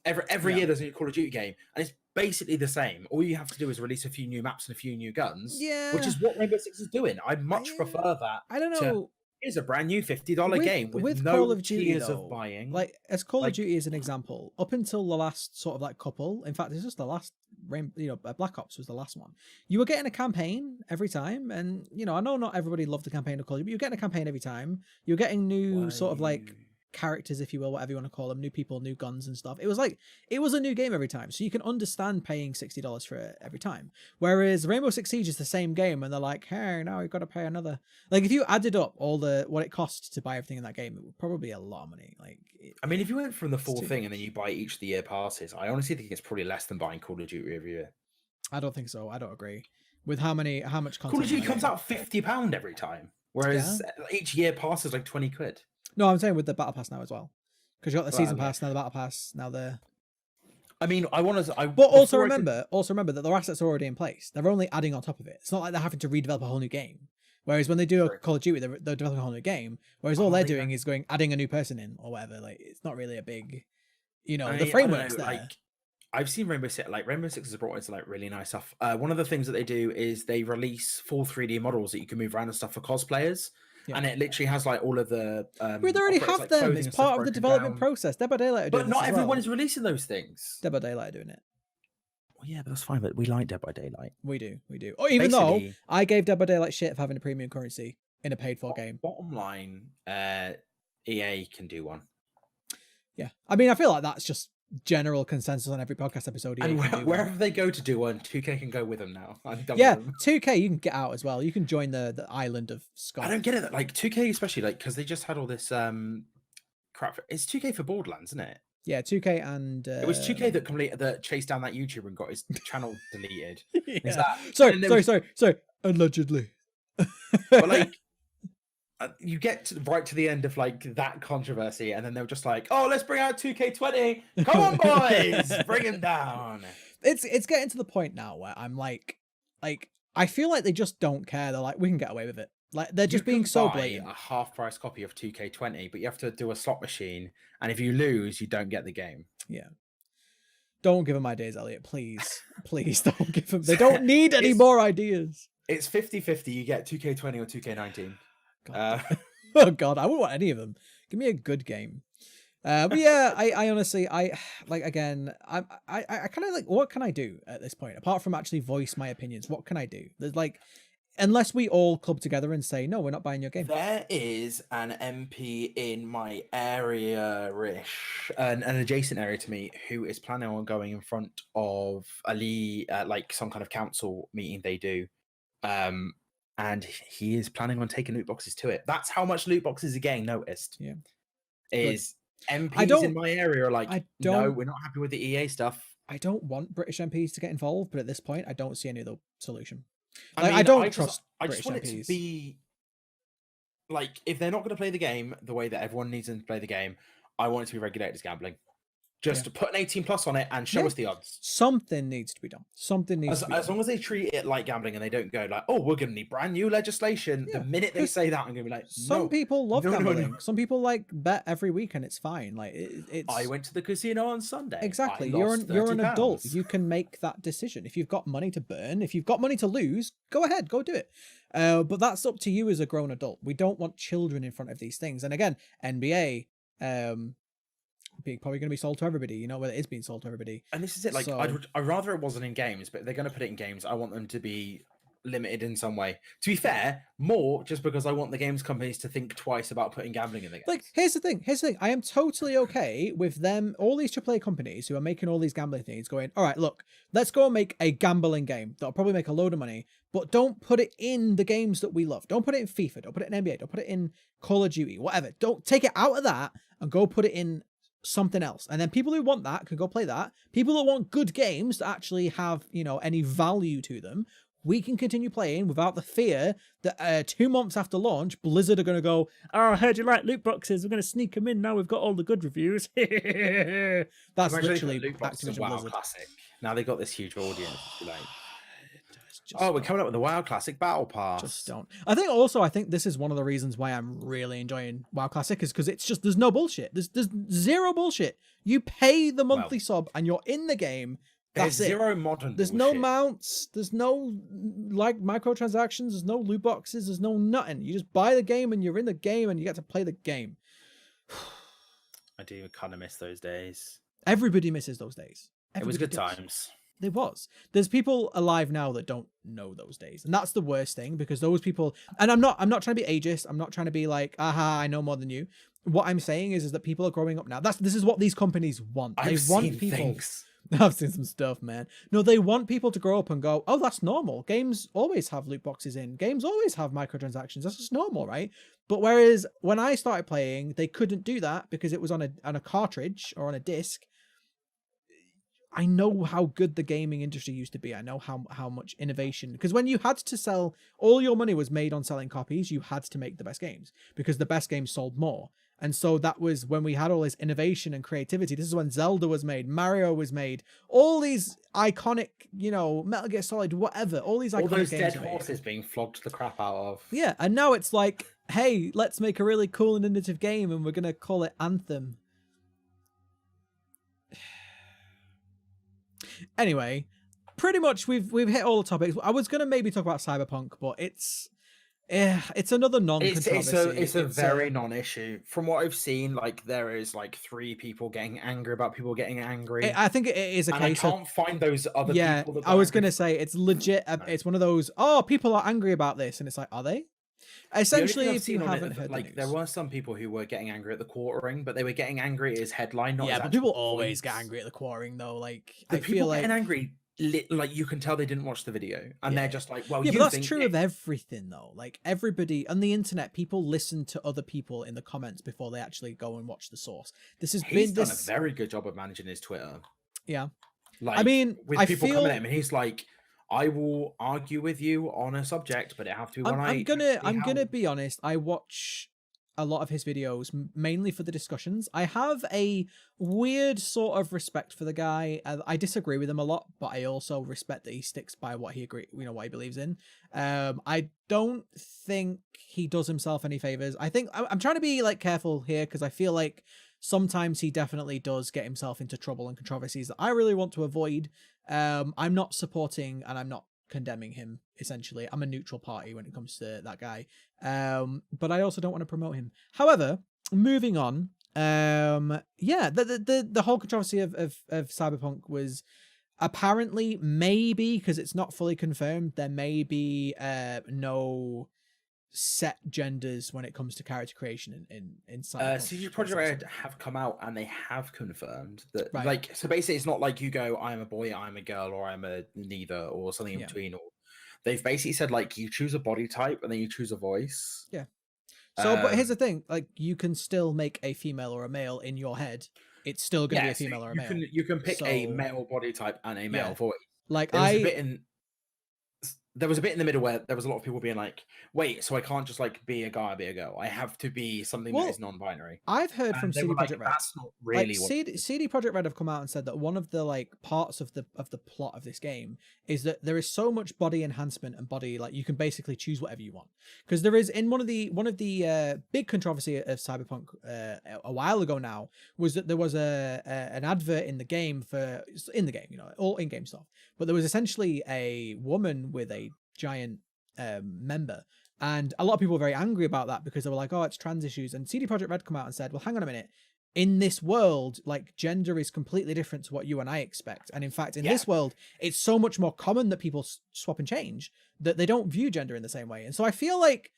Every year there's a new Call of Duty game, and it's basically the same. All you have to do is release a few new maps and a few new guns, which is what Rainbow Six is doing. I much prefer that. I don't know. here's a brand new $50 game with no Call of Duty tiers though, of buying. like as Call of Like, Duty is an example, up until the last sort of like couple, in fact, it's just the last Black Ops was the last one. You were getting a campaign every time, and I know not everybody loved the campaign of Call of Duty, but you're getting a campaign every time. You're getting new sort of like characters, if you will, whatever you want to call them, new people, new guns and stuff. It was a new game every time, so you can understand paying $60 for it every time. Whereas Rainbow Six Siege is the same game, and they're like, hey, now you've got to pay another. Like, if you added up all what it costs to buy everything in that game, it would probably be a lot of money. Like, I mean, if you went from the full thing and then you buy each of the year passes, I honestly think it's probably less than buying Call of Duty every year. I don't think so. I don't agree with how much content. Call of Duty comes out £50 every time, whereas each year pass is like 20 quid. No, I'm saying with the battle pass now as well, because you got the season pass now, the battle pass now. I mean, but also remember that their assets are already in place. They're only adding on top of it. It's not like they're having to redevelop a whole new game. Whereas when they do a Call of Duty, they're developing a whole new game. Whereas all they're doing is adding a new person in or whatever. Like, it's not really a big, the framework's there. Like, I've seen Rainbow Six. Like, Rainbow Six has brought into like really nice stuff. One of the things that they do is they release full 3D models that you can move around and stuff for cosplayers. Yeah. And it literally has like all of the. We already have them. It's part of the development process. Dead by Daylight are doing it. But not everyone is releasing those things. Dead by Daylight are doing it. Well, yeah, but that's fine. But we like Dead by Daylight. We do. Or even though I gave Dead by Daylight shit for having a premium currency in a paid-for game. Bottom line, EA can do one. Yeah, I mean, I feel like that's just general consensus on every podcast episode. And wherever they go to do one, 2K can go with them now. I'm done with them. 2K, you can get out as well. You can join the island of Scott. I don't get it. Like 2K, especially like because they just had all this crap. It's 2K for Borderlands, isn't it? Yeah, 2K and it was 2K that chased down that YouTuber and got his channel deleted. Yeah. Sorry. Allegedly. But like, you get right to the end of like that controversy, and then they were just like, "Oh, let's bring out 2K20. Come on, boys, bring him down." It's getting to the point now where I'm like, I feel like they just don't care. They're like, we can get away with it. Like, they're just being so blatant. A half-price copy of 2K20, but you have to do a slot machine, and if you lose, you don't get the game. Yeah. Don't give them ideas, Elliot. Please don't give them. They don't need any more ideas. It's 50-50. You get 2K20 or 2K19. Oh God, I wouldn't want any of them. Give me a good game. But yeah, I honestly, I kind of like, what can I do at this point apart from actually voice my opinions? What can I do? There's like, unless we all club together and say, no, we're not buying your game. There is an MP in my area-ish, an adjacent area to me, who is planning on going in front of like some kind of council meeting they do. And he is planning on taking loot boxes to it. That's how much loot boxes are getting noticed. Yeah. Is MPs in my area are like, no, we're not happy with the EA stuff. I don't want British MPs to get involved, but at this point, I don't see any other solution. I don't trust British want MPs. It to be like, if they're not going to play the game the way that everyone needs them to play the game, I want it to be regulated as gambling. Just to put an 18+ on it and show us the odds. Something needs to be done. As long as they treat it like gambling and they don't go like, oh, we're going to need brand new legislation. Yeah. The minute they say that, I'm going to be like, no. Some people love gambling. No. Some people like bet every week and it's fine. Like it's. I went to the casino on Sunday. Exactly. You're an adult. You can make that decision. If you've got money to burn, if you've got money to lose, go ahead, go do it. But that's up to you as a grown adult. We don't want children in front of these things. And again, NBA. Probably going to be sold to everybody, whether it is being sold to everybody. And this is it. Like, I'd rather it wasn't in games, but if they're going to put it in games, I want them to be limited in some way. To be fair, more just because I want the games companies to think twice about putting gambling in the games. Like, here's the thing. I am totally okay with them, all these AAA companies who are making all these gambling things, going, all right, look, let's go and make a gambling game that'll probably make a load of money, but don't put it in the games that we love. Don't put it in FIFA. Don't put it in NBA. Don't put it in Call of Duty, whatever. Don't take it out of that and go put it in something else, and then people who want that can go play that. People that want good games that actually have any value to them, we can continue playing without the fear that 2 months after launch Blizzard are going to go, oh, I heard you like loot boxes, we're going to sneak them in now we've got all the good reviews. That's literally loot boxes. Activision WoW Blizzard. Classic. Now they've got this huge audience. We're coming up with the WoW Classic Battle Pass. Just don't. I think this is one of the reasons why I'm really enjoying WoW Classic, is because it's just, there's no bullshit. There's zero bullshit. You pay the monthly sub and you're in the game There's That's it. zero modern There's no bullshit. mounts. There's no like microtransactions. There's no loot boxes. There's no nothing. You just buy the game and you're in the game and you get to play the game. I do kind of miss those days. Everybody misses those days. It was good does. times. There was. There's people alive now that don't know those days, and that's the worst thing, because those people. And I'm not trying to be ageist. I'm not trying to be like, aha, I know more than you. What I'm saying is that people are growing up now. This is what these companies want. They want people. Things. I've seen some stuff, man. No, they want people to grow up and go, oh, that's normal. Games always have loot boxes in. Games always have microtransactions. That's just normal, right? But whereas when I started playing, they couldn't do that because it was on a cartridge or on a disc. I know how good the gaming industry used to be. I know how much innovation, because when you had to sell, all your money was made on selling copies. You had to make the best games because the best games sold more. And so that was when we had all this innovation and creativity. This is when Zelda was made, Mario was made, all these iconic, Metal Gear Solid, whatever, all these iconic games. All those dead horses being flogged the crap out of. Yeah, and now it's like, hey, let's make a really cool and innovative game, and we're gonna call it Anthem. Anyway, pretty much we've hit all the topics. I was gonna maybe talk about Cyberpunk, but it's another non-controversy. It's a very non-issue. From what I've seen, like there is like 3 people getting angry about people getting angry. I think it is a case. I can't find those other people. Yeah, I was gonna say it's legit. No. It's one of those. Oh, people are angry about this, and it's like, are they? Essentially, if you haven't heard, like there were some people who were getting angry at the quartering, but they were getting angry at his headline. Not but people always get angry at the quartering, though. Like I feel like getting angry, like you can tell they didn't watch the video, and they're just like, well, but that's true of everything, though. Like everybody on the internet, people listen to other people in the comments before they actually go and watch the source. He's done a very good job of managing his Twitter. Yeah, like I mean, with people coming at him, and he's like, I will argue with you on a subject, but it have to be I'm gonna be honest. I watch a lot of his videos mainly for the discussions. I have a weird sort of respect for the guy. I disagree with him a lot, but I also respect that he sticks by what he what he believes in. I don't think he does himself any favors. I think I'm trying to be like careful here because I feel like sometimes he definitely does get himself into trouble and controversies that I really want to avoid. I'm not supporting and I'm not condemning him. Essentially, I'm a neutral party when it comes to that guy. But I also don't want to promote him. However, moving on. The whole controversy of Cyberpunk was apparently, maybe because it's not fully confirmed, there may be no set genders when it comes to character creation in Cyberpunk. CD Projekt Red have come out and they have confirmed that, right. Like, so basically it's not like you go, I'm a boy, I'm a girl, or I'm a neither, or something in between. Or they've basically said, like, you choose a body type and then you choose a voice. Yeah. So, but here's the thing, like, you can still make a female or a male in your head. It's still going to be a female or a male. You can pick a male body type and a male voice. Like, there was a bit in the middle where there was a lot of people being like, wait, so I can't just like be a guy, be a girl. I have to be something that is non-binary. I've heard from CD Projekt Red. That's not really CD Projekt Red have come out and said that one of the like parts of the plot of this game is that there is so much body enhancement and body, like you can basically choose whatever you want. Because there is in one of the big controversy of Cyberpunk a while ago now was that there was an advert in the game all in-game stuff. But there was essentially a woman with a giant member, and a lot of people were very angry about that because they were like, oh, it's trans issues. And CD Projekt Red come out and said, well, hang on a minute, in this world, like, gender is completely different to what you and I expect, and in fact in this world it's so much more common that people swap and change that they don't view gender in the same way. And so I feel like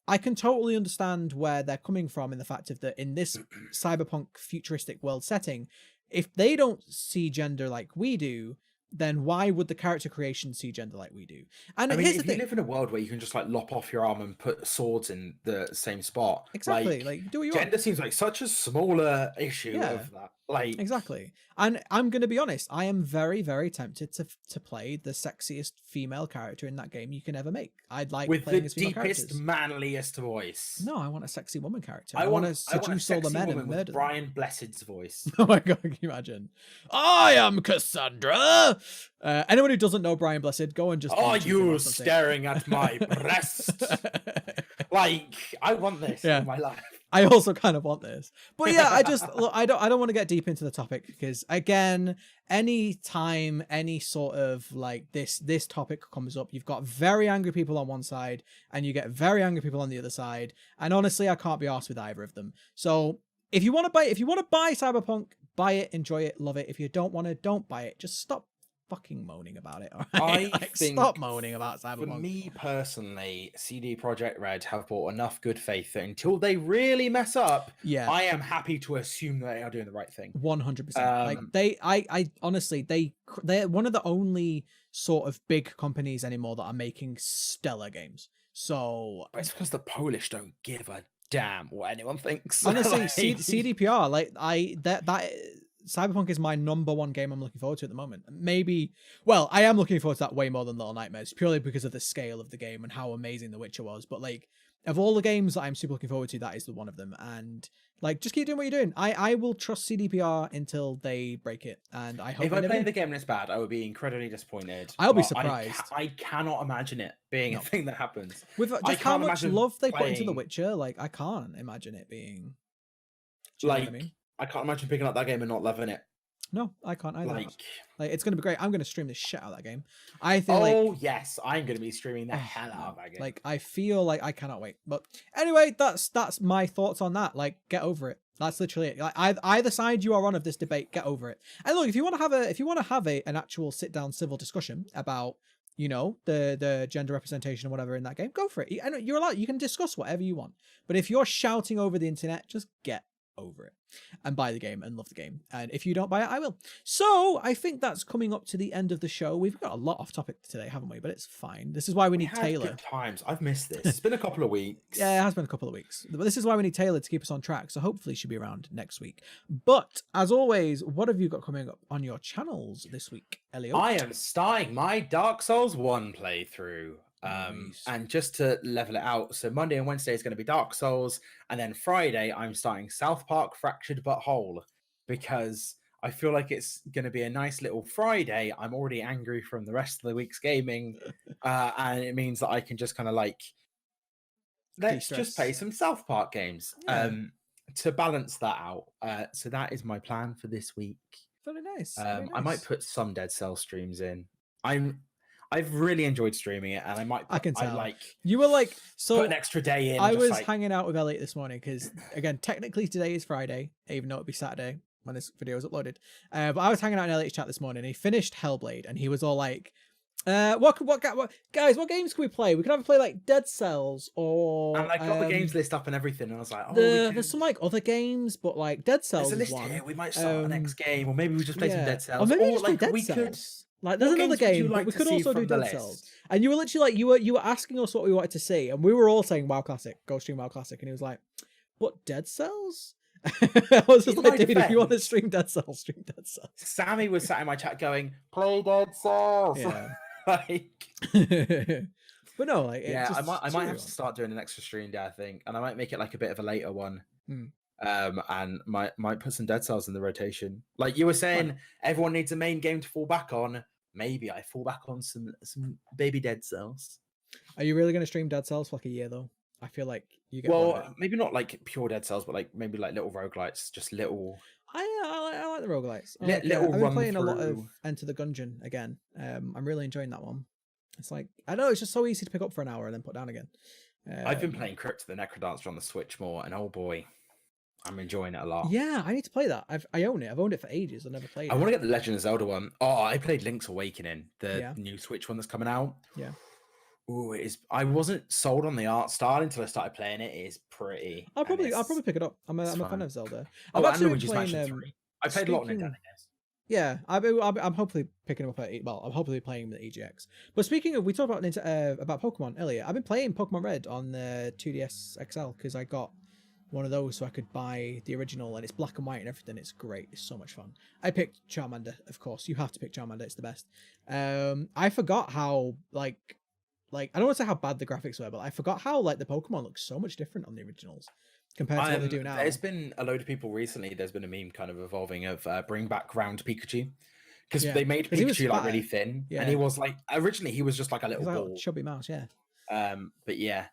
I can totally understand where they're coming from in the fact of that in this cyberpunk futuristic world setting, if they don't see gender like we do, then why would the character creation see gender like we do? And I mean, here's if the thing. You live in a world where you can just like lop off your arm and put swords in the same spot. Exactly. Like do what you want. Gender seems like such a smaller issue of that. Like exactly. And I'm going to be honest, I am very, very tempted to play the sexiest female character in that game you can ever make. I'd like with playing the as female deepest, characters. manliest voice. No, I want a sexy woman character. I want to seduce all the men and murder them. Brian Blessed's voice. Oh my god, can you imagine? I am Cassandra. Anyone who doesn't know Brian Blessed, go and just. Are you staring at my breast? Like, I want this in my life. I also kind of want this. But yeah, I don't want to get deep into the topic because again, any time any sort of like this topic comes up, you've got very angry people on one side and you get very angry people on the other side. And honestly, I can't be arsed with either of them. So if you want to buy Cyberpunk, buy it, enjoy it, love it. If you don't want to, don't buy it. Just stop fucking moaning about it. All right? I Like, think stop moaning about for Cyberpunk. me personally, CD Projekt Red have brought enough good faith that until they really mess up, Yeah. I am happy to assume that they are doing the right thing. 100%. Like I honestly, they're one of the only sort of big companies anymore that are making stellar games. So But it's because the Polish don't give a damn what anyone thinks. honestly, Like- CDPR, like that Cyberpunk is my #1 game I'm looking forward to at the moment. Maybe, well, I am looking forward to that way more than Little Nightmares, purely because of the scale of the game and how amazing The Witcher was. But like, of all the games that I'm super looking forward to, that is the one of them. And like, just keep doing what you're doing. I will trust CDPR until they break it, and I hope if I play the game and it's bad, I would be incredibly disappointed. I'll be But surprised. I cannot imagine it being a thing that happens. With I just how can't much imagine love they put into The playing- Witcher, like I can't imagine it being. Do you know Like, what I mean? I can't imagine picking up that game and not loving it. No, I can't either. Like, Like it's gonna be great. I'm gonna stream the shit out of that game. I think like oh yes, I'm going to be streaming the oh, hell out of no. that game. Like I feel like I cannot wait. But anyway, that's my thoughts on that. Like get over it. That's literally it. Like either side you are on of this debate, get over it. And look, if you want to have an actual sit down civil discussion about, you know, the gender representation or whatever in that game, go for it. I know you're allowed. You can discuss whatever you want. But if you're shouting over the internet, just get over it and buy the game and love the game. And if you don't buy it, I will. So I think that's coming up to the end of the show. We've got a lot off topic today, haven't we? But it's fine. This is why we need had Taylor. good times. I've missed this. It's been a couple of weeks. Yeah, it has been a couple of weeks. But this is why we need Taylor to keep us on track. So hopefully she'll be around next week. But as always, what have you got coming up on your channels this week, Elliott? I am starting my Dark Souls 1 playthrough. Nice. And just to level it out, so Monday and Wednesday is going to be Dark Souls, and then Friday I'm starting South Park Fractured But Whole, because I feel like it's going to be a nice little Friday. I'm already angry from the rest of the week's gaming, and it means that I can just kind of like, let's just play some South Park games to balance that out. So that is my plan for this week. Very nice. I might put some Dead Cell streams in. I've really enjoyed streaming it, and I can tell. like You were like, so put an extra day in. I just was like, hanging out with Elliott this morning because, again, technically today is Friday, even though it'd be Saturday when this video is uploaded. But I was hanging out in Elliott's chat this morning. And he finished Hellblade, and he was all like, guys, what games can we play? We could either play like Dead Cells or and I got the games list up and everything, and I was like, oh, there's some like other games, but like Dead Cells there's a is list one. here. We might start the next game, or maybe we just play some Dead Cells, or maybe we just like play Dead we Cells. could. Like there's What another games would you game, but like we to could see also from do the Dead Cells. list? And you were literally like you were asking us what we wanted to see, and we were all saying WoW Classic, go stream WoW Classic, and he was like, "What Dead Cells?" I was just In like, my dude, if you want to defense- stream Dead Cells, stream Dead Cells. Sammy was sat in my chat going, "Play Dead Cells." Yeah. Like, But no, like yeah, just, I might have to start doing an extra stream day, I think, and I might make it like a bit of a later one. Hmm. And might put some Dead Cells in the rotation. Like you were saying, everyone needs a main game to fall back on. Maybe I fall back on some baby Dead Cells. Are you really going to stream Dead Cells for like a year though? I feel like you get bored of it. Maybe not like pure Dead Cells, but like maybe like little roguelites, just little. I like the roguelites. I Li- like it. little I've been run playing a lot of through. Enter the Gungeon again. I'm really enjoying that one. It's like I know it's just so easy to pick up for an hour and then put down again. I've been playing Crypt the Necrodancer on the Switch more, and oh boy, I'm enjoying it a lot. Yeah, I need to play that. I own it. I've owned it for ages. I've never played I it. want to get the Legend of Zelda one. Oh, I played Link's Awakening, the Yeah. new Switch one that's coming out. Yeah. Ooh, it is. I wasn't sold on the art style until I started playing it. It is pretty. I'll and probably it's- pick it up. I'm it's a fan fun. of Zelda. Oh, I've and actually been Luigi's playing Mansion 3. I played a lot of speaking- Nintendo games. Yeah, I'm hopefully picking them up I'm hopefully playing the EGX. But speaking of, we talked about Pokemon earlier. I've been playing Pokemon Red on the 2DS XL because I got one of those so I could buy the original, and it's black and white and everything. It's great. It's so much fun. I picked Charmander, of course. You have to pick Charmander. It's the best. I forgot how like I don't want to say how bad the graphics were, but I forgot how like the Pokemon look so much different on the originals compared to what they do now. There's been a load of people recently. There's been a meme kind of evolving of bring back round Pikachu, because Yeah, they made 'cause he was Pikachu like fat. really thin, Yeah. and he was like originally he was just like a little He's like a ball. chubby mouse, yeah. But yeah,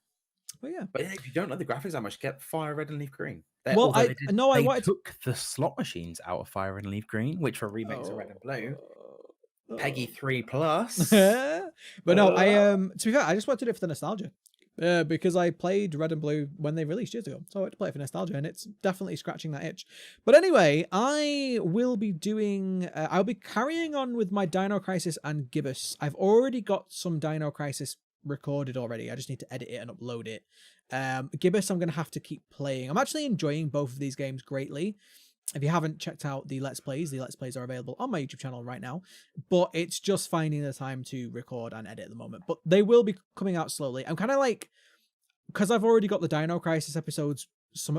But yeah. But if you don't like the graphics that much, get Fire Red and Leaf Green. Well, Although I They wanted to. took the slot machines out of Fire Red and Leaf Green, which were remakes of Red and Blue. Oh. Peggy 3 plus. But no, to be fair, I just wanted it for the nostalgia. Because I played Red and Blue when they released years ago, so I had to play it for nostalgia, and it's definitely scratching that itch. But anyway, I will be doing. I'll be carrying on with my Dino Crisis and Gibbous. I've already got some Dino Crisis recorded already. I just need to edit it and upload it. Gibbous, I'm gonna have to keep playing. I'm actually enjoying both of these games greatly. If you haven't checked out the Let's Plays are available on my YouTube channel right now, but it's just finding the time to record and edit at the moment. But they will be coming out slowly. I'm kind of like, because I've already got the Dino Crisis episodes,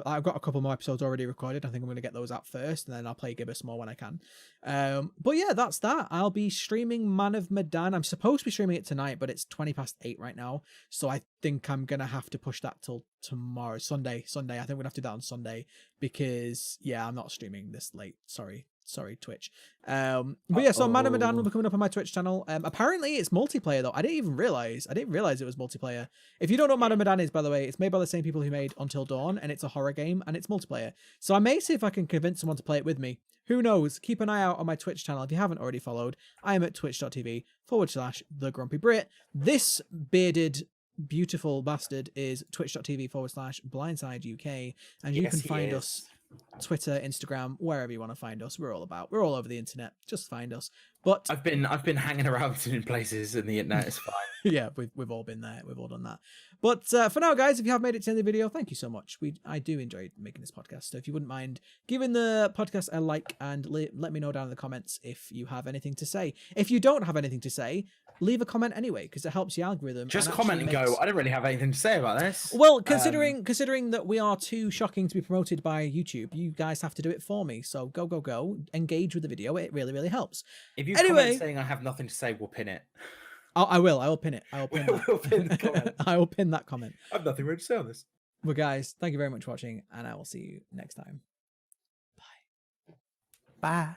I've got a couple more episodes already recorded. I think I'm going to get those out first, and then I'll play Gibbous more when I can. But yeah, that's that. I'll be streaming Man of Medan. I'm supposed to be streaming it tonight, but it's 8:20 right now, so I think I'm going to have to push that till tomorrow, Sunday. I think we're going to have to do that on Sunday, because yeah, I'm not streaming this late. Sorry, Twitch. But yeah, so Man of Medan will be coming up on my Twitch channel. Apparently it's multiplayer though. I didn't realize it was multiplayer. If you don't know what Man of Medan is, by the way, it's made by the same people who made Until Dawn, and it's a horror game, and it's multiplayer. So I may see if I can convince someone to play it with me. Who knows? Keep an eye out on my Twitch channel if you haven't already followed. I am at twitch.tv/TheGrumpyBrit. This bearded beautiful bastard is twitch.tv/BlindsideUK, and you can find us Twitter, Instagram, wherever you want to find us. We're all over the internet. Just find us. But I've been hanging around in places in the internet. It's fine. Yeah, we've all been there. We've all done that. But for now, guys, if you have made it to the end of the video, thank you so much. I do enjoy making this podcast. So if you wouldn't mind giving the podcast a like and let me know down in the comments if you have anything to say. If you don't have anything to say, leave a comment anyway, because it helps the algorithm. Just comment and go, I don't really have anything to say about this. Well, considering that we are too shocking to be promoted by YouTube, you guys have to do it for me. So go, engage with the video. It really, really helps. If you comment saying I have nothing to say, we'll pin it. I will pin it. I will pin that. We'll pin the comment. I will pin that comment. I have nothing really to say on this. But guys, thank you very much for watching, and I will see you next time. Bye. Bye.